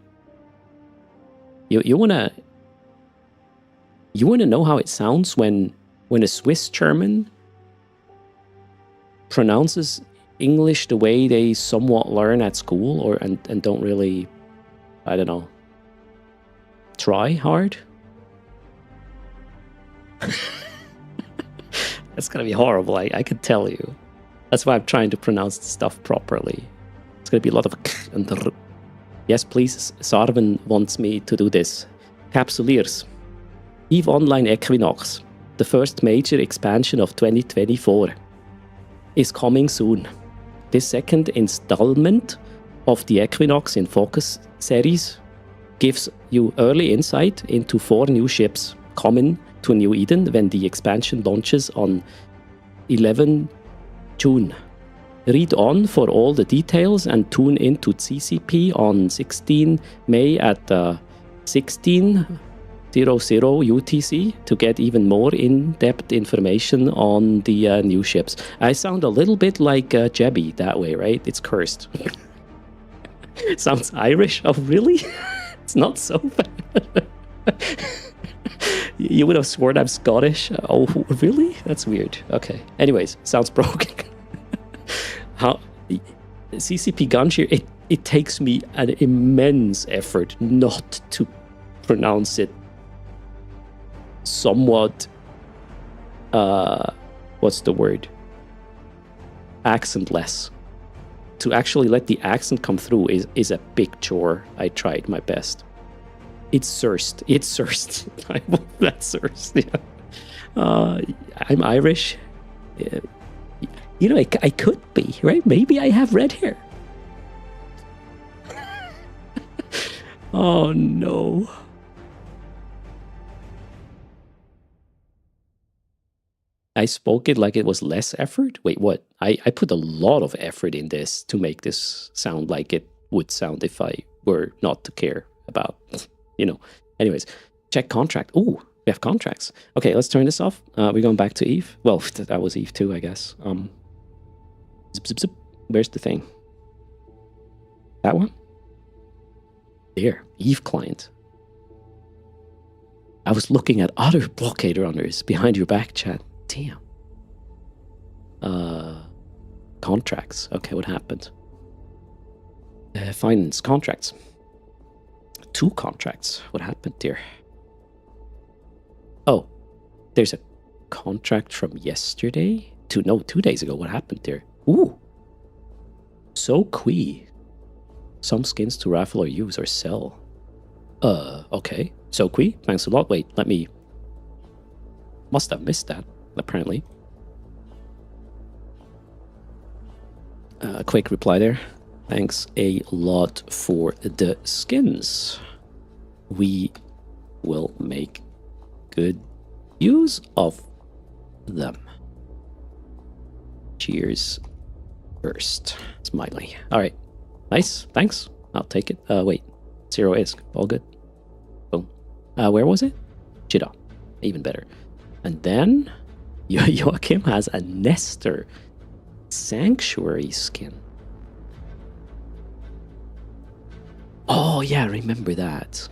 You wanna know how it sounds when a Swiss German pronounces English the way they somewhat learn at school, and don't really, I don't know, try hard? That's gonna be horrible, I can tell you. That's why I'm trying to pronounce the stuff properly. It's gonna be a lot of k and r. Yes, please, Sarvan wants me to do this. Capsuleers. EVE Online Equinox, the first major expansion of 2024, is coming soon. This second installment of the Equinox in Focus series gives you early insight into 4 new ships coming to New Eden when the expansion launches on 11 June. read on for all the details and tune into CCP on 16 May at 16:00 UTC to get even more in-depth information on the new ships. I sound a little bit like Jebby that way, right? It's cursed. Sounds Irish. Oh, really? It's not so bad. You would have sworn I'm Scottish. Oh, really? That's weird. Okay. Anyways, sounds broken. How CCP Gunshare, it takes me an immense effort not to pronounce it somewhat what's the word? Accentless. To actually let the accent come through is a big chore. I tried my best. It's Surst. It's Surst. That's Surst. Yeah. I'm Irish. You know, I could be, right? Maybe I have red hair. Oh, no. I spoke it like it was less effort? Wait, what? I put a lot of effort in this to make this sound like it would sound if I were not to care about, you know. Anyways, check contract. Ooh, we have contracts. Okay, let's turn this off. We're going back to Eve. Well, that was Eve 2, I guess. Zip, zip, zip. Where's the thing? That one? There, Eve client. I was looking at other blockade runners behind your back, chat. Damn. Contracts. Okay, what happened? Finance contracts. 2 contracts. What happened there? Oh, there's a contract from yesterday? 2 days ago. What happened there? Ooh. So Quee. Some skins to raffle or use or sell. Okay. So Quee, thanks a lot. Wait, let me... Must have missed that, apparently. Quick reply there. Thanks a lot for the skins. We will make good use of them. Cheers first. Smiley. All right. Nice. Thanks. I'll take it. Wait. 0 ISK. All good. Boom. Where was it? Jida. Even better. And then Joachim has a Nestor Sanctuary skin. Oh, yeah. Remember that.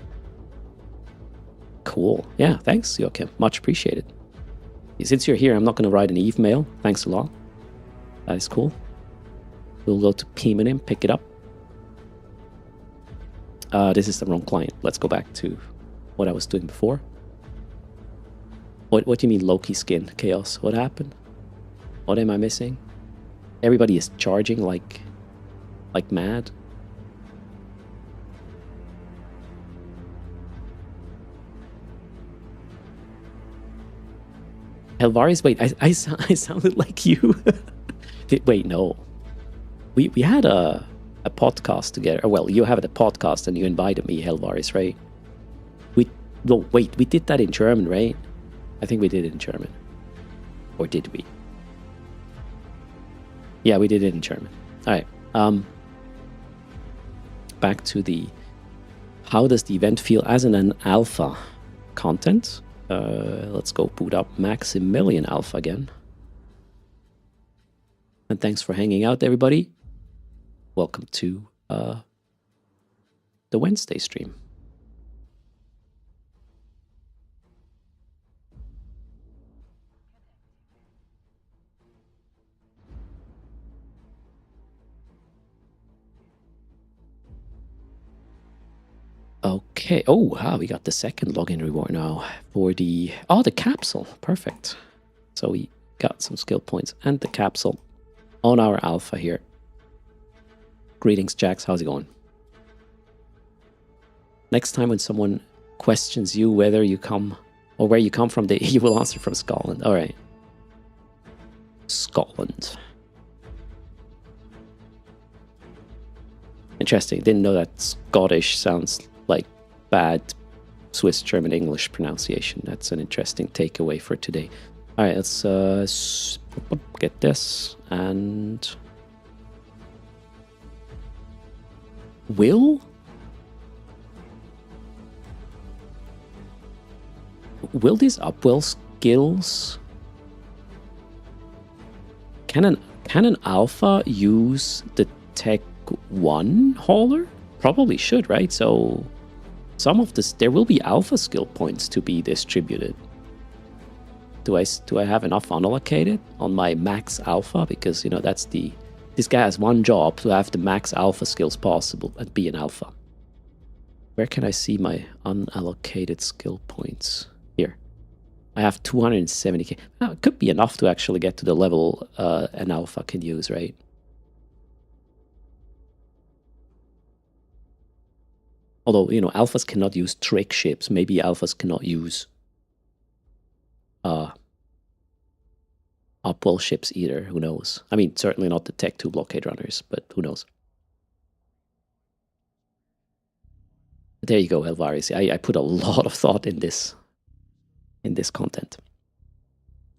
Cool. Yeah. Thanks, Joachim. Much appreciated. Since you're here, I'm not going to write an Eve mail. Thanks a lot. That is cool. We'll go to Pimonim, pick it up. This is the wrong client. Let's go back to what I was doing before. What do you mean Loki skin? Chaos. What happened? What am I missing? Everybody is charging like mad. Helvaris, wait, I sounded like you. Wait, no. We had a podcast together. Well, you have a podcast and you invited me, Helvaris, right? We did that in German, right? I think we did it in German. Or did we? Yeah, we did it in German. All right. Back to the how does the event feel as an alpha content? Let's go boot up Maximilian Alpha again. And thanks for hanging out, everybody. Welcome to the Wednesday stream. Okay. Oh, wow. We got the second login reward now for the capsule. Perfect. So we got some skill points and the capsule on our alpha here. Greetings, Jax. How's it going? Next time when someone questions you whether you come or where you come from, you will answer from Scotland. All right. Scotland. Interesting. Didn't know that Scottish sounds like bad Swiss, German, English pronunciation. That's an interesting takeaway for today. All right, let's get this and Will these upwell skills... Can an alpha use the Tech 1 hauler? Probably should, right? So some of this, there will be alpha skill points to be distributed. Do I have enough unallocated on my max alpha? Because, you know, that's the... This guy has one job to have the max alpha skills possible and be an alpha. Where can I see my unallocated skill points? Here. I have 270k. Now, it could be enough to actually get to the level an alpha can use, right? Although, you know, alphas cannot use trick ships. Maybe alphas cannot use upwell ships either. Who knows? I mean, certainly not the Tech 2 blockade runners, but who knows? There you go, Elvaris. I put a lot of thought in this content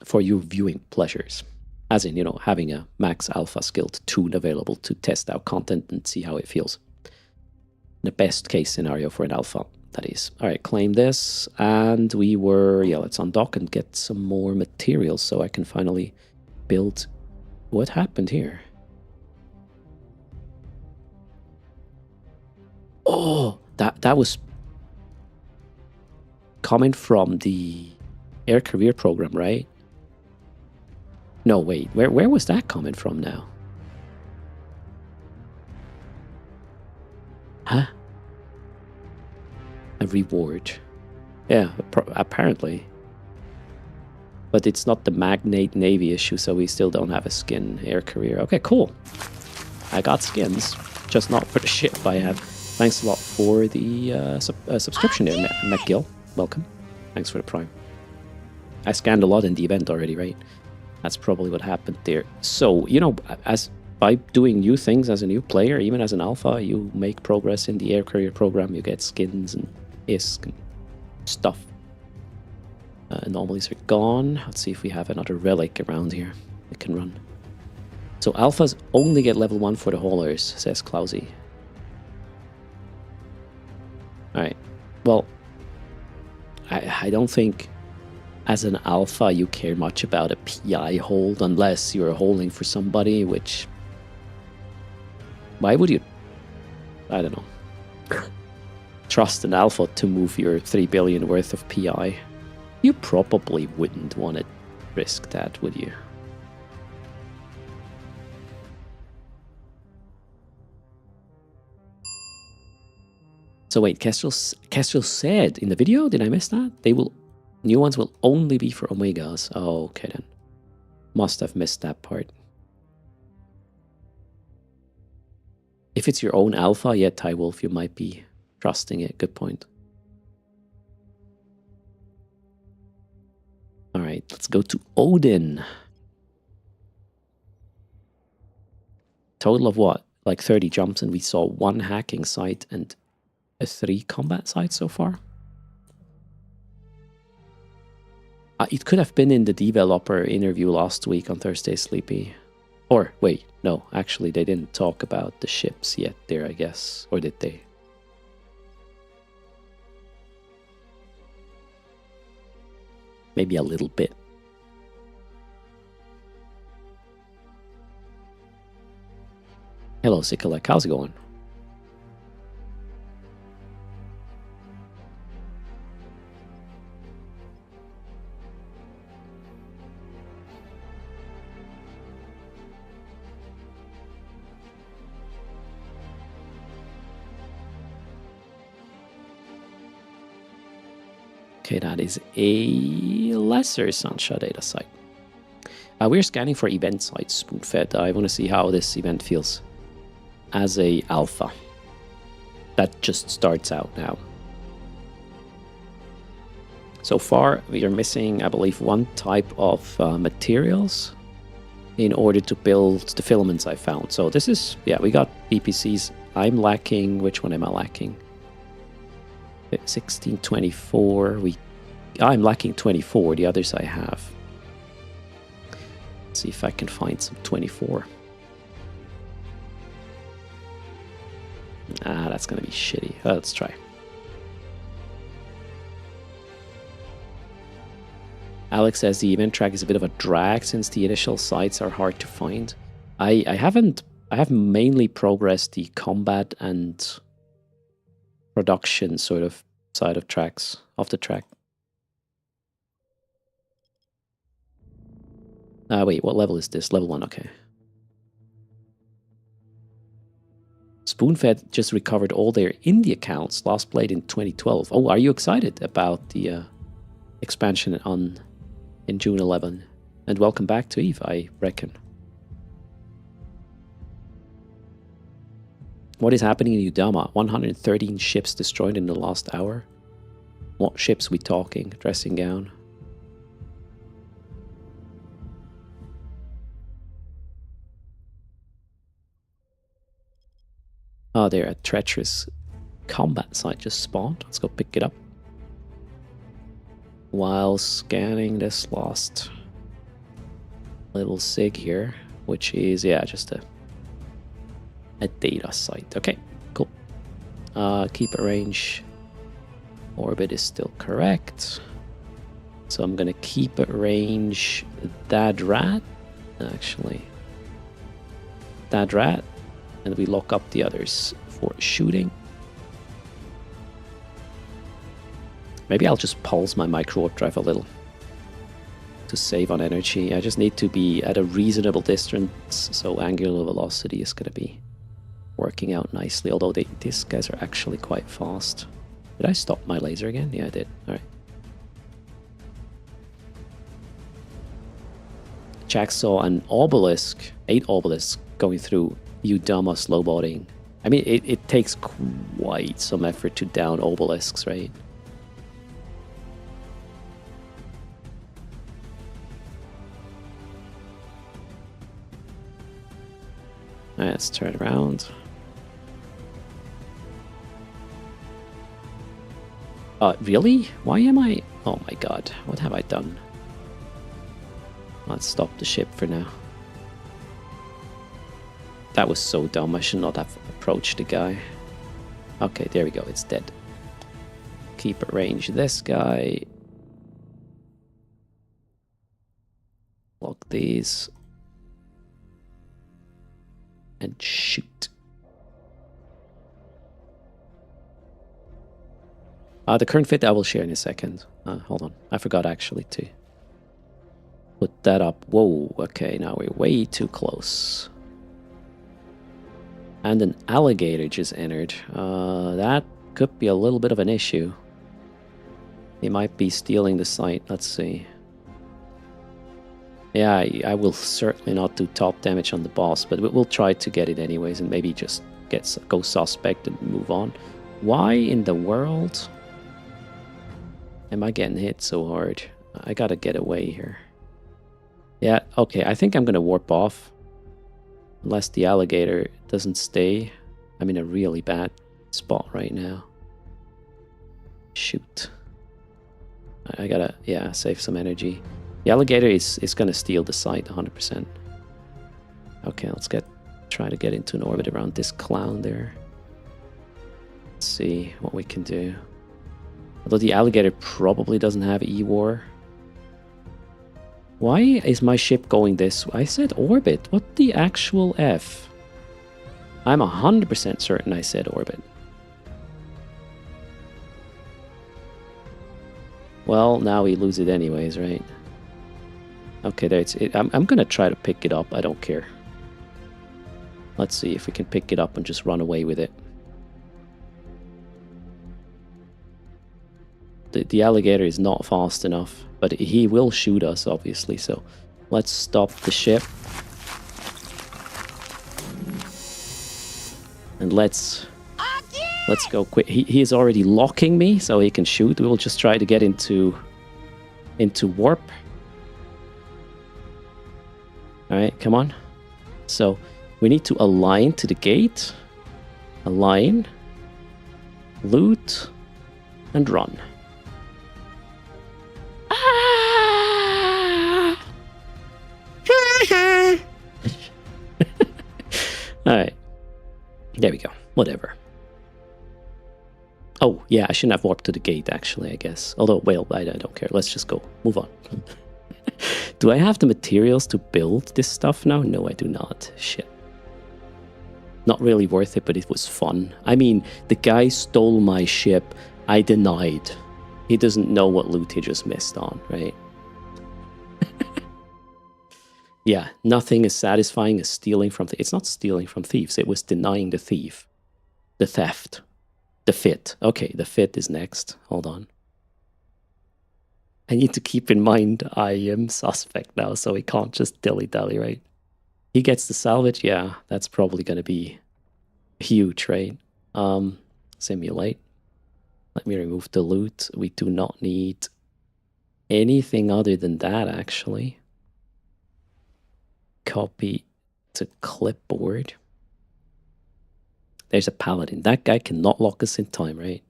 for your viewing pleasures. As in, you know, having a max alpha skilled toon available to test out content and see how it feels. The best case scenario for an alpha, that is. All right, claim this, and we were... Yeah, let's undock and get some more materials so I can finally build... What happened here? Oh, that was coming from the air career program, right? No, wait, where was that coming from now? Huh? A reward. Yeah, apparently. But it's not the Magnate Navy issue, so we still don't have a skin air career. Okay, cool. I got skins, just not for the ship I have. Thanks a lot for the subscription there, McGill. Welcome. Thanks for the prime. I scanned a lot in the event already, right? That's probably what happened there. So, you know, by doing new things as a new player, even as an alpha, you make progress in the air career program. You get skins and ISK and stuff. Anomalies are gone. Let's see if we have another relic around here we can run. So alphas only get level 1 for the haulers, says Klausy. Alright, well, I don't think as an alpha you care much about a PI hold unless you're holding for somebody, which... Why would you... I don't know. Trust an alpha to move your 3 billion worth of PI. You probably wouldn't want to risk that, would you? So wait, Kestrel said in the video, did I miss that? New ones will only be for Omegas. Oh, okay then. Must have missed that part. If it's your own alpha, yeah, Ty Wolf, you might be trusting it. Good point. Alright, let's go to Odin. Total of what? Like 30 jumps, and we saw 1 hacking site and 3 combat sites so far. It could have been in the developer interview last week on Thursday, Sleepy. Or, wait, no, actually they didn't talk about the ships yet there, I guess. Or did they? Maybe a little bit. Hello, Sikalek, how's it going? Okay, that is a lesser Sunshine data site. We're scanning for event sites, Spoonfed. I want to see how this event feels as a alpha. That just starts out now. So far, we are missing, I believe, 1 type of materials in order to build the filaments I found. So this is, yeah, we got BPCs. I'm lacking, which one am I lacking? 1624. I'm lacking 24. The others I have. Let's see if I can find some 24. Ah, that's gonna be shitty. Let's try. Alex says the event track is a bit of a drag since the initial sites are hard to find. I have mainly progressed the combat and production sort of side of tracks, of the track. Wait, what level is this? Level 1, okay. Spoonfed just recovered all their indie accounts, last played in 2012. Oh, are you excited about the expansion in June 11? And welcome back to EVE, I reckon. What is happening in Udama? 113 ships destroyed in the last hour? What ships we talking? Dressing gown? Oh, there, a treacherous combat site just spawned. Let's go pick it up. While scanning this last little sig here, which is, yeah, just a data site. Okay, cool. Keep it range. Orbit is still correct. So I'm gonna keep it range that rat, actually. That rat. And we lock up the others for shooting. Maybe I'll just pulse my micro warp drive a little to save on energy. I just need to be at a reasonable distance, so angular velocity is going to be working out nicely. Although these guys are actually quite fast. Did I stop my laser again? Yeah, I did. All right. Jack saw an obelisk, 8 obelisks going through Udama slowboating. I mean, it takes quite some effort to down obelisks, right? Alright, let's turn around. Really? Why am I... Oh my god, what have I done? Let's stop the ship for now. That was so dumb, I should not have approached the guy. Okay, there we go, it's dead. Keep at range this guy. Lock these. And shoot. The current fit I will share in a second. Hold on, I forgot actually to put that up. Whoa, okay, now we're way too close. And an alligator just entered. That could be a little bit of an issue. He might be stealing the site. Let's see. Yeah, I will certainly not do top damage on the boss, but we'll try to get it anyways and maybe just go suspect and move on. Why in the world am I getting hit so hard? I gotta get away here. Yeah, okay, I think I'm gonna warp off. Unless the alligator doesn't stay. I'm in a really bad spot right now. Shoot. I gotta, yeah, save some energy. The alligator is gonna steal the site 100%. Okay, let's try to get into an orbit around this clown there. Let's see what we can do. Although the alligator probably doesn't have E-War. Why is my ship going this way? I said orbit. What the actual F? I'm 100% certain I said orbit. Well, now we lose it anyways, right? Okay, there it's it. I'm gonna try to pick it up. I don't care. Let's see if we can pick it up and just run away with it. The alligator is not fast enough, but he will shoot us, obviously, so let's stop the ship. And let's go quick. He is already locking me, so he can shoot. We will just try to get into warp. Alright, come on. So, we need to align to the gate. Align. Loot. And run. Alright. There we go. Whatever. Oh, yeah, I shouldn't have warped to the gate, actually, I guess. Although, well, I don't care. Let's just go. Move on. Do I have the materials to build this stuff now? No, I do not. Shit. Not really worth it, but it was fun. I mean, the guy stole my ship. I denied. He doesn't know what loot he just missed on, right? Yeah, nothing as satisfying as stealing from... It's not stealing from thieves. It was denying the thief. The theft. The fit. Okay, the fit is next. Hold on. I need to keep in mind I am suspect now, so we can't just dilly-dally, right? He gets the salvage. Yeah, that's probably going to be huge, right? Simulate. Let me remove the loot. We do not need anything other than that, actually. Copy to clipboard. There's a paladin. That guy cannot lock us in time, right?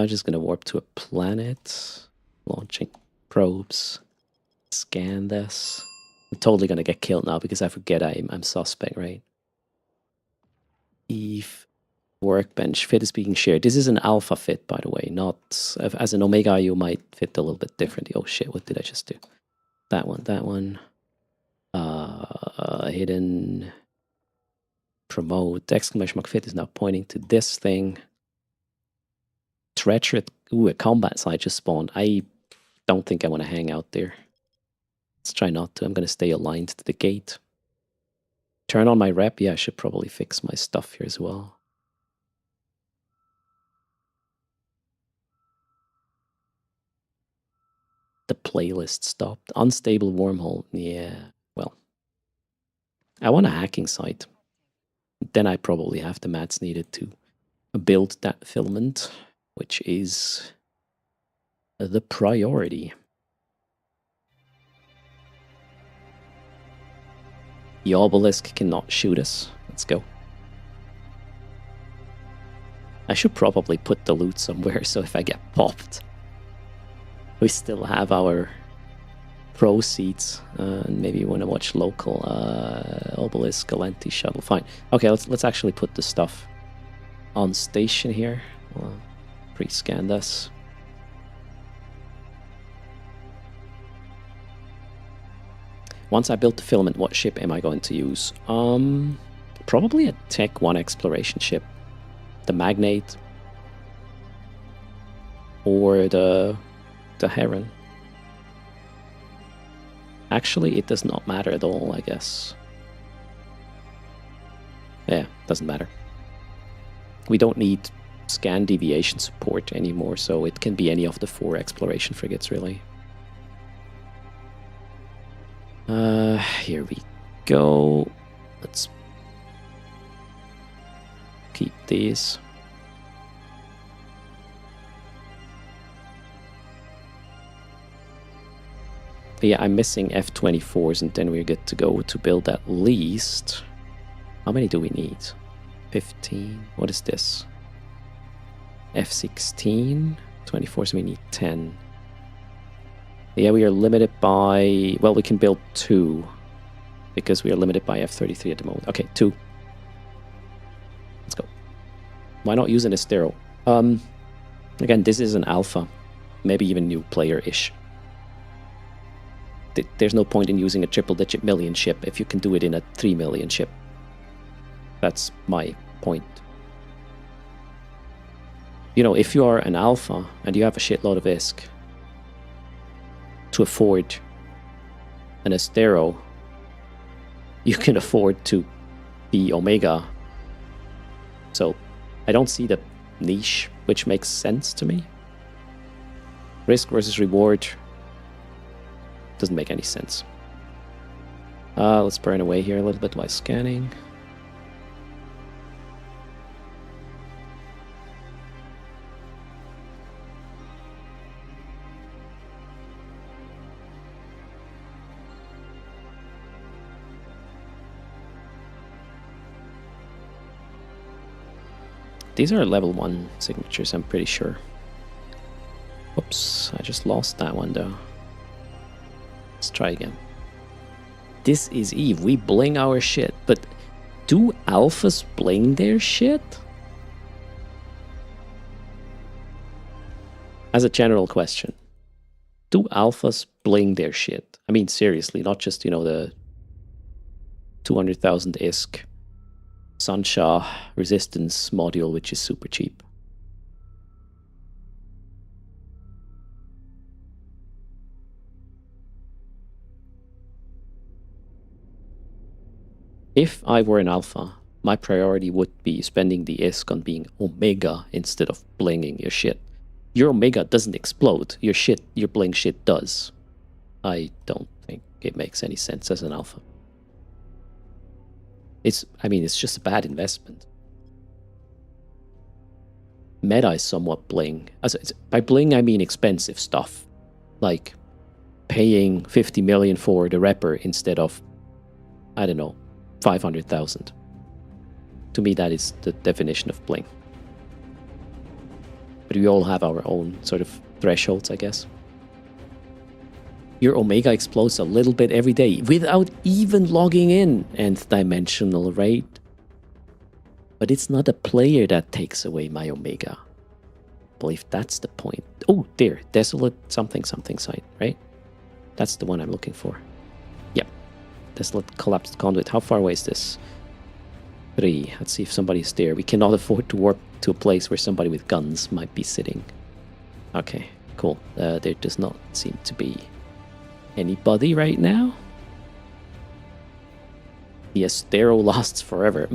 Just gonna warp to a planet. Launching probes. Scan this. I'm totally gonna get killed now because I forget I'm suspect, right? Eve. Workbench. Fit is being shared. This is an alpha fit, by the way. Not... As an omega, you might fit a little bit differently. Oh shit, what did I just do? That one, that one. Hidden... Promote. Exclamation mark fit is now pointing to this thing. Treacherous. Ooh, a combat site just spawned. I don't think I want to hang out there. Let's try not to. I'm going to stay aligned to the gate. Turn on my rep. Yeah, I should probably fix my stuff here as well. The playlist stopped. Unstable wormhole. Yeah, well. I want a hacking site. Then I probably have the mats needed to build that filament, which is the priority. The obelisk cannot shoot us. Let's go. I should probably put the loot somewhere so if I get popped, we still have our proceeds. Maybe you want to watch local obelisk, Galenti shuttle. Fine. Okay, let's actually put the stuff on station here. We'll pre-scan this. Once I build the filament, what ship am I going to use? Probably a Tech 1 exploration ship. The Magnate. Or the Heron. Actually, it does not matter at all, I guess. Yeah, doesn't matter. We don't need scan deviation support anymore, so it can be any of the 4 exploration frigates, really. Here we go. Let's keep these. But yeah, I'm missing F-24s, and then we're good to go to build at least... How many do we need? 15. What is this? F-16. 24s, we need 10. Yeah, we are limited by... Well, we can build 2. Because we are limited by F-33 at the moment. Okay, 2. Let's go. Why not use an Estero? Again, this is an alpha. Maybe even new player-ish. There's no point in using a triple-digit million ship if you can do it in a 3 million ship. That's my point. You know, if you are an alpha and you have a shitload of ISK to afford an Estero, you can afford to be Omega. So I don't see the niche, which makes sense to me. Risk versus reward doesn't make any sense. Let's burn away here a little bit by scanning. These are level 1 signatures, I'm pretty sure. Oops, I just lost that one though. Let's try again. This is Eve. We bling our shit, but do alphas bling their shit? As a general question, do alphas bling their shit? I mean, seriously, not just, the 200,000 ISK Sunshaw resistance module, which is super cheap. If I were an alpha, my priority would be spending the ISK on being Omega instead of blinging your shit. Your Omega doesn't explode. Your bling shit does. I don't think it makes any sense as an alpha. It's just a bad investment. Meta is somewhat bling. By bling, I mean expensive stuff. Like paying 50 million for the Repper instead of, I don't know, 500,000. To me, that is the definition of bling. But we all have our own sort of thresholds, I guess. Your Omega explodes a little bit every day without even logging in, nth dimensional rate. But it's not a player that takes away my Omega. I believe that's the point. Oh, there, Desolate something site, right? That's the one I'm looking for. Yep. Desolate collapsed conduit. How far away is this? 3. Let's see if somebody's there. We cannot afford to warp to a place where somebody with guns might be sitting. Okay, cool. There does not seem to be anybody right now. The Estero lasts forever.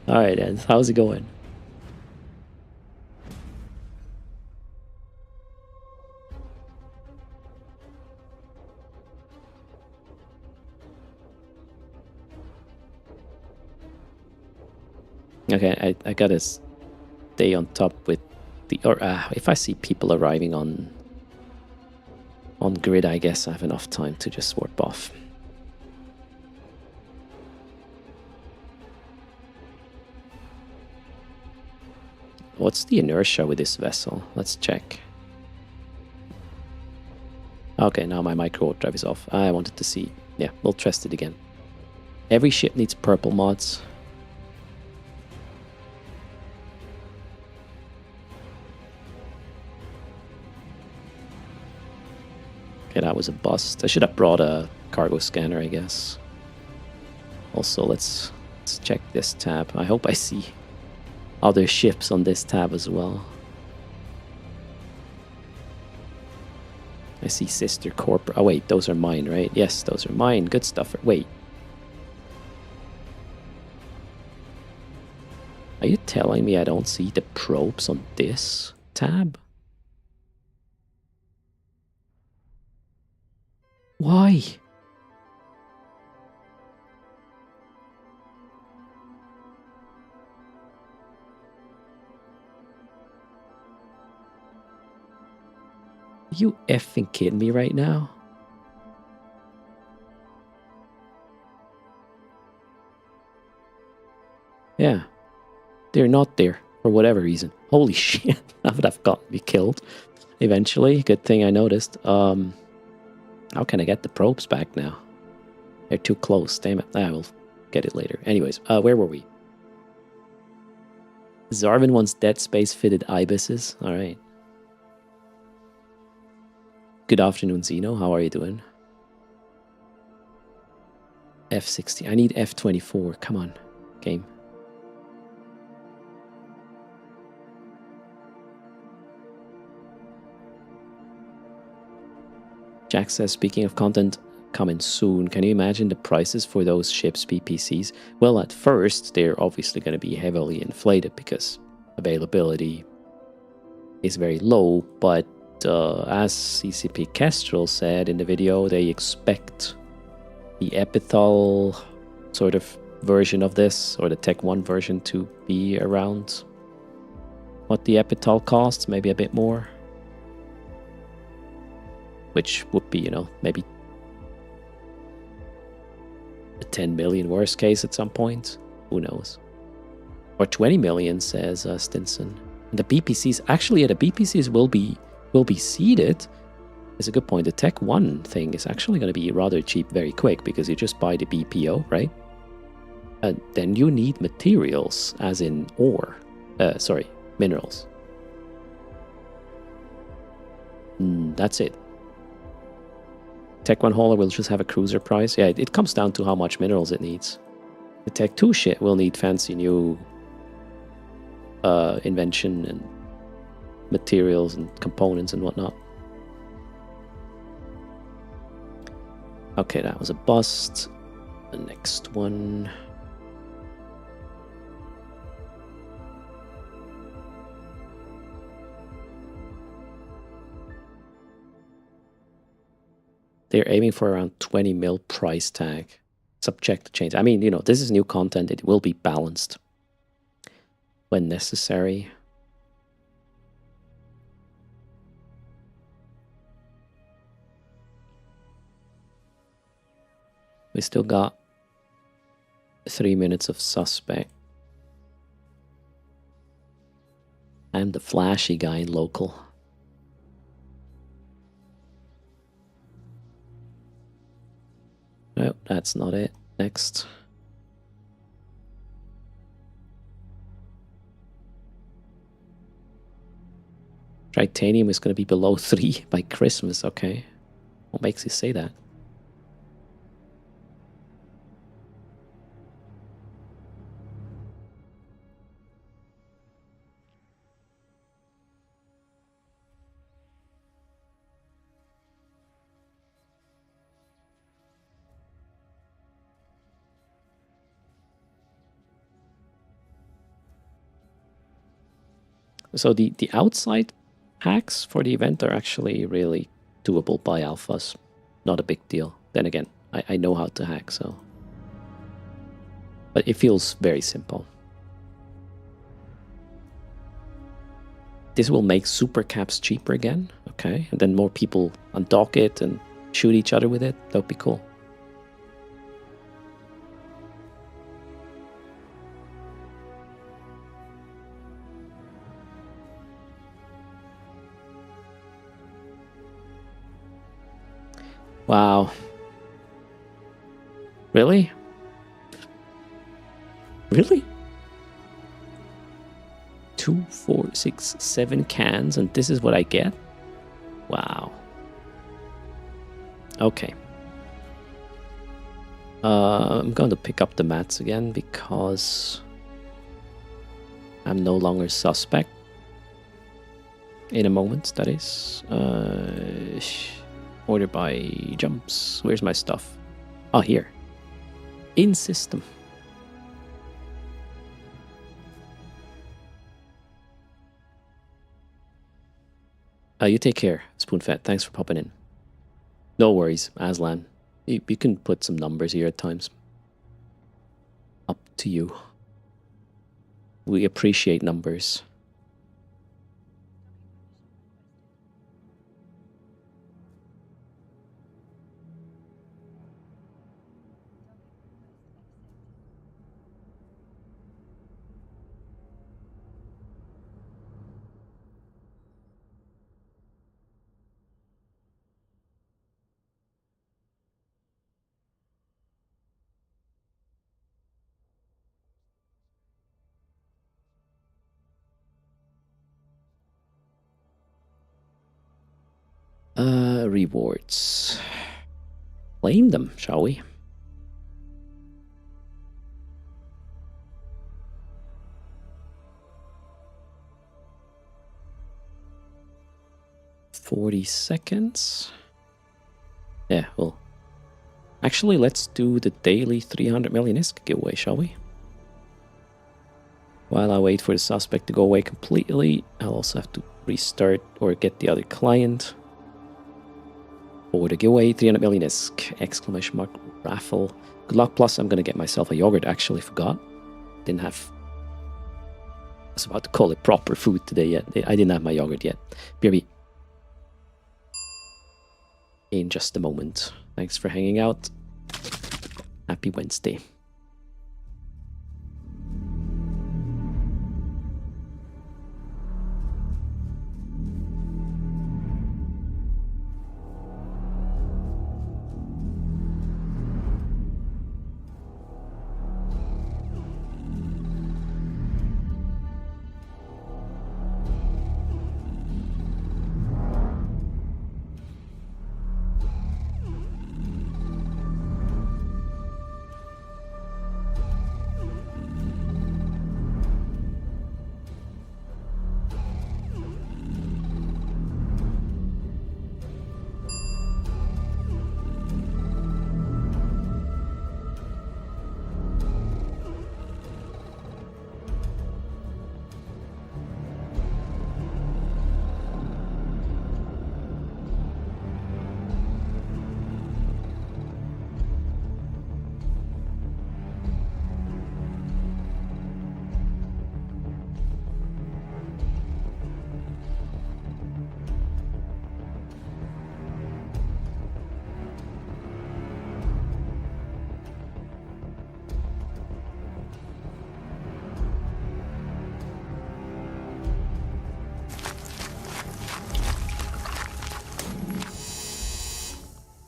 Alright, then. How's it going? Okay, I gotta stay on top with the... Or if I see people arriving on grid, I guess I have enough time to just warp off. What's the inertia with this vessel? Let's check. Okay, now my micro drive is off. I wanted to see. Yeah, we'll test it again. Every ship needs purple mods. Okay, that was a bust. I should have brought a cargo scanner, I guess. Also, let's check this tab. I hope I see other ships on this tab as well. I see Sister Corp. Oh wait, those are mine, right? Yes, those are mine. Good stuff. Wait. Are you telling me I don't see the probes on this tab? Why? Are you effing kidding me right now? Yeah. They're not there for whatever reason. Holy shit. That would have gotten me killed eventually. Good thing I noticed. How can I get the probes back now? They're too close. Damn it. I will get it later. Anyways, where were we? Zarvin wants Dead Space fitted ibises. Alright. Good afternoon, Zeno. How are you doing? F60. I need F24. Come on, game. Jack says, speaking of content coming soon, can you imagine the prices for those ships' PPCs? Well, at first, they're obviously going to be heavily inflated because availability is very low, but as CCP Kestrel said in the video, they expect the Epithal sort of version of this, or the Tech 1 version, to be around what the Epithal costs, maybe a bit more. Which would be, maybe a 10 million worst case at some point. Who knows? Or 20 million, says Stinson. And the BPCs, actually, the BPCs will be seeded. It's a good point. The Tech 1 thing is actually going to be rather cheap very quick because you just buy the BPO, right? And then you need materials, as in ore. Minerals. That's it. Tech 1 hauler will just have a cruiser price. Yeah, it comes down to how much minerals it needs. The Tech 2 shit will need fancy new invention and materials and components and whatnot. Okay, that was a bust. The next one. They're aiming for around 20 mil price tag. Subject to change. I mean, you know, this is new content. It will be balanced when necessary. We still got 3 minutes of suspect. I'm the flashy guy in local. No, that's not it. Next. Titanium is going to be below 3 by Christmas, okay. What makes you say that? So the outside hacks for the event are actually really doable by alphas. Not a big deal. Then again, I know how to hack, so. But it feels very simple. This will make super caps cheaper again, okay? And then more people undock it and shoot each other with it. That would be cool. Wow. Really? Really? 2, 4, 6, 7 cans, and this is what I get? Wow. Okay. I'm going to pick up the mats again because I'm no longer suspect. In a moment, that is. Order by jumps. Where's my stuff? Oh, here. In system. You take care, Spoonfed. Thanks for popping in. No worries, Aslan. You can put some numbers here at times. Up to you. We appreciate numbers. Rewards. Claim them, shall we? $40. Yeah, well. Actually, let's do the daily 300 million ISK giveaway, shall we? While I wait for the suspect to go away completely, I'll also have to restart or get the other client. For the giveaway, 300 million ISK, exclamation mark, raffle. Good luck, plus I'm gonna get myself a yogurt, actually forgot. Didn't have... I was about to call it proper food today yet. I didn't have my yogurt yet. BRB. In just a moment. Thanks for hanging out. Happy Wednesday.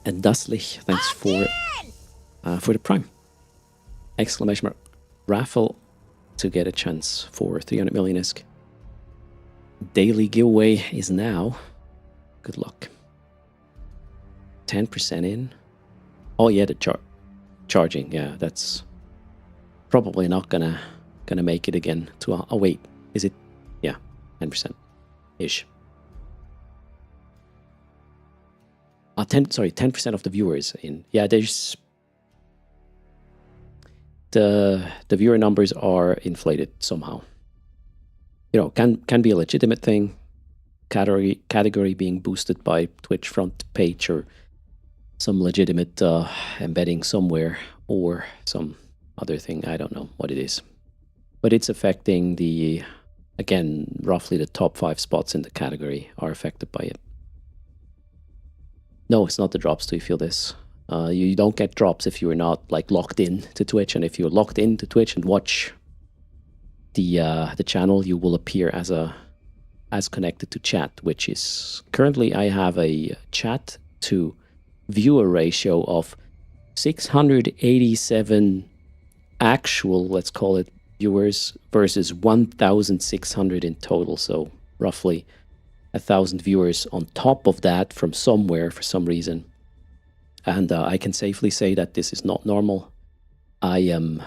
And Dustlich, thanks for the Prime. Exclamation mark. Raffle to get a chance for 300 million ISK. Daily giveaway is now. Good luck. 10% in. Oh yeah, the charging. Yeah, that's probably not gonna make it again to. Oh wait, is it? Yeah, 10% ish. 10% of the viewers in. Yeah, there's the viewer numbers are inflated somehow. You know, can be a legitimate thing. Category being boosted by Twitch front page or some legitimate embedding somewhere or some other thing. I don't know what it is, but it's affecting the, again, roughly the top 5 spots in the category are affected by it. No, it's not the drops. Do you feel this? You don't get drops if you're not like locked in to Twitch, and if you're locked into Twitch and watch the channel, you will appear as connected to chat, which is currently I have a chat to viewer ratio of 687 actual, let's call it, viewers versus 1,600 in total. So roughly 1,000 viewers on top of that from somewhere for some reason. And I can safely say that this is not normal. I am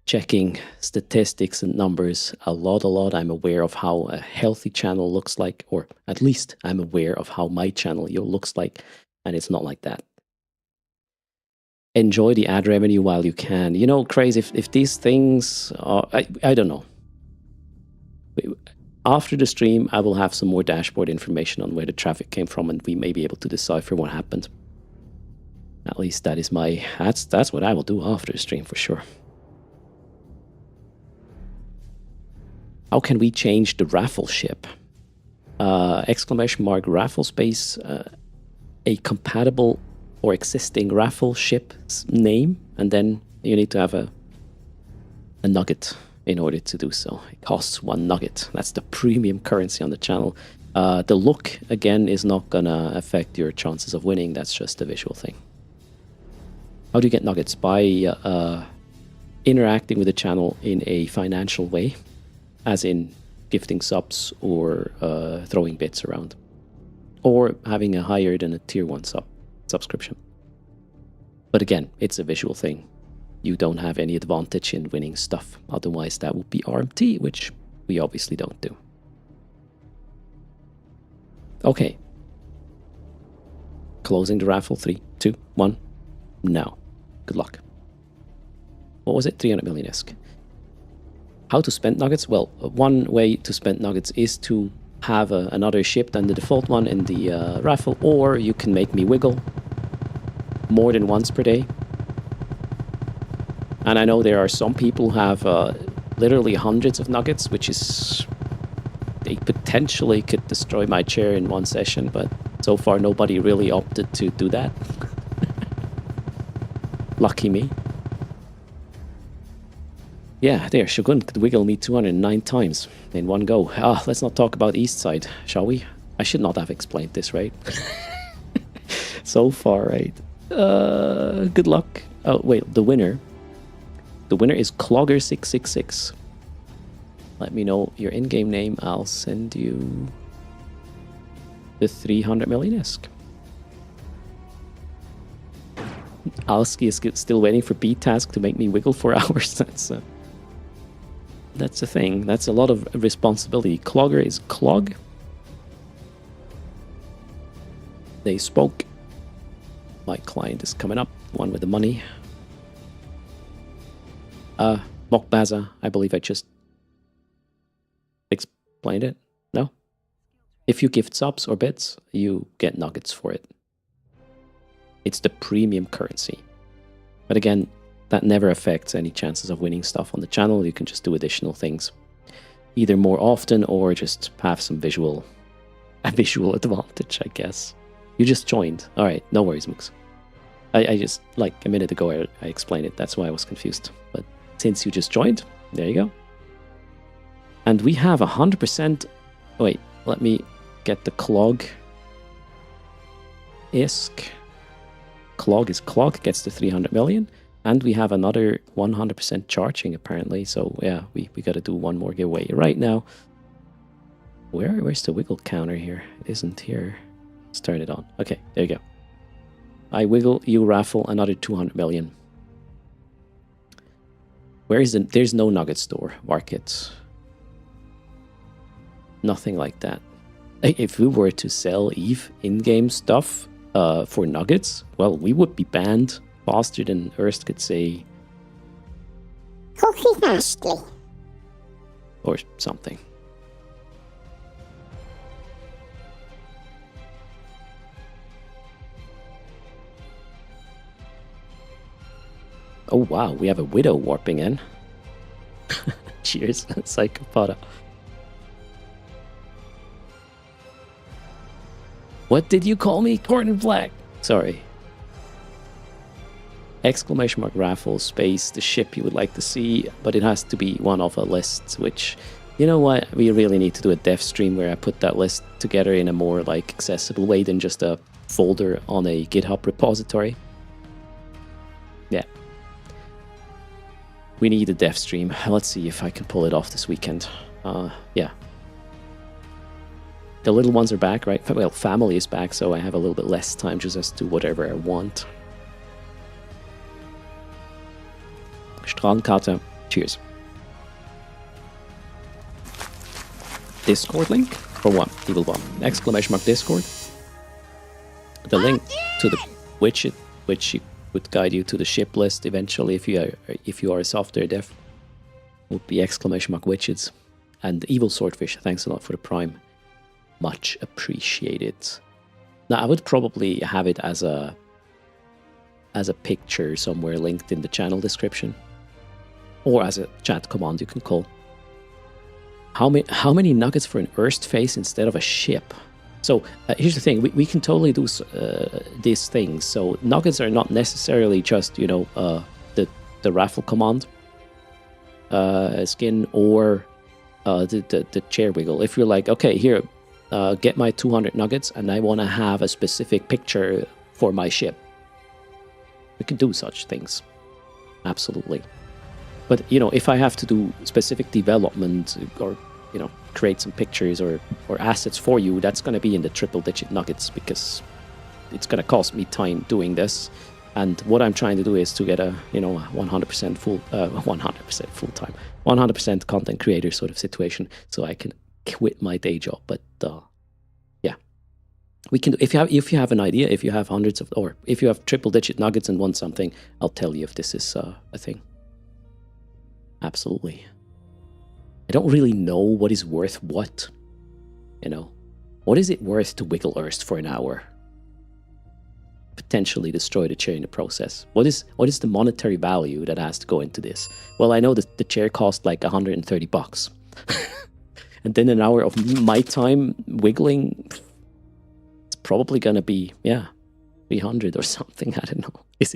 checking statistics and numbers a lot. I'm aware of how a healthy channel looks like, or at least I'm aware of how my channel looks like, and it's not like that. Enjoy the ad revenue while you can. You know, crazy, if these things are, I don't know. After the stream, I will have some more dashboard information on where the traffic came from, and we may be able to decipher what happened. At least that is that's what I will do after the stream for sure. How can we change the raffle ship? Exclamation mark raffle space, a compatible or existing raffle ship's name, and then you need to have a nugget in order to do so. It costs 1 nugget. That's the premium currency on the channel. The look, again, is not gonna affect your chances of winning. That's just a visual thing. How do you get nuggets? By interacting with the channel in a financial way, as in gifting subs or throwing bits around, or having a higher than a tier 1 subscription. But again, it's a visual thing. You don't have any advantage in winning stuff. Otherwise, that would be RMT, which we obviously don't do. Okay. Closing the raffle. 3, 2, 1. Now. Good luck. What was it? 300 million ISK. How to spend nuggets? Well, one way to spend nuggets is to have another ship than the default one in the raffle, or you can make me wiggle more than once per day. And I know there are some people who have literally hundreds of nuggets, which is... they potentially could destroy my chair in one session, but so far nobody really opted to do that. Lucky me. Yeah, there, Shogun could wiggle me 209 times in one go. Let's not talk about East Side, shall we? I should not have explained this, right? So far, right? Good luck. Oh, wait, the winner. The winner is Clogger666. Let me know your in-game name. I'll send you the 300 million ISK. Alski is still waiting for B-Task to make me wiggle for hours. That's a thing. That's a lot of responsibility. Clogger is Clog. They spoke. My client is coming up. One with the money. Mokbaza. I believe I just explained it. No? If you gift subs or bits, you get nuggets for it. It's the premium currency. But again, that never affects any chances of winning stuff on the channel. You can just do additional things. Either more often or just have some visual advantage, I guess. You just joined. Alright, no worries, Mooks. I just, like a minute ago, I explained it. That's why I was confused. But since you just joined, there you go. And we have 100%... Wait, let me get the clog. Isk. Clog is Clog, gets the 300 million. And we have another 100% charging apparently. So yeah, we got to do one more giveaway right now. Where's the wiggle counter here? It isn't here. Let's turn it on. Okay, there you go. I wiggle, you raffle another 200 million. Where is it? There's no nugget store. Market. Nothing like that. If we were to sell EVE in-game stuff for nuggets, well, we would be banned faster than Erst could say. Coffee fastly. Or something. Oh wow, we have a widow warping in. Cheers, Psychopada. What did you call me? Gordon Black. Sorry. Exclamation mark raffle space, the ship you would like to see, but it has to be one of a list, which, you know what, we really need to do a dev stream where I put that list together in a more like accessible way than just a folder on a GitHub repository. Yeah. We need a dev stream. Let's see if I can pull it off this weekend. Yeah. The little ones are back, right? Well, family is back, so I have a little bit less time just to do whatever I want. Strandkarte. Cheers. Discord link? For what? Evil Bomb. Exclamation mark Discord. The link to the widget, which would guide you to the ship list eventually if you are a software dev, would be exclamation mark widgets. And Evil Swordfish, thanks a lot for the prime. Much appreciated. Now I would probably have it as a picture somewhere linked in the channel description, or as a chat command you can call. How many nuggets for an Erst face instead of a ship? So here's the thing: we can totally do these things. So nuggets are not necessarily just the raffle command skin or the chair wiggle. If you're like, okay, here. Get my 200 nuggets and I want to have a specific picture for my ship. We can do such things. Absolutely. But, you know, if I have to do specific development or, you know, create some pictures or assets for you, that's going to be in the triple-digit nuggets because it's going to cost me time doing this. And what I'm trying to do is to get a, you know, 100% full-time, 100% content creator sort of situation so I can quit my day job. But yeah, we can. If you have an idea, if you have hundreds of, or if you have triple-digit nuggets and want something, I'll tell you if this is a thing. Absolutely. I don't really know what is worth what. You know, what is it worth to wiggle Erst for an hour? Potentially destroy the chair in the process. What is the monetary value that has to go into this? Well, I know that the chair cost like $130. And then an hour of my time wiggling, it's probably gonna be 300 or something. I don't know. Is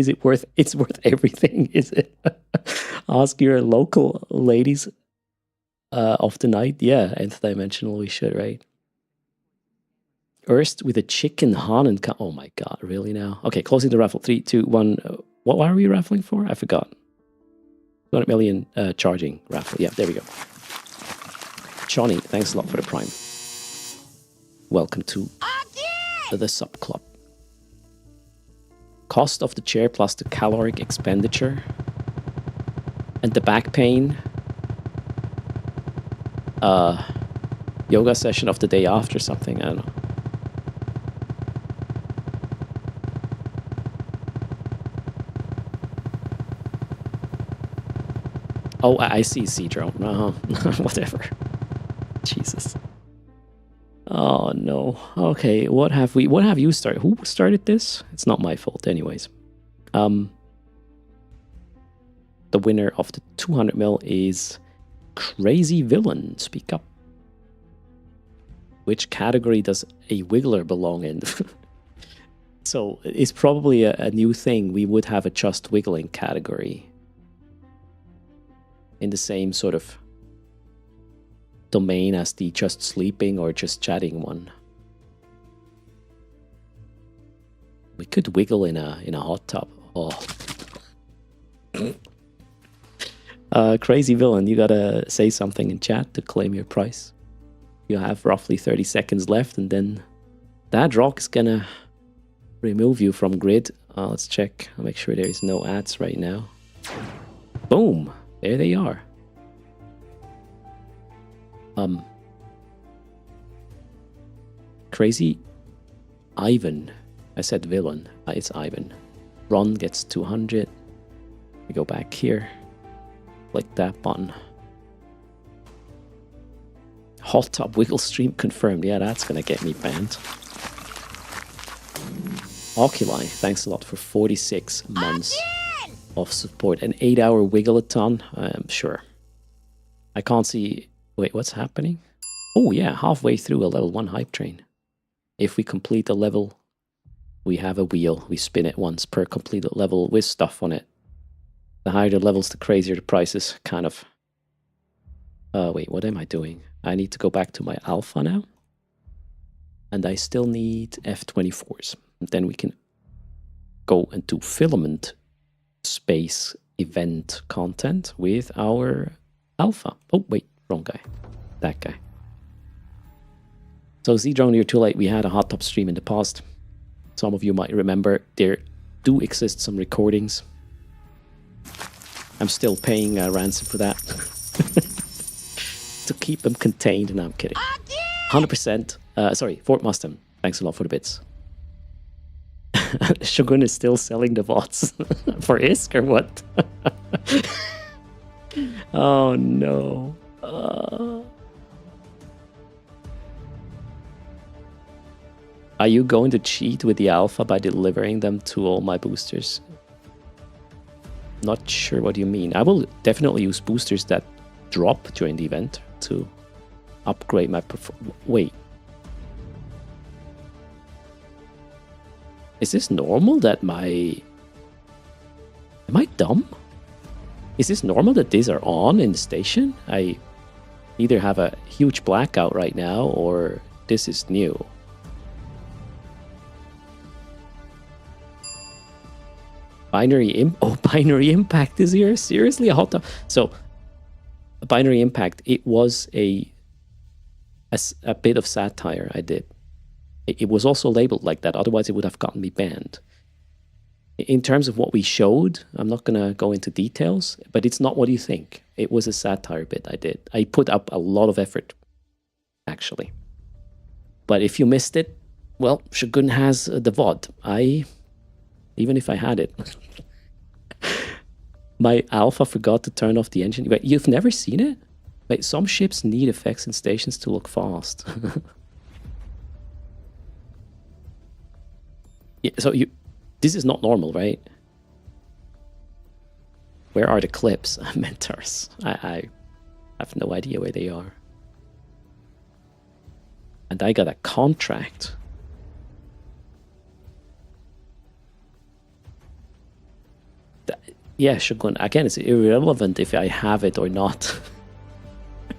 it worth? It's worth everything. Is it? Ask your local ladies of the night. Yeah, nth dimensional. We should, right? Erst with a chicken Han and oh my god, really now? Okay, closing the raffle. 3, 2, 1. What are we raffling for? I forgot. 200 million charging raffle. Yeah, there we go. Johnny, thanks a lot for the prime. Welcome to the sub club. Cost of the chair plus the caloric expenditure and the back pain. Yoga session of the day after something. I don't know. Oh, I see C-drone. Whatever. Jesus. Oh no. Okay, what have you started? Who started this? It's not my fault anyways. The winner of the 200 mil is Crazy Villain. Speak up. Which category does a wiggler belong in? So it's probably a new thing. We would have a just wiggling category in the same sort of domain as the just sleeping or just chatting one. We could wiggle in a hot tub. Oh. Crazy Villain, you gotta say something in chat to claim your price. You have roughly 30 seconds left, and then that rock is gonna remove you from grid. Let's check. I'll make sure there is no ads right now. Boom! There they are. Crazy Ivan. I said villain. It's Ivan. Ron gets 200. We go back here. Click that button. Hot tub wiggle stream confirmed. Yeah, that's gonna get me banned. Oculi, thanks a lot for 46 months of support. An 8-hour wiggle-a-ton? I'm sure. I can't see... Wait, what's happening? Oh yeah, halfway through a level 1 hype train. If we complete a level, we have a wheel. We spin it once per completed level with stuff on it. The higher the levels, the crazier the prices, kind of. Wait, what am I doing? I need to go back to my alpha now. And I still need F24s. And then we can go into filament space event content with our alpha. Oh, wait, wrong guy. That guy. So Z-Drone, you're too late. We had a hot tub stream in the past. Some of you might remember there do exist some recordings. I'm still paying a ransom for that. To keep them contained. No, I'm kidding. 100%. Sorry, Fort Mustang. Thanks a lot for the bits. Shogun is still selling the bots for ISK or what? Oh no. Are you going to cheat with the alpha by delivering them to all my boosters? Not sure what you mean. I will definitely use boosters that drop during the event to upgrade my Wait. Is this normal that my... Am I dumb? Is this normal that these are on in the station? I either have a huge blackout right now or this is new. Binary Impact is here? Seriously? A hot tub? So, Binary Impact, it was a bit of satire I did. It was also labeled like that, otherwise it would have gotten me banned. In terms of what we showed, I'm not going to go into details, but it's not what you think. It was a satire bit I did. I put up a lot of effort, actually. But if you missed it, well, Shogun has the VOD. Even if I had it, my alpha forgot to turn off the engine. Wait, you've never seen it? Wait, some ships need effects in stations to look fast. Yeah, so this is not normal, right? Where are the clips? Mentors. I have no idea where they are. And I got a contract. Yeah, Shogun. Again, it's irrelevant if I have it or not.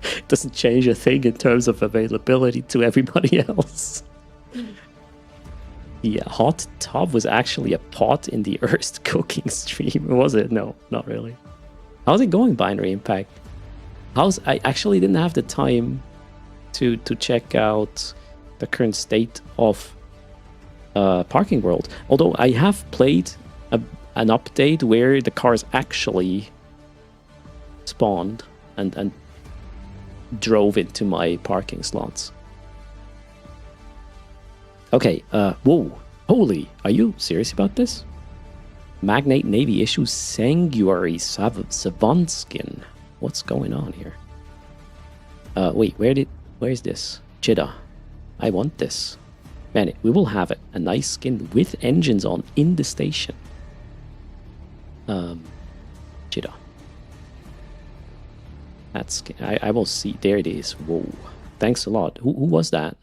It doesn't change a thing in terms of availability to everybody else. The hot tub was actually a pot in the Earth cooking stream, was it? No, not really. How's it going, Binary Impact? I actually didn't have the time to check out the current state of Parking World. Although I have played an update where the cars actually spawned and drove into my parking slots. Okay, whoa, holy, are you serious about this? Magnate Navy issues Sanguary Savonskin. What's going on here? Wait, where's this? Jeddah. I want this. Man, we will have it. A nice skin with engines on in the station. Jeddah. That's... I will see. There it is. Whoa. Thanks a lot. Who was that?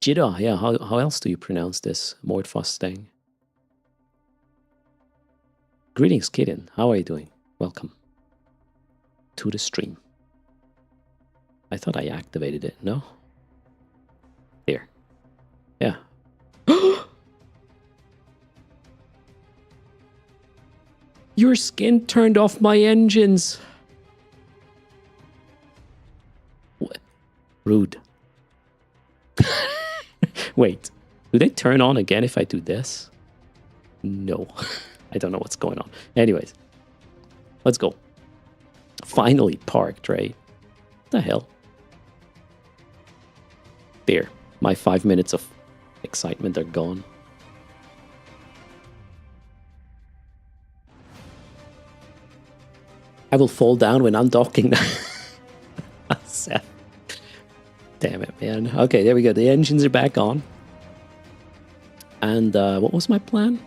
Jeddah. Yeah, how else do you pronounce this? Mordfustang. Greetings, Kitten. How are you doing? Welcome to the stream. I thought I activated it. No? There. Yeah. Your skin turned off my engines. What? Rude. Wait, do they turn on again if I do this? No. I don't know what's going on. Anyways, let's go. Finally parked, right? What the hell? There. My 5 minutes of excitement are gone. I will fall down when undocking. Seth. Damn it, man. Okay, there we go. The engines are back on. And what was my plan?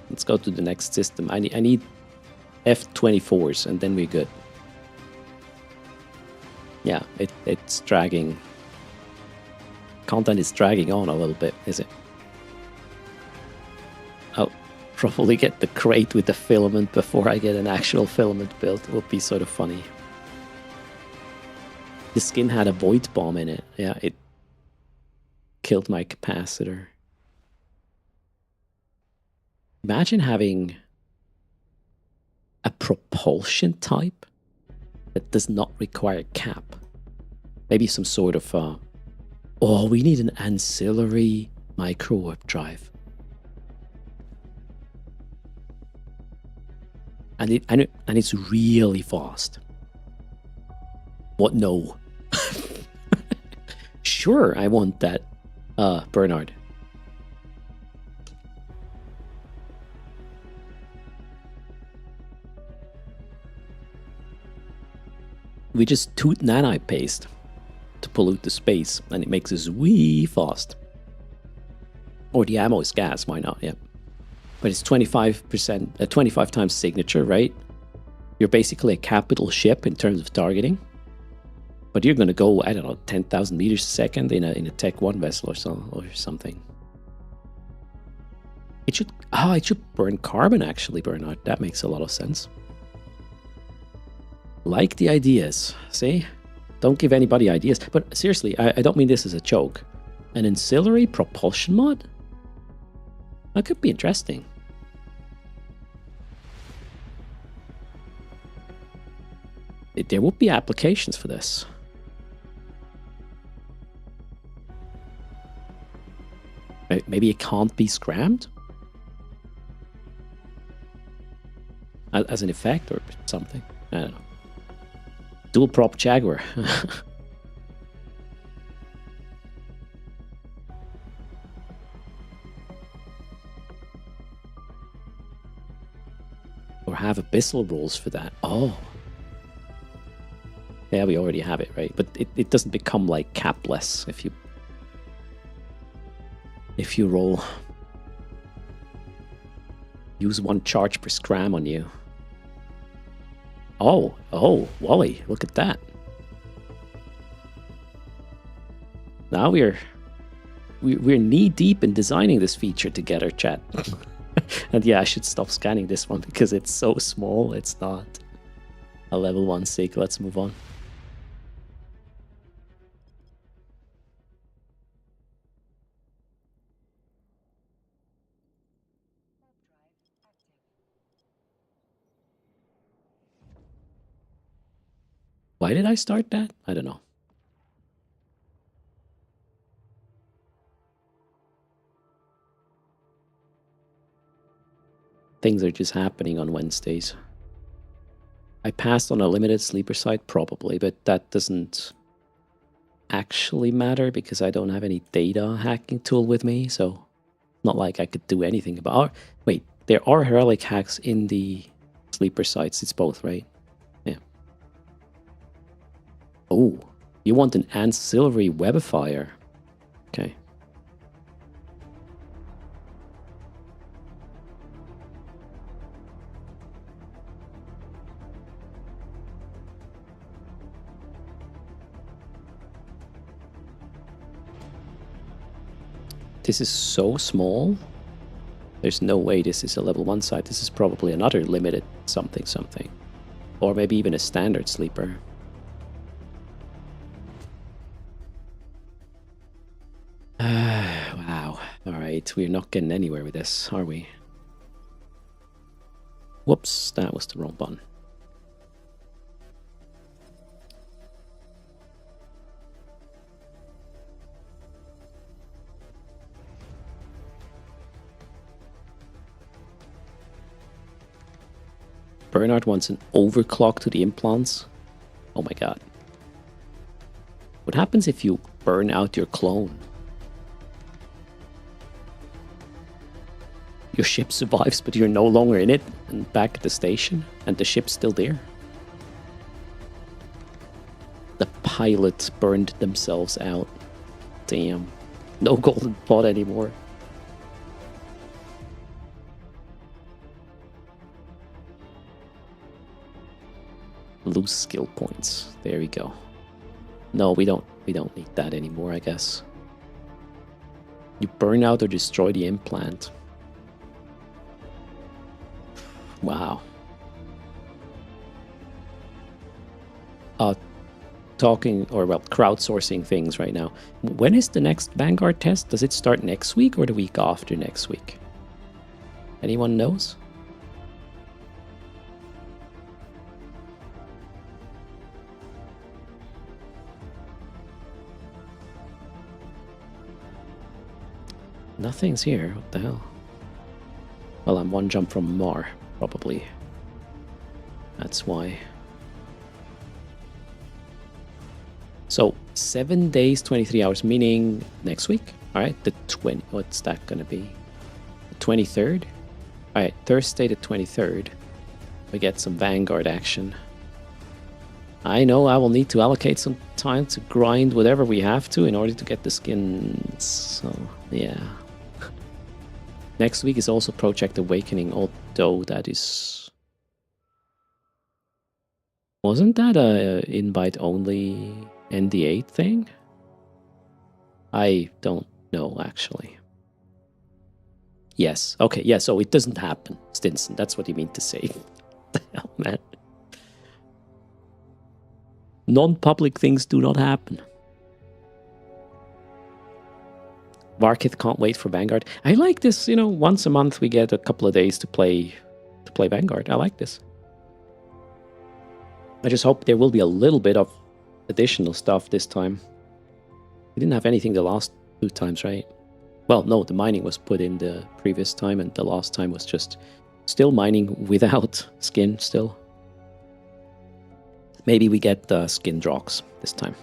Let's go to the next system. I need F24s and then we're good. Yeah, it's dragging. Content is dragging on a little bit, is it? I'll probably get the crate with the filament before I get an actual filament built. It will be sort of funny. The skin had a void bomb in it. Yeah, it killed my capacitor. Imagine having a propulsion type that does not require cap. Maybe some sort of oh, we need an ancillary micro warp drive. And it's really fast. What? No. Sure, I want that, Bernard. We just toot nanite paste to pollute the space, and it makes us wee fast. Or the ammo is gas, why not? Yeah. But it's 25%, 25 times signature, right? You're basically a capital ship in terms of targeting. But you're going to go, I don't know, 10,000 meters a second in a Tech 1 vessel or something. It should burn carbon, actually, Bernard. That makes a lot of sense. Like the ideas, see? Don't give anybody ideas. But seriously, I don't mean this as a joke. An ancillary propulsion mod? That could be interesting. There would be applications for this. Maybe it can't be scrammed? As an effect or something? I don't know. Dual prop Jaguar. Or have abyssal rolls for that. Oh. Yeah, we already have it, right? But it doesn't become like capless if you roll. Use 1 charge per scram on you. Oh, Wally, look at that. Now we're knee deep in designing this feature together, chat. And yeah, I should stop scanning this one because it's so small. It's not a level 1 sig. Let's move on. Why did I start that? I don't know. Things are just happening on Wednesdays. I passed on a limited sleeper site, probably, but that doesn't actually matter because I don't have any data hacking tool with me, so not like I could do anything about it. Wait, there are heroic hacks in the sleeper sites. It's both, right? Yeah. Oh, you want an ancillary webifier. Okay. This is so small. There's no way this is a level 1 site. This is probably another limited something. Or maybe even a standard sleeper. Wow. Alright, we're not getting anywhere with this, are we? Whoops, that was the wrong button. Bernard wants an overclock to the implants. Oh my god. What happens if you burn out your clone? Your ship survives, but you're no longer in it and back at the station, and the ship's still there. The pilots burned themselves out. Damn. No golden pot anymore. Lose skill points. There we go. No, we don't need that anymore, I guess. You burn out or destroy the implant. Wow. Talking, or well, crowdsourcing things right now. When is the next Vanguard test? Does it start next week or the week after next week? Anyone knows? Nothing's here. What the hell? Well, I'm one jump from Mar, probably. That's why. So 7 days, 23 hours, meaning next week. All right, the 20. What's that gonna be? The 23rd. All right, Thursday the 23rd. We get some Vanguard action. I know I will need to allocate some time to grind whatever we have to in order to get the skins. So yeah. Next week is also Project Awakening, although that is... Wasn't that a invite-only ND8 thing? I don't know, actually. Yes, okay, yeah, so it doesn't happen, Stinson. That's what you mean to say. What the hell, man? Non-public things do not happen. Varkith can't wait for Vanguard. I like this, you know, once a month we get a couple of days to play Vanguard. I like this. I just hope there will be a little bit of additional stuff this time. We didn't have anything the last 2 times, right? Well, no, the mining was put in the previous time, and the last time was just still mining without skin still. Maybe we get the skin drops this time.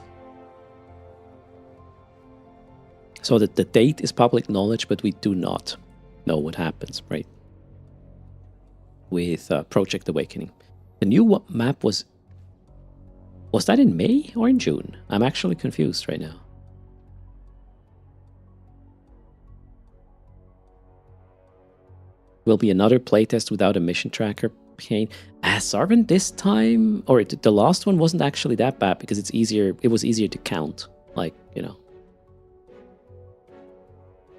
So that the date is public knowledge, but we do not know what happens, right? With Project Awakening. The new map was that in May or in June? I'm actually confused right now. Will be another playtest without a mission tracker pain. Sarvin this time, or the last one wasn't actually that bad because it's easier. It was easier to count, like, you know.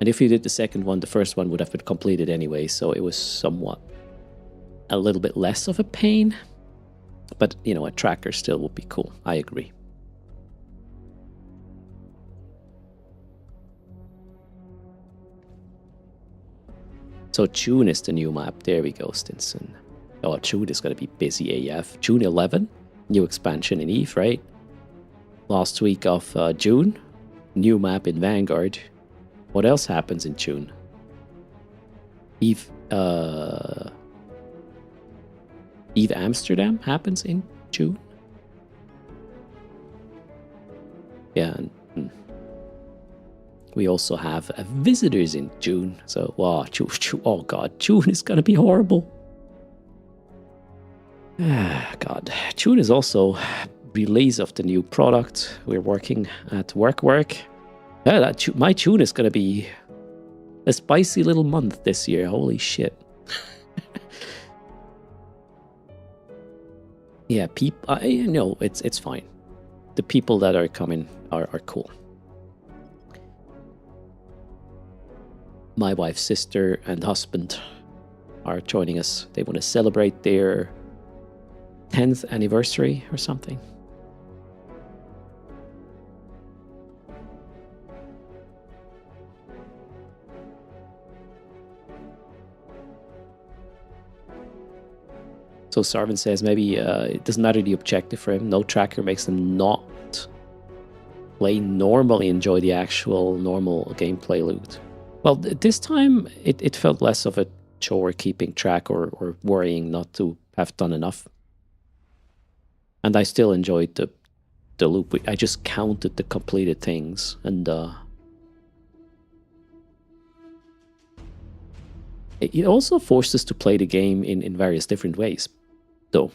And if you did the second one, the first one would have been completed anyway, so it was somewhat a little bit less of a pain. But, you know, a tracker still would be cool. I agree. So June is the new map. There we go, Stinson. Oh, June is going to be busy AF. June 11, new expansion in EVE, right? Last week of June, new map in Vanguard. What else happens in June? EVE Amsterdam happens in June. Yeah, and we also have visitors in June. So, wow, oh god, June is gonna be horrible. Ah, god, June is also release of the new product. We're working at work. Yeah, my June is gonna be a spicy little month this year. Holy shit. Yeah, you know, it's fine. The people that are coming are cool. My wife's sister and husband are joining us. They want to celebrate their 10th anniversary or something. So Sarvin says maybe it doesn't matter the objective for him. No tracker makes them not play normally, enjoy the actual normal gameplay loot. Well, this time it felt less of a chore keeping track or worrying not to have done enough. And I still enjoyed the loop. I just counted the completed things, and it also forced us to play the game in various different ways, though.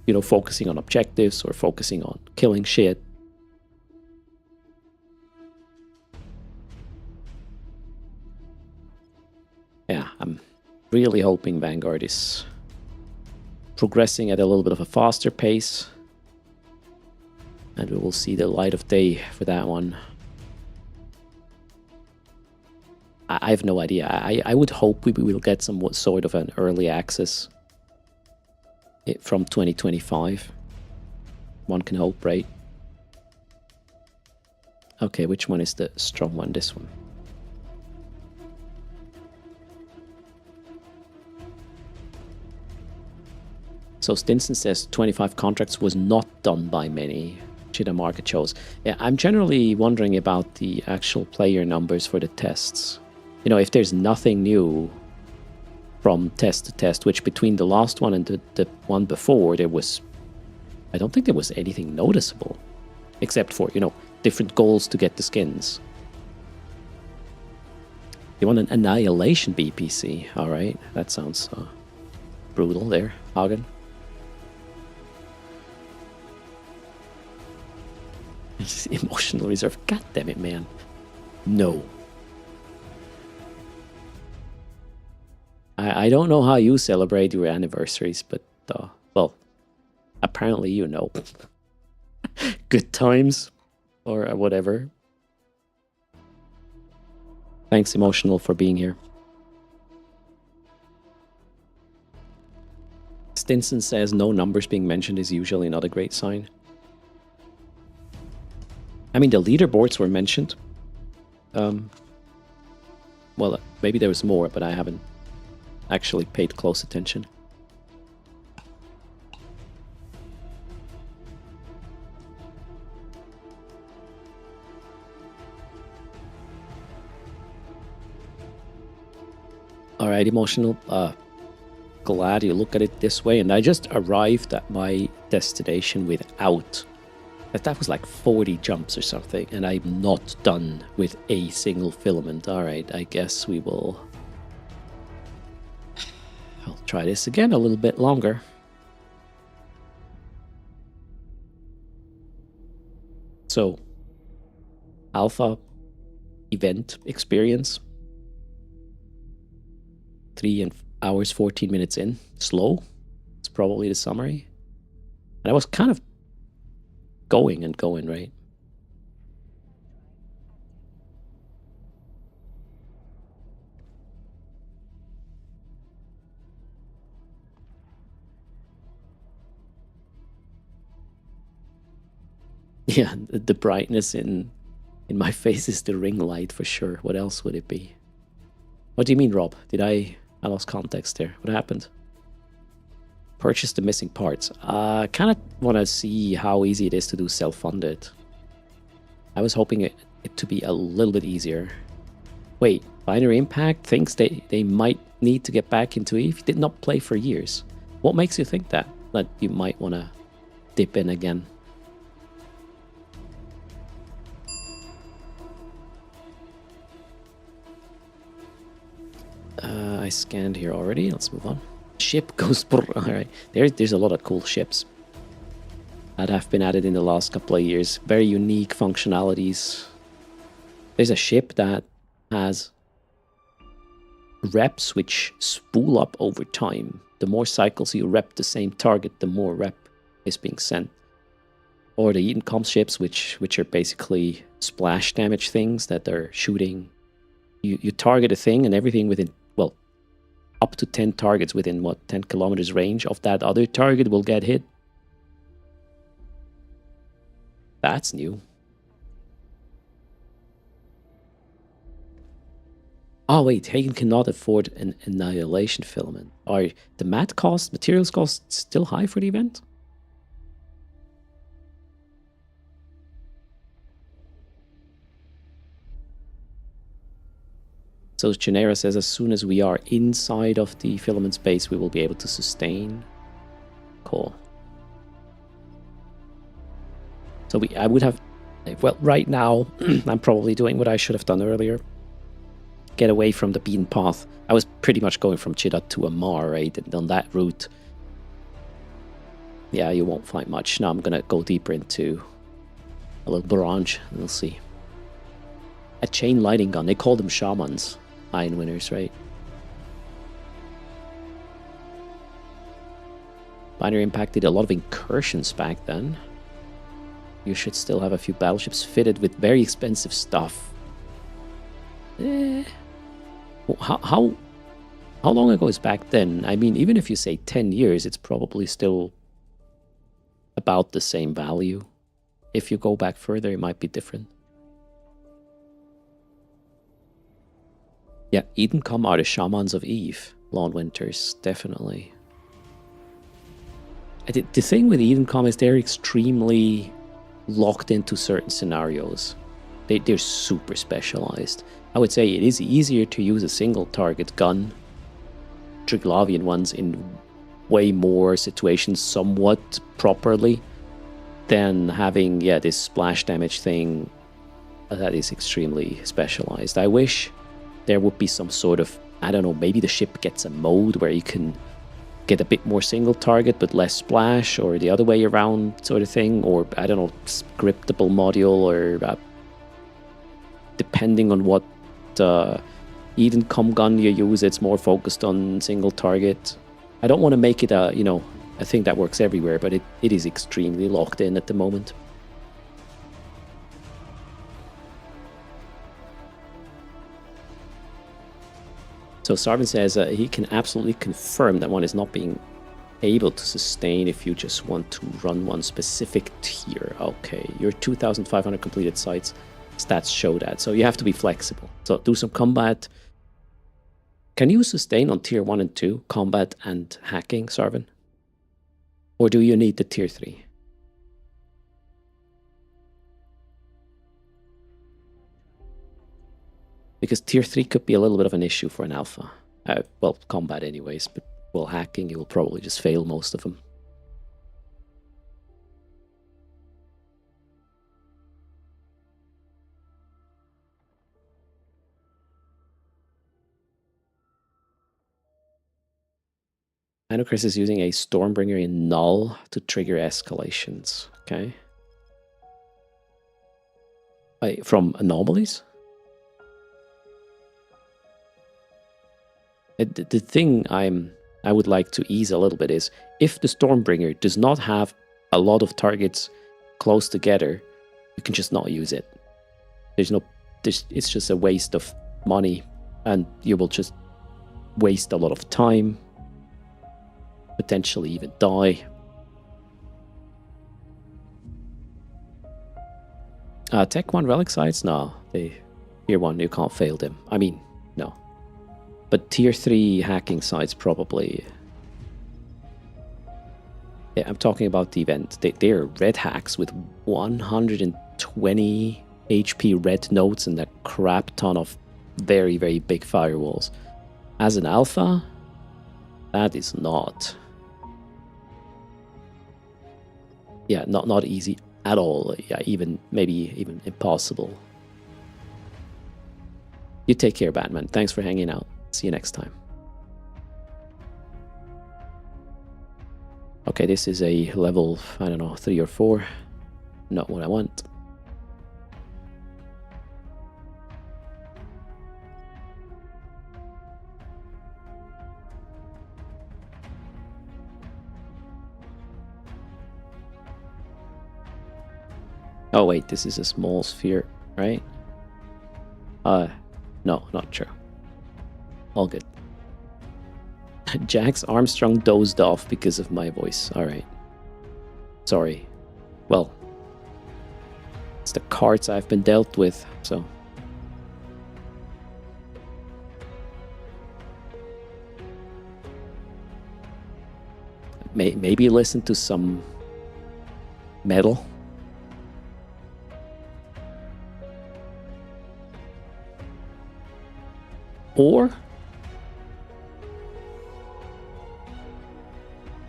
You know, focusing on objectives or focusing on killing shit. Yeah, I'm really hoping Vanguard is progressing at a little bit of a faster pace. And we will see the light of day for that one. I have no idea. I would hope we will get some sort of an early access from 2025. One can hope, right? Okay, which one is the strong one? This one. So Stinson says 25 contracts was not done by many. The market shows. Yeah, I'm generally wondering about the actual player numbers for the tests. You know, if there's nothing new from test to test, which between the last one and the one before, there was... I don't think there was anything noticeable. Except for, you know, different goals to get the skins. You want an Annihilation BPC? Alright, that sounds brutal there, Hagen. Emotional reserve. God damn it, man. No. I don't know how you celebrate your anniversaries, but, well, apparently you know. Good times. Or whatever. Thanks, Emotional, for being here. Stinson says no numbers being mentioned is usually not a great sign. I mean, the leaderboards were mentioned. Well, maybe there was more, but I haven't actually paid close attention. Alright, Emotional. Glad you look at it this way. And I just arrived at my destination without... That was like 40 jumps or something, and I'm not done with a single filament. Alright, I guess we will... I'll try this again a little bit longer. So, alpha event experience. 3 hours, 14 minutes in. Slow. It's probably the summary. And I was kind of going and going, right? Yeah, the brightness in my face is the ring light for sure. What else would it be? What do you mean, Rob? I lost context there. What happened? Purchase the missing parts. Kind of want to see how easy it is to do self-funded. I was hoping it to be a little bit easier. Wait, Binary Impact thinks they might need to get back into EVE? Did not play for years. What makes you think that you might want to dip in again? I scanned here already. Let's move on. Ship goes... Alright, there's a lot of cool ships that have been added in the last couple of years. Very unique functionalities. There's a ship that has reps which spool up over time. The more cycles you rep the same target, the more rep is being sent. Or the Eaton comp ships, which are basically splash damage things that are shooting. You target a thing and everything within, well, up to 10 targets within, 10 kilometers range of that other target will get hit. That's new. Oh wait, Hagen cannot afford an annihilation filament. Are the materials costs still high for the event? So Genera says as soon as we are inside of the filament space, we will be able to sustain. Cool. So I would have, well, right now, I'm probably doing what I should have done earlier. Get away from the beaten path. I was pretty much going from Chidot to Amar, right? And on that route, yeah, you won't find much. Now I'm gonna go deeper into a little barrage, and we'll see. A chain lighting gun. They call them shamans. Iron winners, right? Binary Impact did a lot of incursions back then. You should still have a few battleships fitted with very expensive stuff. How long ago is back then? I mean, even if you say 10 years, it's probably still about the same value. If you go back further, it might be different. Yeah, Edencom are the shamans of Eve. Lawn Winters, definitely. The thing with Edencom is they're extremely locked into certain scenarios. They're super specialized. I would say it is easier to use a single target gun, Triglavian ones, in way more situations somewhat properly than having, yeah, this splash damage thing that is extremely specialized. I wish there would be some sort of, I don't know, maybe the ship gets a mode where you can get a bit more single target but less splash, or the other way around sort of thing, or I don't know, scriptable module, or depending on what Edencom gun you use, it's more focused on single target. I don't want to make it a thing that works everywhere, but it is extremely locked in at the moment. So Sarvin says he can absolutely confirm that one is not being able to sustain if you just want to run one specific tier. Okay, your 2,500 completed sites stats show that, so you have to be flexible. So do some combat. Can you sustain on tier 1 and 2, combat and hacking, Sarvin? Or do you need the tier 3? Because tier 3 could be a little bit of an issue for an alpha. Well, combat anyways, but well, hacking, you'll probably just fail most of them. I know Chris is using a Stormbringer in Null to trigger escalations. Okay. From anomalies? The thing I would like to ease a little bit is, if the Stormbringer does not have a lot of targets close together, you can just not use it. It's just a waste of money, and you will just waste a lot of time, potentially even die. Tech 1 relic sites? No, tier 1, you can't fail them. I mean, no. But tier 3 hacking sites probably. Yeah, I'm talking about the event. They're red hacks with 120 HP red nodes and a crap ton of very, very big firewalls. As an alpha, that is not. Yeah, not easy at all. Yeah, maybe even impossible. You take care, Batman. Thanks for hanging out. See you next time. Okay, this is a level, I don't know, 3 or 4. Not what I want. Oh wait, this is a small sphere, right? No, not true. All good. Jax Armstrong dozed off because of my voice. Alright. Sorry. Well, it's the cards I've been dealt with, so. maybe listen to some metal. Or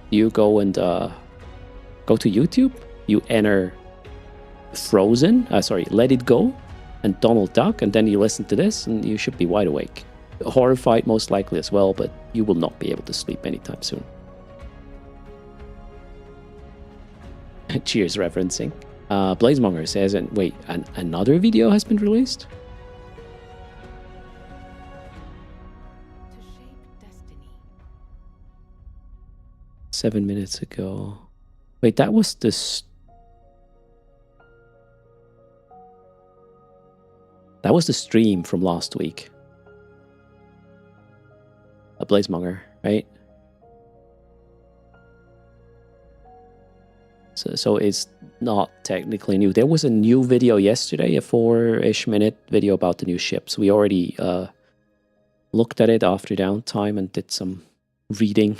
you go and go to YouTube, you enter Frozen, Let It Go, and Donald Duck, and then you listen to this, and you should be wide awake. Horrified most likely as well, but you will not be able to sleep anytime soon. Cheers, referencing. Blazemonger says, and wait, another video has been released? To shape destiny. 7 minutes ago. Wait, that was the... That was the stream from last week. A Blazemonger, right? So it's not technically new. There was a new video yesterday, a 4-ish minute video about the new ships. We already looked at it after downtime and did some reading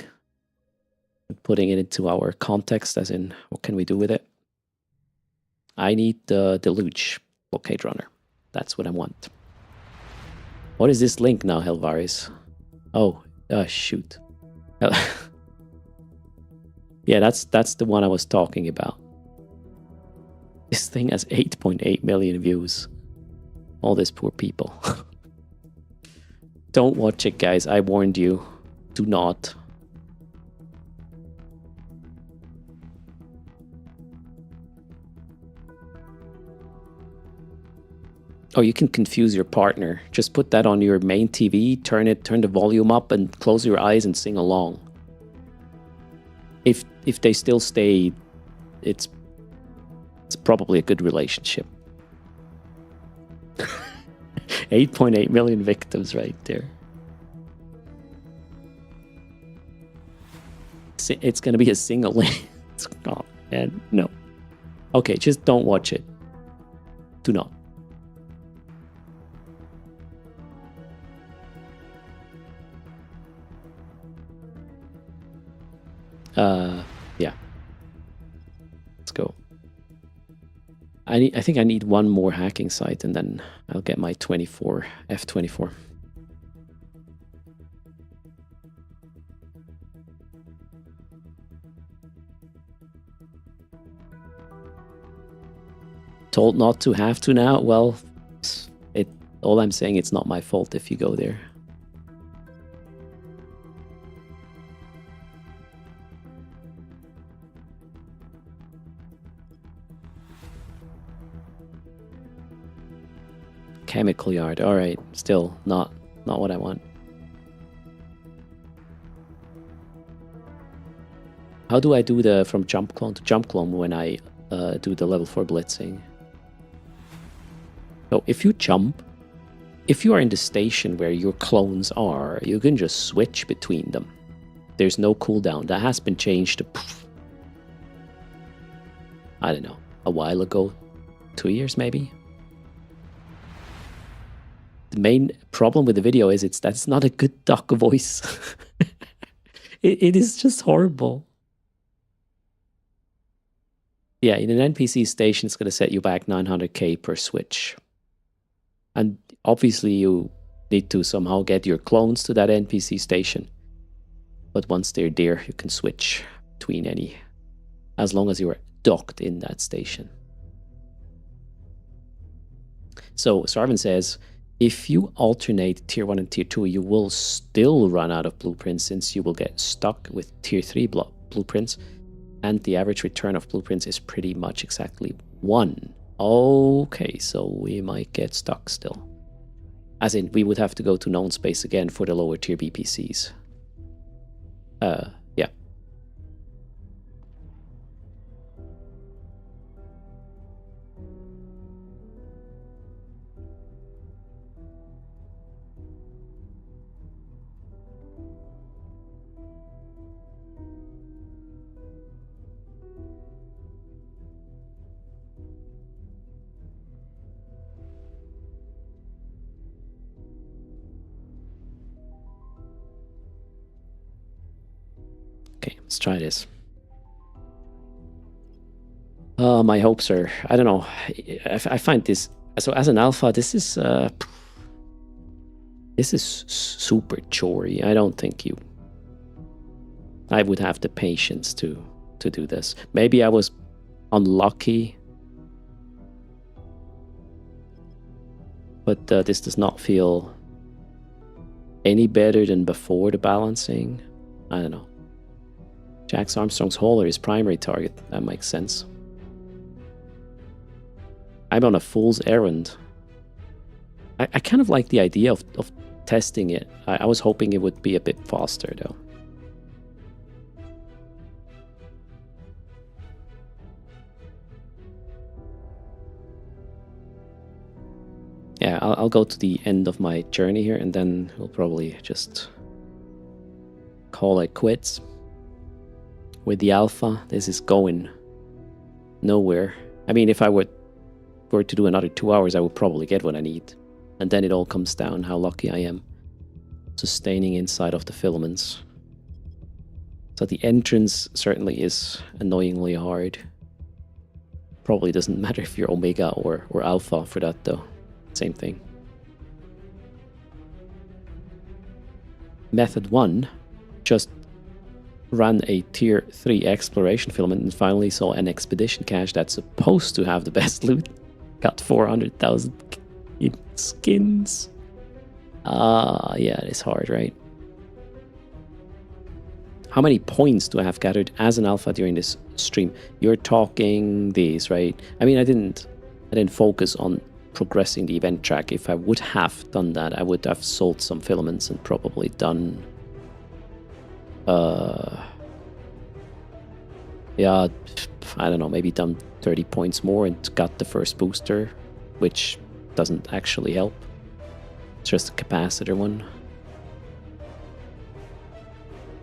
and putting it into our context, as in what can we do with it. I need the Deluge Blockade Runner. That's what I want. What is this link now, Helvaris? Oh, shoot. Yeah, that's the one I was talking about. This thing has 8.8 million views. All these poor people. Don't watch it, guys. I warned you. Do not. Oh, you can confuse your partner. Just put that on your main TV, turn the volume up, and close your eyes and sing along. If they still stay, it's probably a good relationship. 8.8 million victims right there. It's gonna be a single link. Oh, man, no. Okay, just don't watch it. Do not. Yeah. Let's go. I think I need one more hacking site, and then I'll get my F24. Told not to have to now? Well, all I'm saying, it's not my fault if you go there. Chemical yard. All right, still not what I want. How do I do the from jump clone to jump clone when I do the level 4 blitzing? So if you jump, if you are in the station where your clones are, you can just switch between them. There's no cooldown. That has been changed to, I don't know, a while ago, 2 years maybe. The main problem with the video is that's not a good duck voice. it is just horrible. Yeah, in an NPC station, it's going to set you back 900k per switch. And obviously you need to somehow get your clones to that NPC station. But once they're there, you can switch between any, as long as you're docked in that station. So Sarvin says, if you alternate tier 1 and tier 2, you will still run out of blueprints, since you will get stuck with tier 3 blueprints, and the average return of blueprints is pretty much exactly 1. Okay, so we might get stuck still. As in, we would have to go to known space again for the lower tier BPCs. Yeah. Okay, let's try this. My hopes are, I don't know. I find this, so as an alpha, this is super chory. I don't think I would have the patience to do this. Maybe I was unlucky, but this does not feel any better than before the balancing. I don't know. Jax Armstrong's hauler is primary target. That makes sense. I'm on a fool's errand. I kind of like the idea of testing it. I was hoping it would be a bit faster though. Yeah, I'll go to the end of my journey here and then we'll probably just call it quits. With the alpha, this is going nowhere. I mean, if I were to do another 2 hours, I would probably get what I need. And then it all comes down how lucky I am sustaining inside of the filaments. So the entrance certainly is annoyingly hard. Probably doesn't matter if you're Omega or Alpha for that though. Same thing. Method 1, just ran a tier 3 exploration filament and finally saw an expedition cache that's supposed to have the best loot. Got 400,000 in skins. Yeah, it's hard, right? How many points do I have gathered as an alpha during this stream? You're talking these, right? I mean, I didn't focus on progressing the event track. If I would have done that, I would have sold some filaments and probably done yeah, I don't know, maybe done 30 points more and got the first booster, which doesn't actually help. It's just a capacitor one.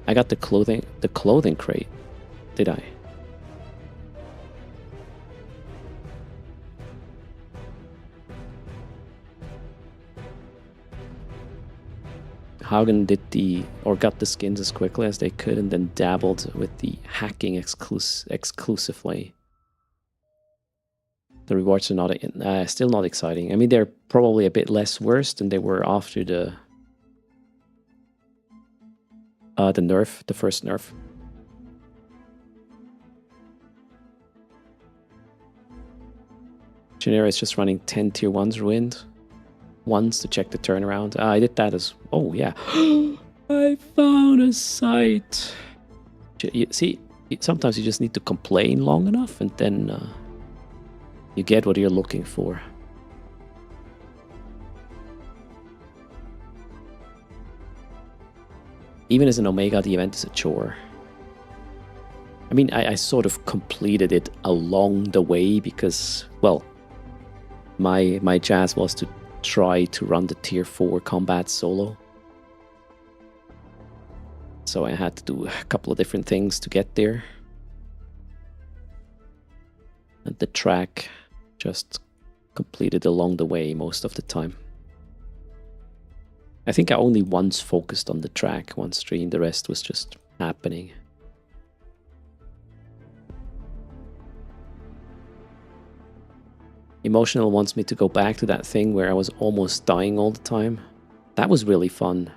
I got the clothing crate, did I? Haugen got the skins as quickly as they could and then dabbled with the hacking exclusively. The rewards are not still not exciting. I mean, they're probably a bit less worse than they were after the nerf, the first nerf. Genera is just running 10 tier 1s ruined. Once to check the turnaround. I did that as... Oh, yeah. I found a site. You see, sometimes you just need to complain long enough and then you get what you're looking for. Even as an Omega, the event is a chore. I mean, I sort of completed it along the way because, well, my jazz was to try to run the tier 4 combat solo. So I had to do a couple of different things to get there. And the track just completed along the way most of the time. I think I only once focused on the track one stream, the rest was just happening. Emotional wants me to go back to that thing where I was almost dying all the time. That was really fun.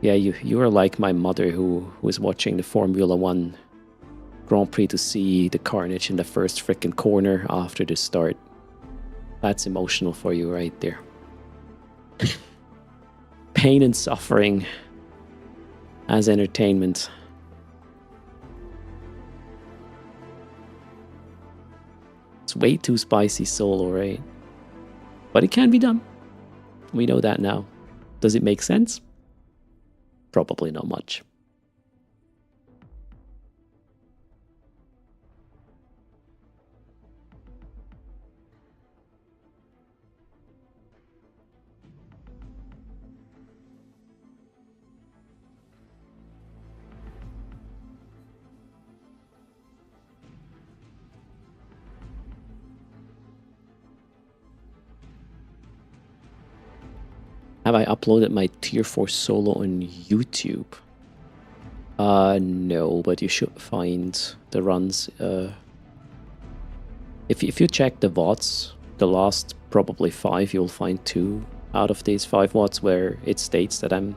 Yeah, you are like my mother who was watching the Formula 1 Grand Prix to see the carnage in the first frickin' corner after the start. That's emotional for you right there. Pain and suffering as entertainment. It's way too spicy solo, right? But it can be done. We know that now. Does it make sense? Probably not much. Have I uploaded my tier 4 solo on YouTube? No, but you should find the runs If you check the VODs, the last probably 5, you'll find 2 out of these 5 VODs where it states that I'm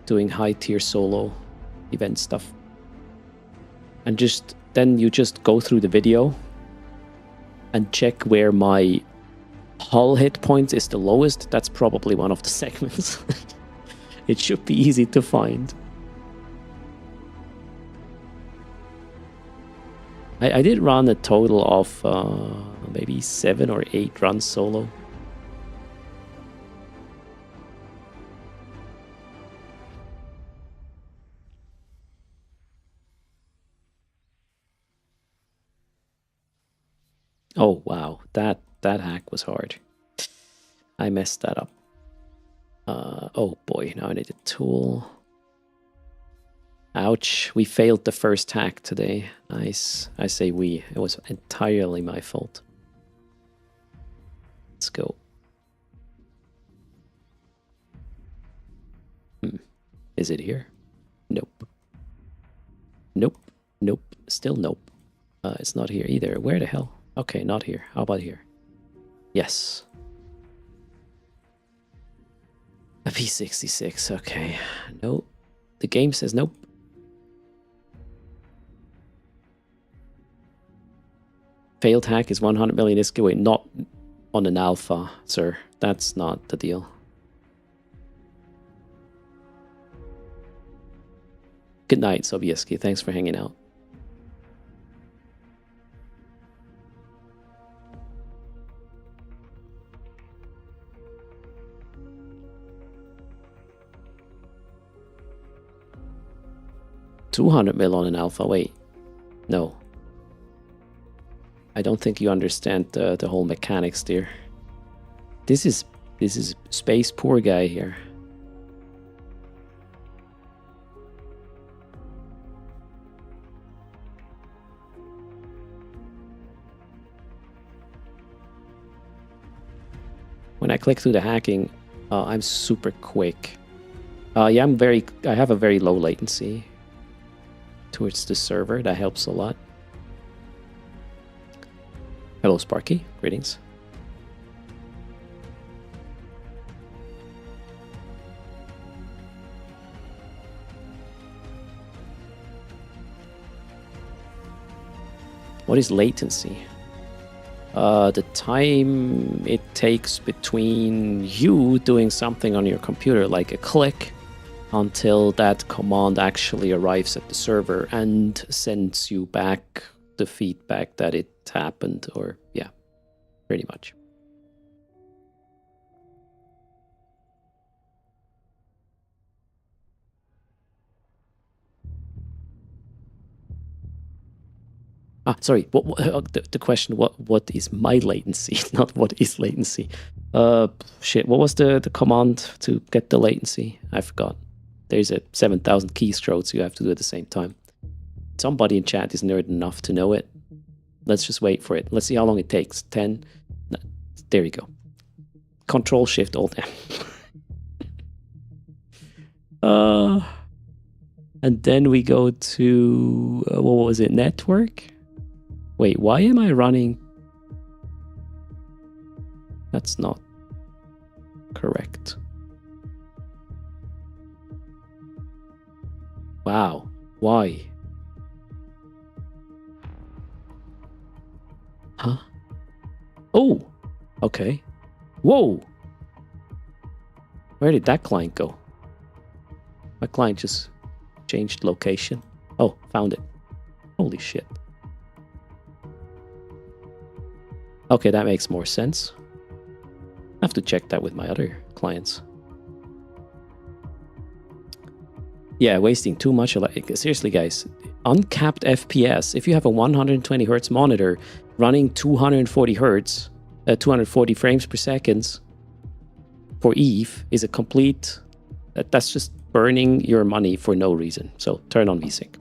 doing high tier solo event stuff. And then you just go through the video and check where my hull hit point is the lowest. That's probably one of the segments. It should be easy to find. I did run a total of maybe 7 or 8 runs solo. Oh wow, that hack was hard. I messed that up. Oh boy, now I need a tool. Ouch, we failed the first hack today. Nice. I say we. It was entirely my fault. Let's go. Is it here? Nope. Nope. Nope. Still nope. It's not here either. Where the hell? Okay, not here. How about here? Yes. A P66. Okay. Nope. The game says nope. Failed hack is 100 million ISK. Wait, not on an alpha, sir. That's not the deal. Good night, Sobieski. Thanks for hanging out. $200 million on an alpha. Wait, no. I don't think you understand the whole mechanics, dear. This is space poor guy here. When I click through the hacking, I'm super quick. Yeah, I have a very low latency towards the server. That helps a lot. Hello, Sparky. Greetings. What is latency? The time it takes between you doing something on your computer, like a click, until that command actually arrives at the server and sends you back the feedback that it happened, or yeah, pretty much. Sorry. The question? What is my latency? Not what is latency. Shit. What was the command to get the latency? I forgot. There's a 7,000 keystrokes you have to do at the same time. Somebody in chat is nerd enough to know it. Let's just wait for it. Let's see how long it takes. 10. No, there you go. Control Shift Alt M. And then we go to what was it? Network. Wait, why am I running? That's not correct. Wow, why? Huh? Oh, okay. Whoa! Where did that client go? My client just changed location. Oh, found it. Holy shit. Okay, that makes more sense. I have to check that with my other clients. Yeah, wasting too much. Seriously, guys, uncapped FPS. If you have a 120 hertz monitor running 240 hertz, 240 frames per second for EVE is a complete. That's just burning your money for no reason. So turn on VSync.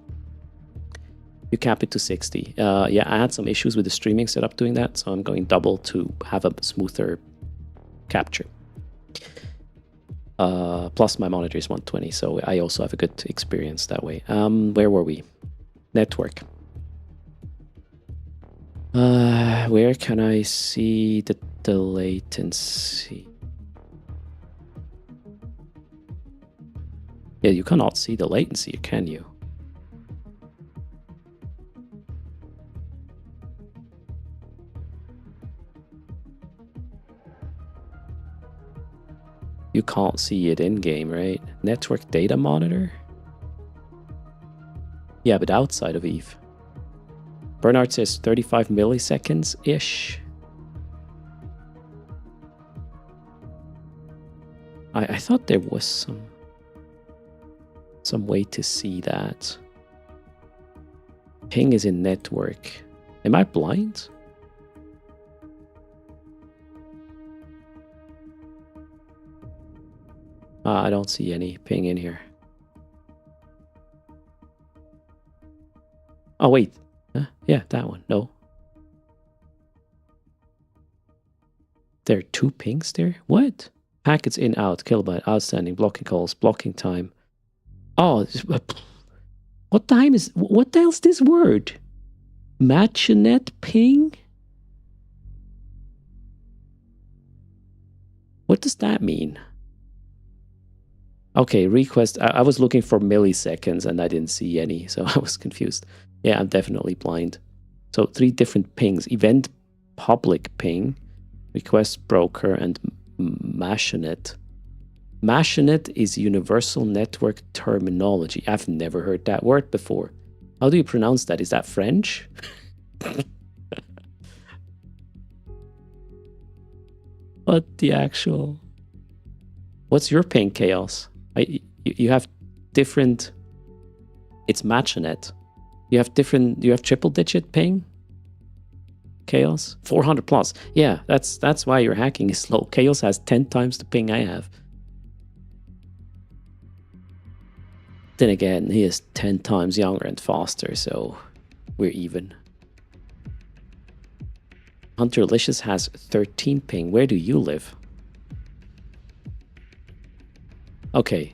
You cap it to 60. Yeah, I had some issues with the streaming setup doing that, so I'm going double to have a smoother capture. Plus my monitor is 120, so I also have a good experience that way. Where were we? Network. Where can I see the latency? Yeah, you cannot see the latency, can you? You can't see it in-game, right? Network data monitor? Yeah, but outside of Eve. Bernard says 35 milliseconds-ish. I thought there was some way to see that. Ping is in network. Am I blind? I don't see any ping in here. Oh, wait. Yeah, that one. No. There are 2 pings there? What? Packets in, out, kilobyte, outstanding, blocking calls, blocking time. Oh, what time is... What the hell's this word? Matchnet ping? What does that mean? Okay, request. I was looking for milliseconds and I didn't see any, so I was confused. Yeah, I'm definitely blind. So 3 different pings. Event public ping, request broker, and Matchnet. Matchnet is universal network terminology. I've never heard that word before. How do you pronounce that? Is that French? What the actual... What's your ping, Chaos? You have different... It's Matchnet. You have different... You have triple-digit ping? Chaos? 400 plus. Yeah, that's why your hacking is slow. Chaos has 10 times the ping I have. Then again, he is 10 times younger and faster, so we're even. Hunterlicious has 13 ping. Where do you live? Okay.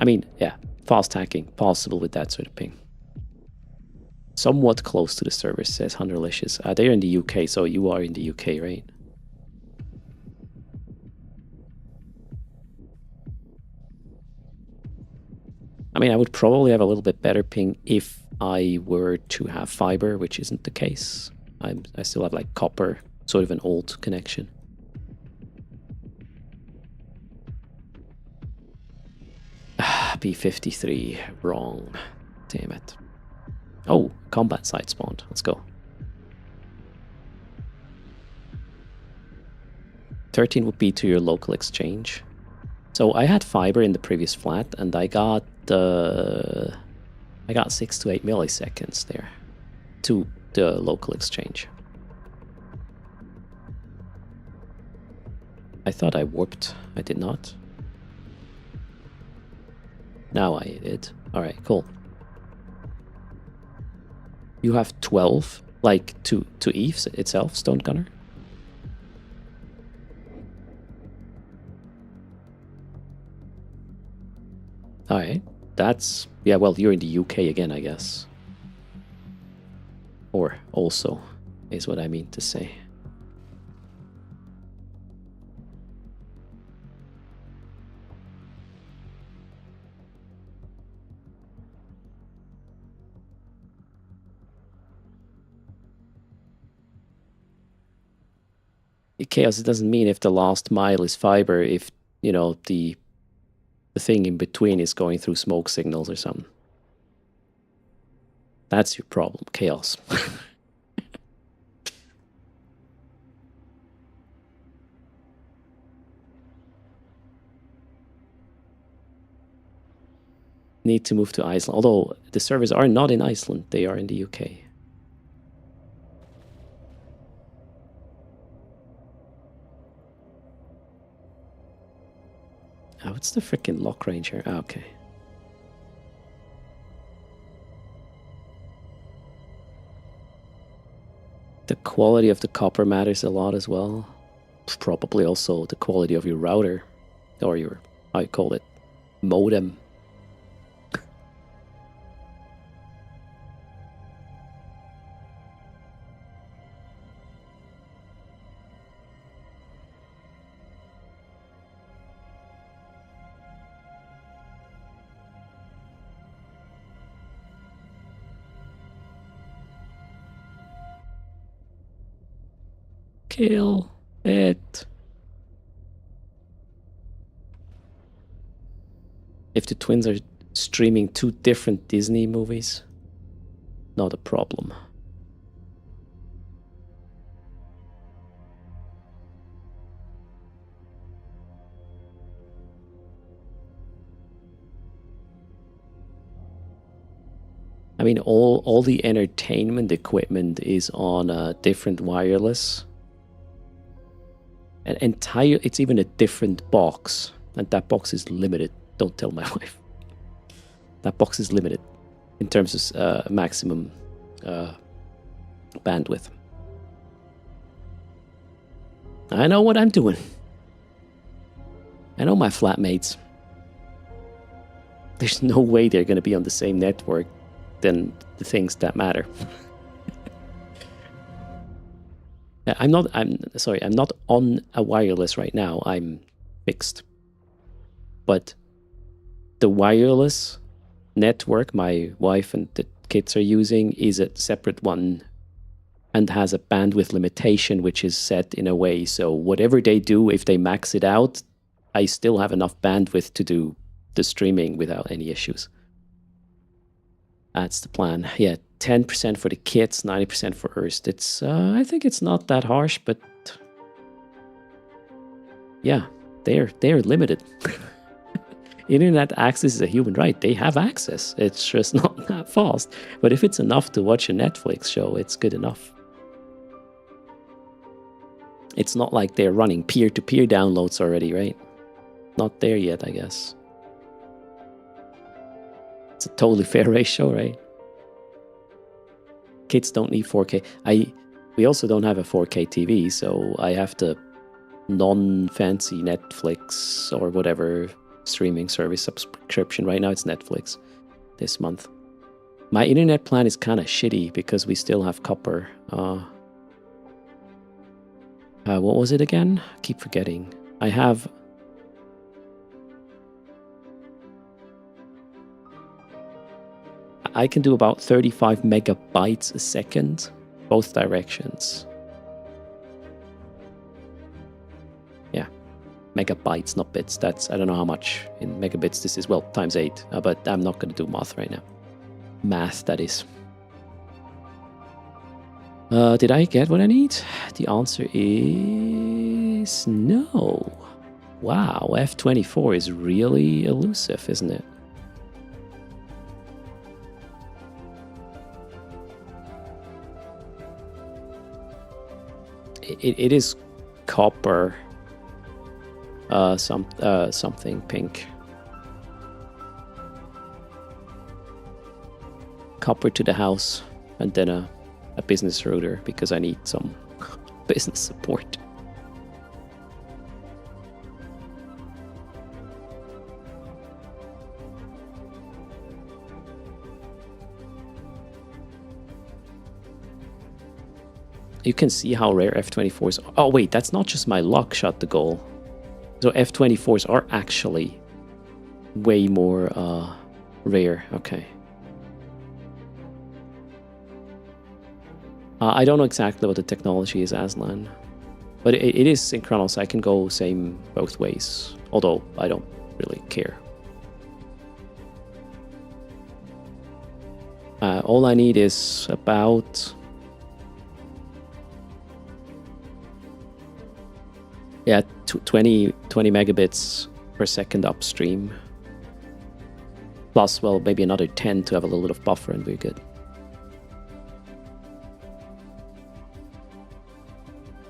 I mean, yeah, fast hacking, possible with that sort of ping. Somewhat close to the server, says Hunterlicious. They're in the UK, so you are in the UK, right? I mean, I would probably have a little bit better ping if I were to have fiber, which isn't the case. I still have like copper, sort of an old connection. B53, wrong. Damn it. Oh, combat site spawned. Let's go. 13 would be to your local exchange. So I had fiber in the previous flat, and I got 6 to 8 milliseconds there to the local exchange. I thought I warped. I did not. Now I did. Alright, cool. You have 12, like to Eve itself, Stone Gunner? Alright, that's... Yeah, well, you're in the UK again, I guess. Or also, is what I mean to say. Chaos, it doesn't mean if the last mile is fiber, if, you know, the thing in between is going through smoke signals or something. That's your problem, Chaos. Need to move to Iceland, although the servers are not in Iceland, they are in the UK. Oh, what's the freaking lock range here? Oh, okay. The quality of the copper matters a lot as well. Probably also the quality of your router, or your, how you call it, modem. Kill it. If the twins are streaming 2 different Disney movies, not a problem. I mean, all the entertainment equipment is on a different wireless. It's even a different box, and that box is limited. Don't tell my wife. That box is limited in terms of maximum bandwidth. I know what I'm doing. I know my flatmates. There's no way they're going to be on the same network than the things that matter. I'm not on a wireless right now. I'm fixed. But the wireless network my wife and the kids are using is a separate one and has a bandwidth limitation which is set in a way so whatever they do, if they max it out, I still have enough bandwidth to do the streaming without any issues. That's the plan. Yeah, 10% for the kids, 90% for Erst. It's I think it's not that harsh, but yeah, they're limited. Internet access is a human right. They have access. It's just not that fast. But if it's enough to watch a Netflix show, it's good enough. It's not like they're running peer-to-peer downloads already, right? Not there yet, I guess. It's a totally fair ratio, right? Kids don't need 4K. We also don't have a 4K TV, so I have to non-fancy Netflix or whatever streaming service subscription. Right now it's Netflix this month. My internet plan is kind of shitty because we still have copper. What was it again? I keep forgetting. I can do about 35 megabytes a second, both directions. Yeah, megabytes, not bits. I don't know how much in megabits this is. Well, times 8, but I'm not going to do math right now. Math, that is. Did I get what I need? The answer is no. Wow, F24 is really elusive, isn't it? It is copper. Something pink. Copper to the house, and then a business router because I need some business support. You can see how rare F24s are. Oh wait, that's not just my luck shot the goal. So F24s are actually way more rare. Okay. I don't know exactly what the technology is, Aslan. But it is synchronous. I can go same both ways. Although I don't really care. All I need is about... Yeah, 20 megabits per second upstream. Plus, well, maybe another 10 to have a little bit of buffer and we're good.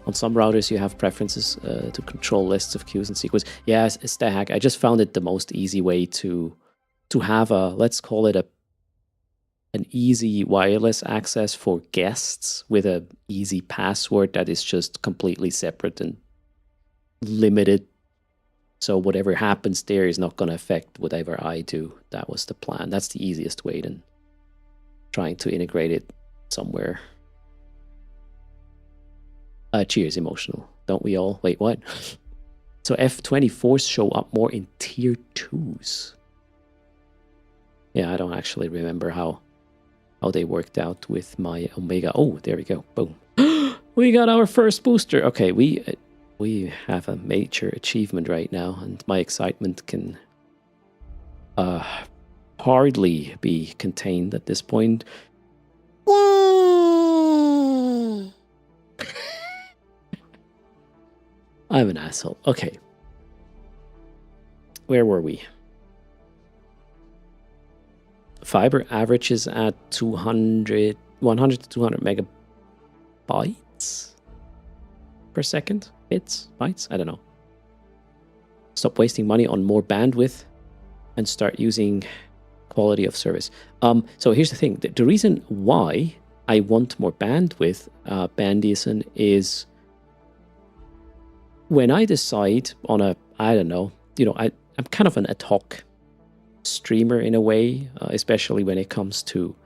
On some routers, you have preferences to control lists of queues and sequence. Yeah, Stag, I just found it the most easy way to have a, let's call it an easy wireless access for guests with an easy password that is just completely separate and limited, so whatever happens there is not going to affect whatever I do. That was the plan. That's the easiest way than trying to integrate it somewhere. Cheers, emotional. Don't we all? Wait, what? So F24s show up more in tier 2s. Yeah, I don't actually remember how they worked out with my Omega. Oh, there we go. Boom. We got our first booster. Okay, we have a major achievement right now, and my excitement can hardly be contained at this point. Yay! I'm an asshole. Okay. Where were we? Fiber averages at 100 to 200 megabytes per second. Bits? Bytes? I don't know. Stop wasting money on more bandwidth and start using quality of service. So here's the thing. The reason why I want more bandwidth, Bandison, is when I decide on a, I don't know, I'm kind of an ad hoc streamer in a way, especially when it comes to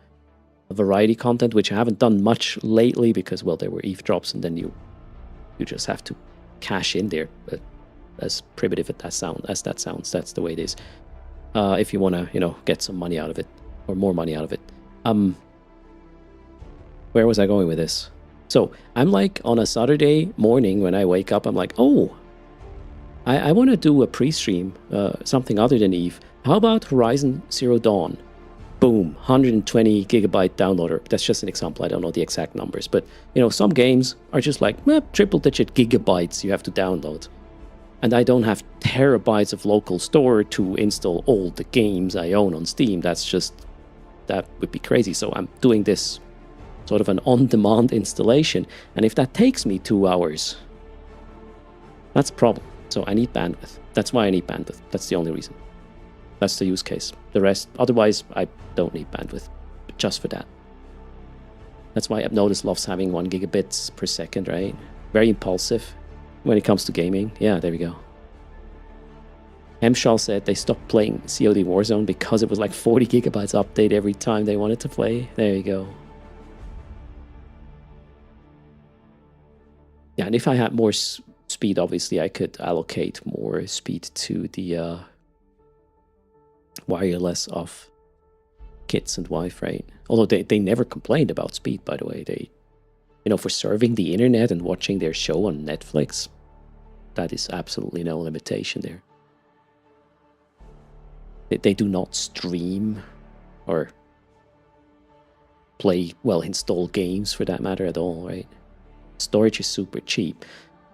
variety content, which I haven't done much lately because, well, there were eavesdrops, and then you just have to cash in there. But as primitive as that sounds, that's the way it is. If you want to, get some money out of it, or more money out of it. Where was I going with this? So I'm like on a Saturday morning when I wake up, I'm like, oh, I want to do a pre-stream, something other than Eve. How about Horizon Zero Dawn? Boom, 120 gigabyte downloader. That's just an example. I don't know the exact numbers, but some games are just like triple-digit gigabytes you have to download. And I don't have terabytes of local store to install all the games I own on Steam. That would be crazy. So I'm doing this sort of an on-demand installation. And if that takes me 2 hours, that's a problem. So I need bandwidth. That's why I need bandwidth. That's the only reason. That's the use case. The rest, otherwise, I don't need bandwidth. But just for that. That's why Hypnotis loves having 1 gigabits per second, right? Very impulsive when it comes to gaming. Yeah, there we go. Hemshall said they stopped playing COD Warzone because it was like 40 gigabytes update every time they wanted to play. There you go. Yeah, and if I had more speed, obviously I could allocate more speed to the wireless of kits and wife, right? Although they never complained about speed, by the way. They, for surfing the internet and watching their show on Netflix, that is absolutely no limitation there. They do not stream or play, install games for that matter at all, right? Storage is super cheap.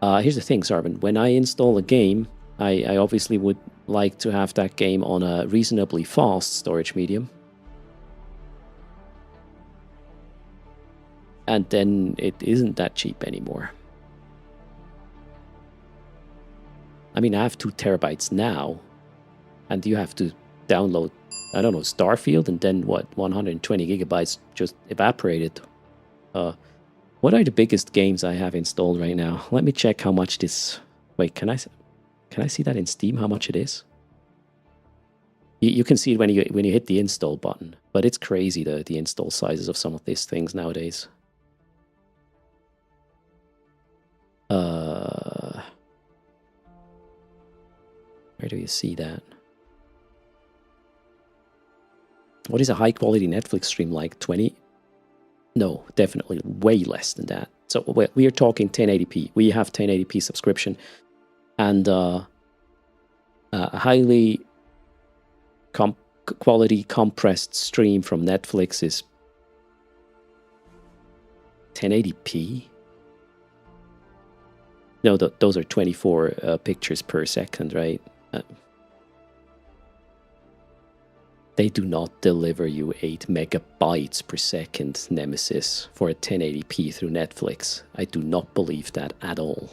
Here's the thing, Sarvin. When I install a game, I obviously would like to have that game on a reasonably fast storage medium. And then it isn't that cheap anymore. I mean, I have 2 terabytes now, and you have to download, I don't know, Starfield, and then what, 120 gigabytes just evaporated. What are the biggest games I have installed right now? Let me check how much this... Wait, can I see that in Steam, how much it is? You can see it when you hit the install button, but it's crazy, the install sizes of some of these things nowadays. Where do you see that? What is a high quality Netflix stream like? 20? No, definitely way less than that. So we are talking 1080p. We have 1080p subscription, and a highly quality compressed stream from Netflix is 1080p. No, those are 24 pictures per second, right? They do not deliver you 8 megabytes per second, Nemesis, for a 1080p through Netflix. I do not believe that at all.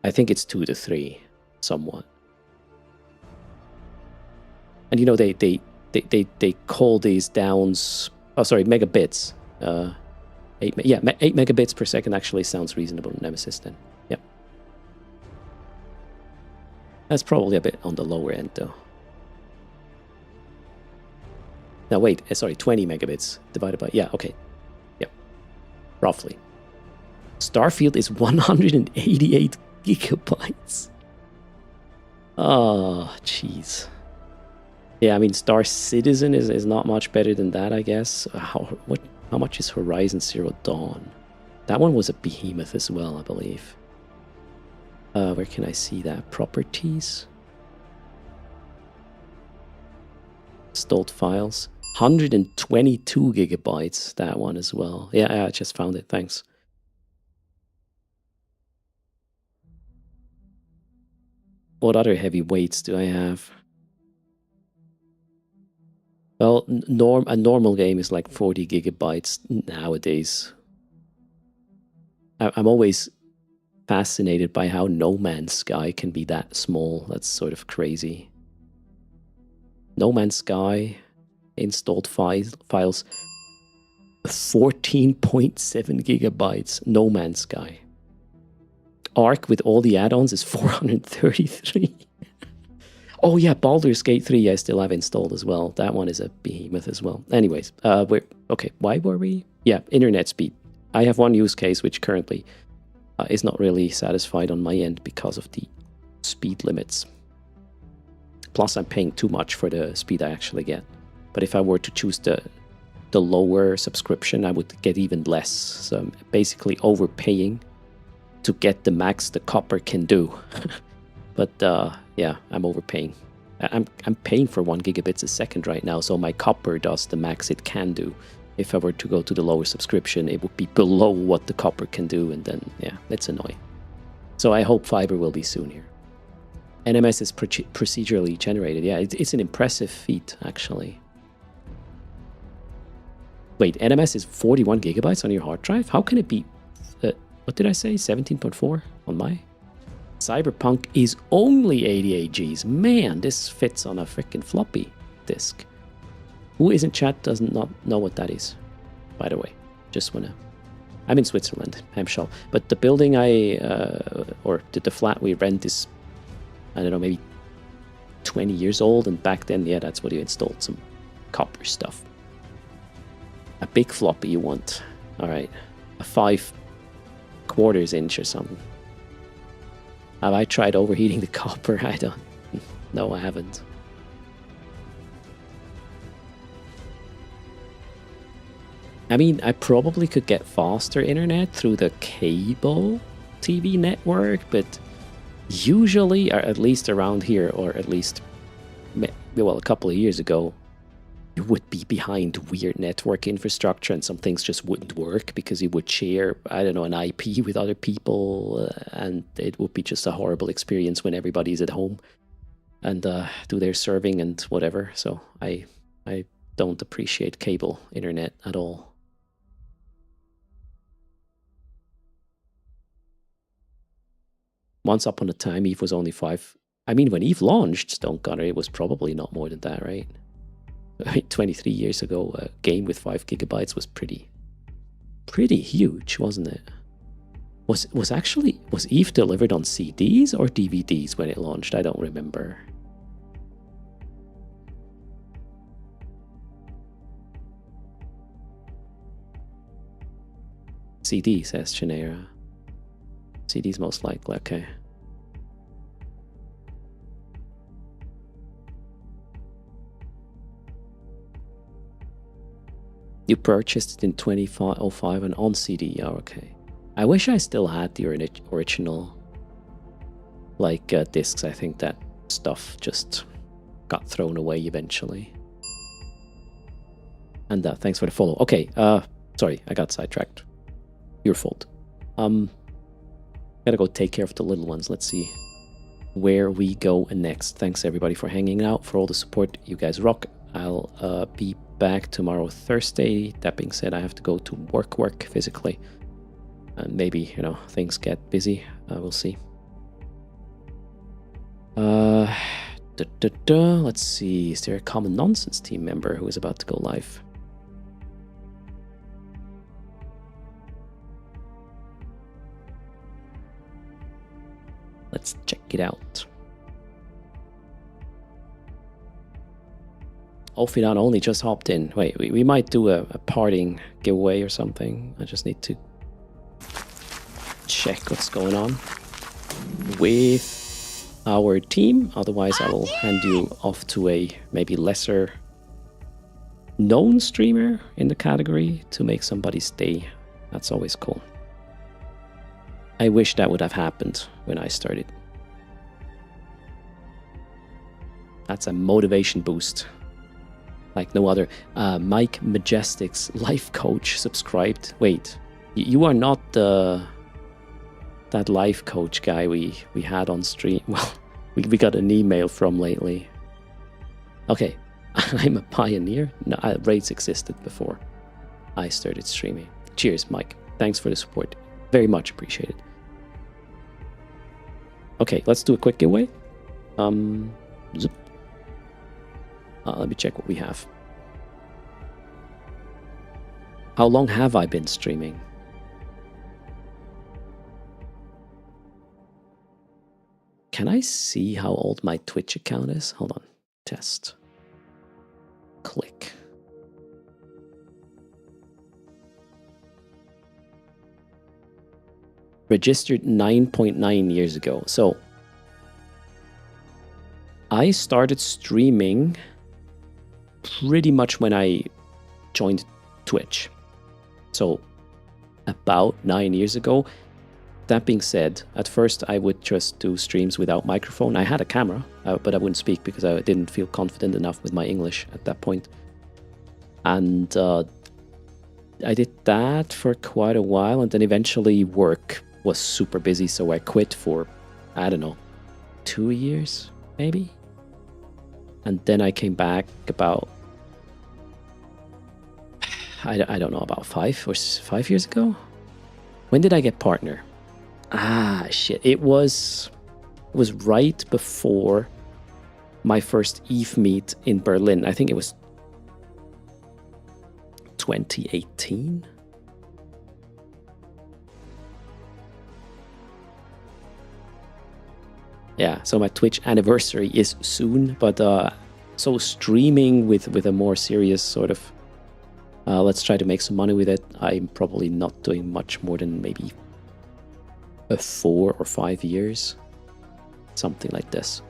I think it's 2 to 3, somewhat. And they call these downs, megabits. 8 megabits per second actually sounds reasonable in Nemesis then. Yep. That's probably a bit on the lower end though. Now wait, 20 megabits divided by, yeah, okay. Yep. Roughly. Starfield is 188 gigabytes. Oh, jeez. Yeah, I mean, Star Citizen is not much better than that, I guess. How much is Horizon Zero Dawn? That one was a behemoth as well, I believe. Where can I see that? Properties. Installed files. 122 gigabytes, that one as well. Yeah, I just found it, thanks. What other heavy weights do I have? Well, a normal game is like 40 gigabytes nowadays. I'm always fascinated by how No Man's Sky can be that small. That's sort of crazy. No Man's Sky installed files 14.7 gigabytes. No Man's Sky. Arc with all the add-ons is 433. Oh yeah, Baldur's Gate 3 I still have installed as well. That one is a behemoth as well. Anyways, okay, why were we? Yeah, internet speed. I have one use case which currently is not really satisfied on my end because of the speed limits. Plus I'm paying too much for the speed I actually get. But if I were to choose the lower subscription, I would get even less. So I'm basically overpaying to get the max the copper can do. But yeah, I'm overpaying. I'm paying for 1 gigabits a second right now, so my copper does the max it can do. If I were to go to the lower subscription, it would be below what the copper can do, and then, yeah, it's annoying. So I hope fiber will be soon here. NMS is procedurally generated. Yeah, it's an impressive feat, actually. Wait, NMS is 41 gigabytes on your hard drive? How can it be, what did I say, 17.4 on my? Cyberpunk is only 88 Gs. Man, this fits on a freaking floppy disk. Who is in chat does not know what that is, by the way. Just wanna... I'm in Switzerland, Hampshire. But the building or the flat we rent is, I don't know, maybe 20 years old. And back then, yeah, that's what you installed, some copper stuff. A big floppy you want. All right, a 5/4 inch or something. Have I tried overheating the copper? I don't. No, I haven't. I mean, I probably could get faster internet through the cable TV network, but usually, or at least around here, or at least, well, a couple of years ago, you would be behind weird network infrastructure and some things just wouldn't work because you would share, I don't know, an IP with other people, and it would be just a horrible experience when everybody's at home and do their serving and whatever. So I don't appreciate cable internet at all. Once upon a time, Eve was only 5. I mean, when Eve launched Stone Gunner, it was probably not more than that, right? I mean, 23 years ago, a game with 5 gigabytes was pretty huge, wasn't it? Was Eve delivered on CDs or DVDs when it launched? I don't remember. CD, says Chinera. CD's most likely, okay. You purchased it in 2005 and on CD. Oh, okay. I wish I still had the original, like, discs. I think that stuff just got thrown away eventually. And thanks for the follow. Okay, sorry, I got sidetracked. Your fault. Gotta go take care of the little ones. Let's see where we go next. Thanks everybody for hanging out, for all the support. You guys rock. I'll be back tomorrow, Thursday. That being said, I have to go to work physically. And maybe, things get busy. We'll see. Let's see. Is there a Common Nonsense team member who is about to go live? Let's check it out. Ophidan only just hopped in. Wait, we might do a parting giveaway or something. I just need to check what's going on with our team. Otherwise, I will hand you off to a maybe lesser known streamer in the category to make somebody's day. That's always cool. I wish that would have happened when I started. That's a motivation boost. Like no other. Mike Majestic's life coach subscribed. Wait, you are not that life coach guy we had on stream. Well, we got an email from lately. Okay, I'm a pioneer. No, raids existed before I started streaming. Cheers, Mike. Thanks for the support. Very much appreciated. Okay, let's do a quick giveaway. Zip. Let me check what we have. How long have I been streaming? Can I see how old my Twitch account is? Hold on. Test. Click. Registered 9.9 years ago. So I started streaming pretty much when I joined Twitch. So about 9 years ago. That being said, at first I would just do streams without microphone. I had a camera, but I wouldn't speak because I didn't feel confident enough with my English at that point. And I did that for quite a while, and then eventually work was super busy, so I quit for, I don't know, 2 years, maybe? And then I came back about, I don't know, about 5 years ago? When did I get partner? Ah, shit. It was right before my first EVE meet in Berlin. I think it was 2018. Yeah, so my Twitch anniversary is soon, but so streaming with a more serious sort of let's try to make some money with it. I'm probably not doing much more than maybe 4 or 5 years, something like this.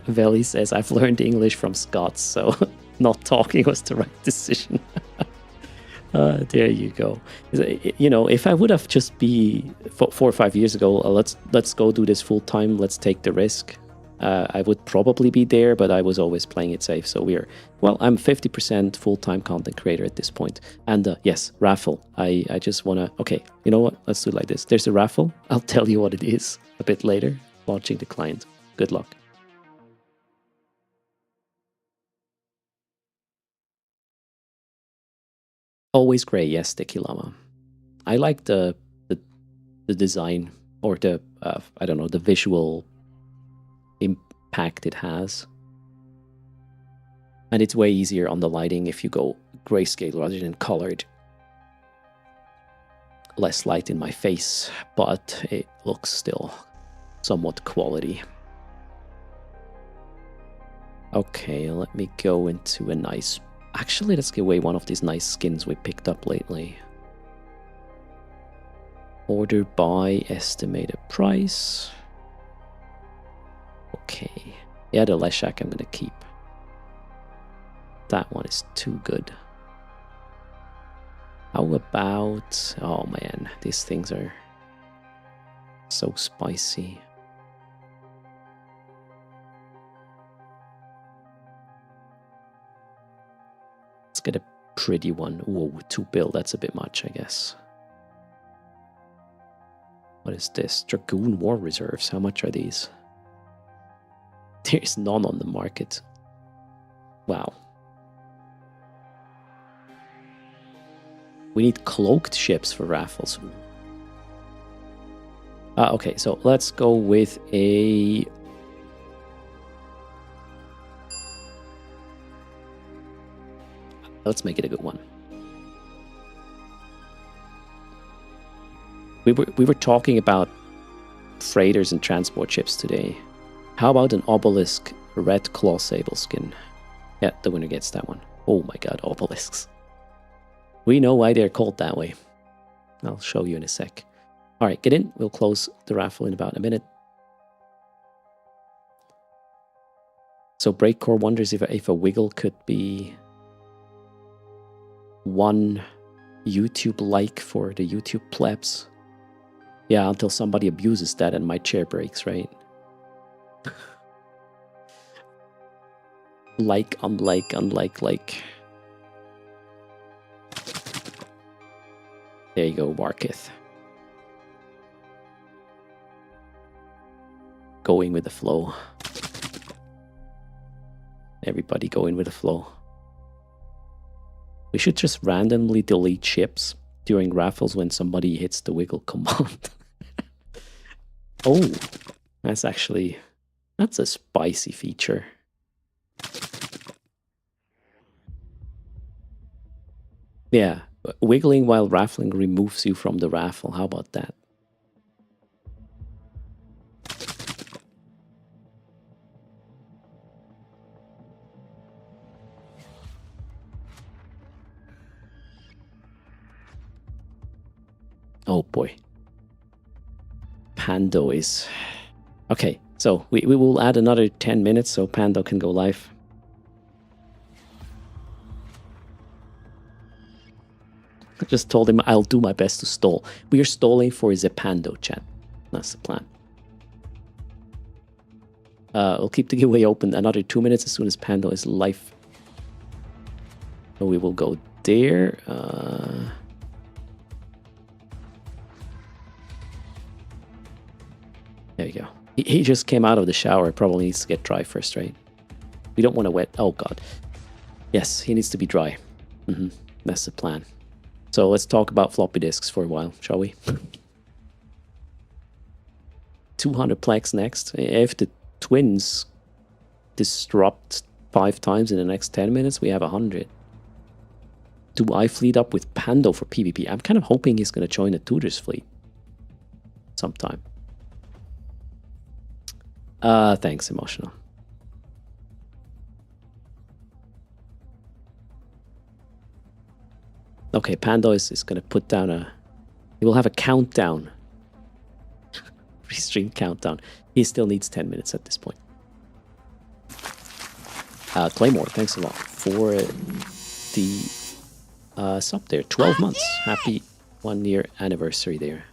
Veli says, I've learned English from Scots, so not talking was the right decision. There you go. You know, if I would have just be 4 or 5 years ago, let's go do this full time, let's take the risk. I would probably be there, but I was always playing it safe. So I'm 50% full-time content creator at this point. And yes, raffle. I just want to, okay, you know what? Let's do it like this. There's a raffle. I'll tell you what it is a bit later. Launching the client. Good luck. Always gray, yes, Sticky Llama. I like the design or the, I don't know, the visual impact it has. And it's way easier on the lighting if you go grayscale rather than colored. Less light in my face, but it looks still somewhat quality. Okay, let me go into a nice... Actually, let's give away one of these nice skins we picked up lately. Order by estimated price. Okay. Yeah, the Leshak I'm gonna keep. That one is too good. How about... Oh man, these things are so spicy. Let's get a pretty one. Whoa, 2 bill, that's a bit much, I guess. What is this? Dragoon War Reserves, how much are these? There's none on the market. Wow. We need cloaked ships for raffles. Okay, so let's go with a... Let's make it a good one. We were talking about freighters and transport ships today. How about an obelisk red claw sable skin? Yeah, the winner gets that one. Oh my god, obelisks. We know why they're called that way. I'll show you in a sec. Alright, get in. We'll close the raffle in about a minute. So Breakcore wonders if a wiggle could be 1 YouTube like for the YouTube plebs. Yeah, until somebody abuses that and my chair breaks, right? Like, unlike, like. There you go, Marketh. Going with the flow. Everybody going with the flow. We should just randomly delete ships during raffles when somebody hits the wiggle command. Oh, that's a spicy feature. Yeah, wiggling while raffling removes you from the raffle. How about that? Oh boy. Pando is... Okay, so we will add another 10 minutes so Pando can go live. I just told him I'll do my best to stall. We are stalling for Zepando, chat. That's the plan. I'll keep the giveaway open another 2 minutes as soon as Pando is live. So we will go there. There you go. He just came out of the shower. Probably needs to get dry first, right? We don't want to wet. Oh, God. Yes, he needs to be dry. That's the plan. So let's talk about floppy disks for a while, shall we? 200 plex next. If the twins disrupt 5 times in the next 10 minutes, we have 100. Do I fleet up with Pando for PvP? I'm kind of hoping he's going to join the Tutors fleet sometime. Thanks, Emotional. Okay, Pando is going to put down he will have a countdown. Restream countdown. He still needs 10 minutes at this point. Claymore, thanks a lot for the sub there. 12 months. Happy 1 year anniversary there.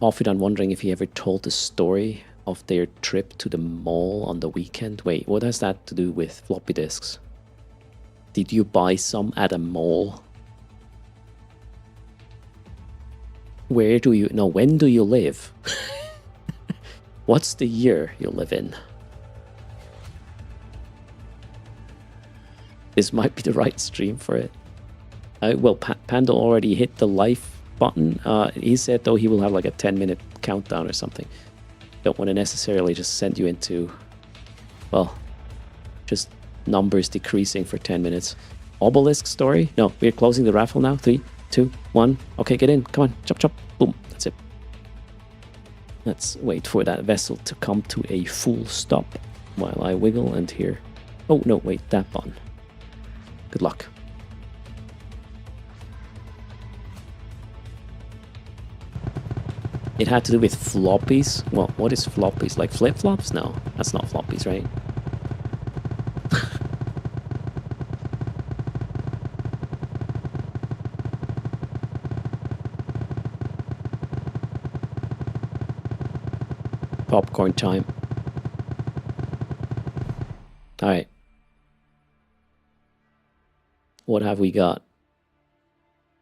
Often wondering if he ever told the story of their trip to the mall on the weekend. Wait, what has that to do with floppy disks? Did you buy some at a mall? Where do you... No, when do you live? What's the year you live in? This might be the right stream for it. Well, Panda already hit the live button. He said, though, he will have like a 10-minute countdown or something. Don't want to necessarily just send you into... Well, just... numbers decreasing for 10 minutes. Obelisk story? No, we're closing the raffle now. 3, 2, 1. Okay, get in. Come on. Chop, chop. Boom. That's it. Let's wait for that vessel to come to a full stop while I wiggle and hear... Oh, no, wait. That button. Good luck. It had to do with floppies? Well, what is floppies? Like flip-flops? No, that's not floppies, right? Popcorn time. Alright. What have we got?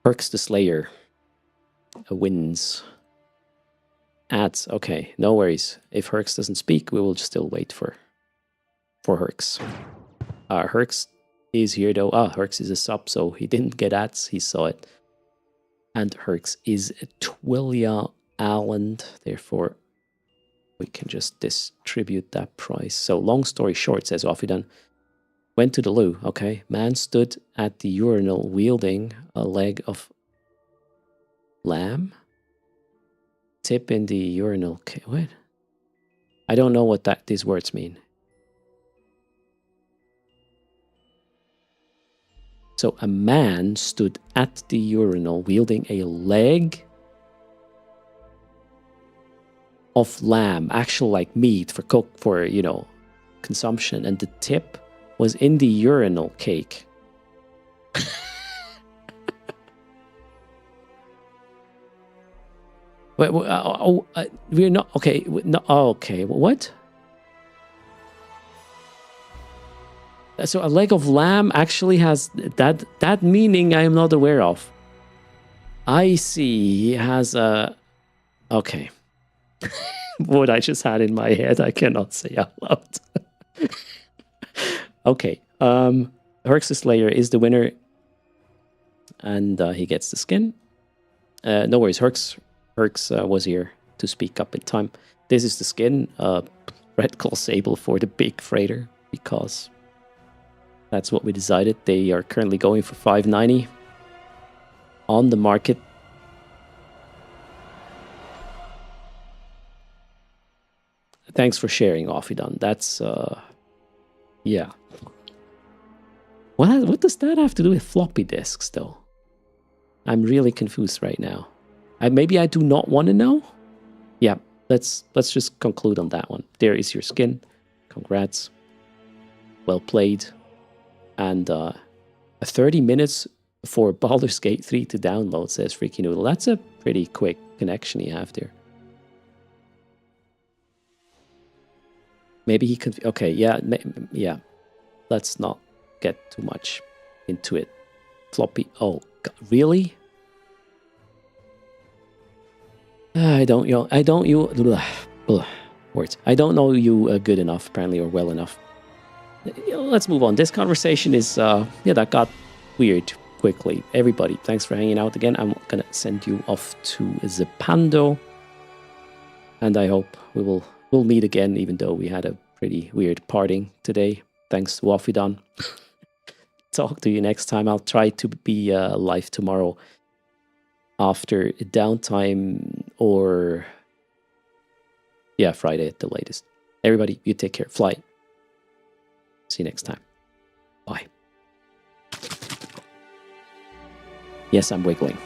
Perks the Slayer. Wins. Ads. Okay, no worries. If Herx doesn't speak, we will still wait for Herx. Herx is here though. Herx is a sub, so he didn't get ads. He saw it. And Herx is Twillia Island. Therefore, we can just distribute that price. So long story short, says Offidan, went to the loo. Okay, man stood at the urinal wielding a leg of lamb. Tip in the urinal. Okay, what? I don't know what these words mean. So a man stood at the urinal wielding a leg of lamb, actual like meat for you know, consumption, and the tip was in the urinal cake. We're not okay. No, okay. What? So a leg of lamb actually has that meaning I am not aware of. I see. He has a. Okay. What I just had in my head, I cannot say out loud. Okay. Herx's Slayer is the winner, and he gets the skin. No worries. Herx was here to speak up in time. This is the skin. Red Claw Sable for the big freighter because that's what we decided. They are currently going for $590 on the market. Thanks for sharing, Offidon. That's yeah. What does that have to do with floppy disks, though? I'm really confused right now. Maybe I do not want to know. Yeah, let's just conclude on that one. There is your skin. Congrats. Well played. And 30 minutes for Baldur's Gate 3 to download, says Freaky Noodle. That's a pretty quick connection you have there. Maybe he could. Okay, yeah, yeah. Let's not get too much into it. Floppy. Oh, God, really? I don't know. Words. I don't know you good enough, apparently, or well enough. Let's move on. This conversation is that got weird quickly. Everybody, thanks for hanging out again. I'm gonna send you off to Zepando, and I hope we'll meet again, even though we had a pretty weird parting today. Thanks to Waffidon. Talk to you next time. I'll try to be live tomorrow after downtime, or Friday at the latest. Everybody, you take care. Fly. See you next time. Bye. Yes, I'm wiggling.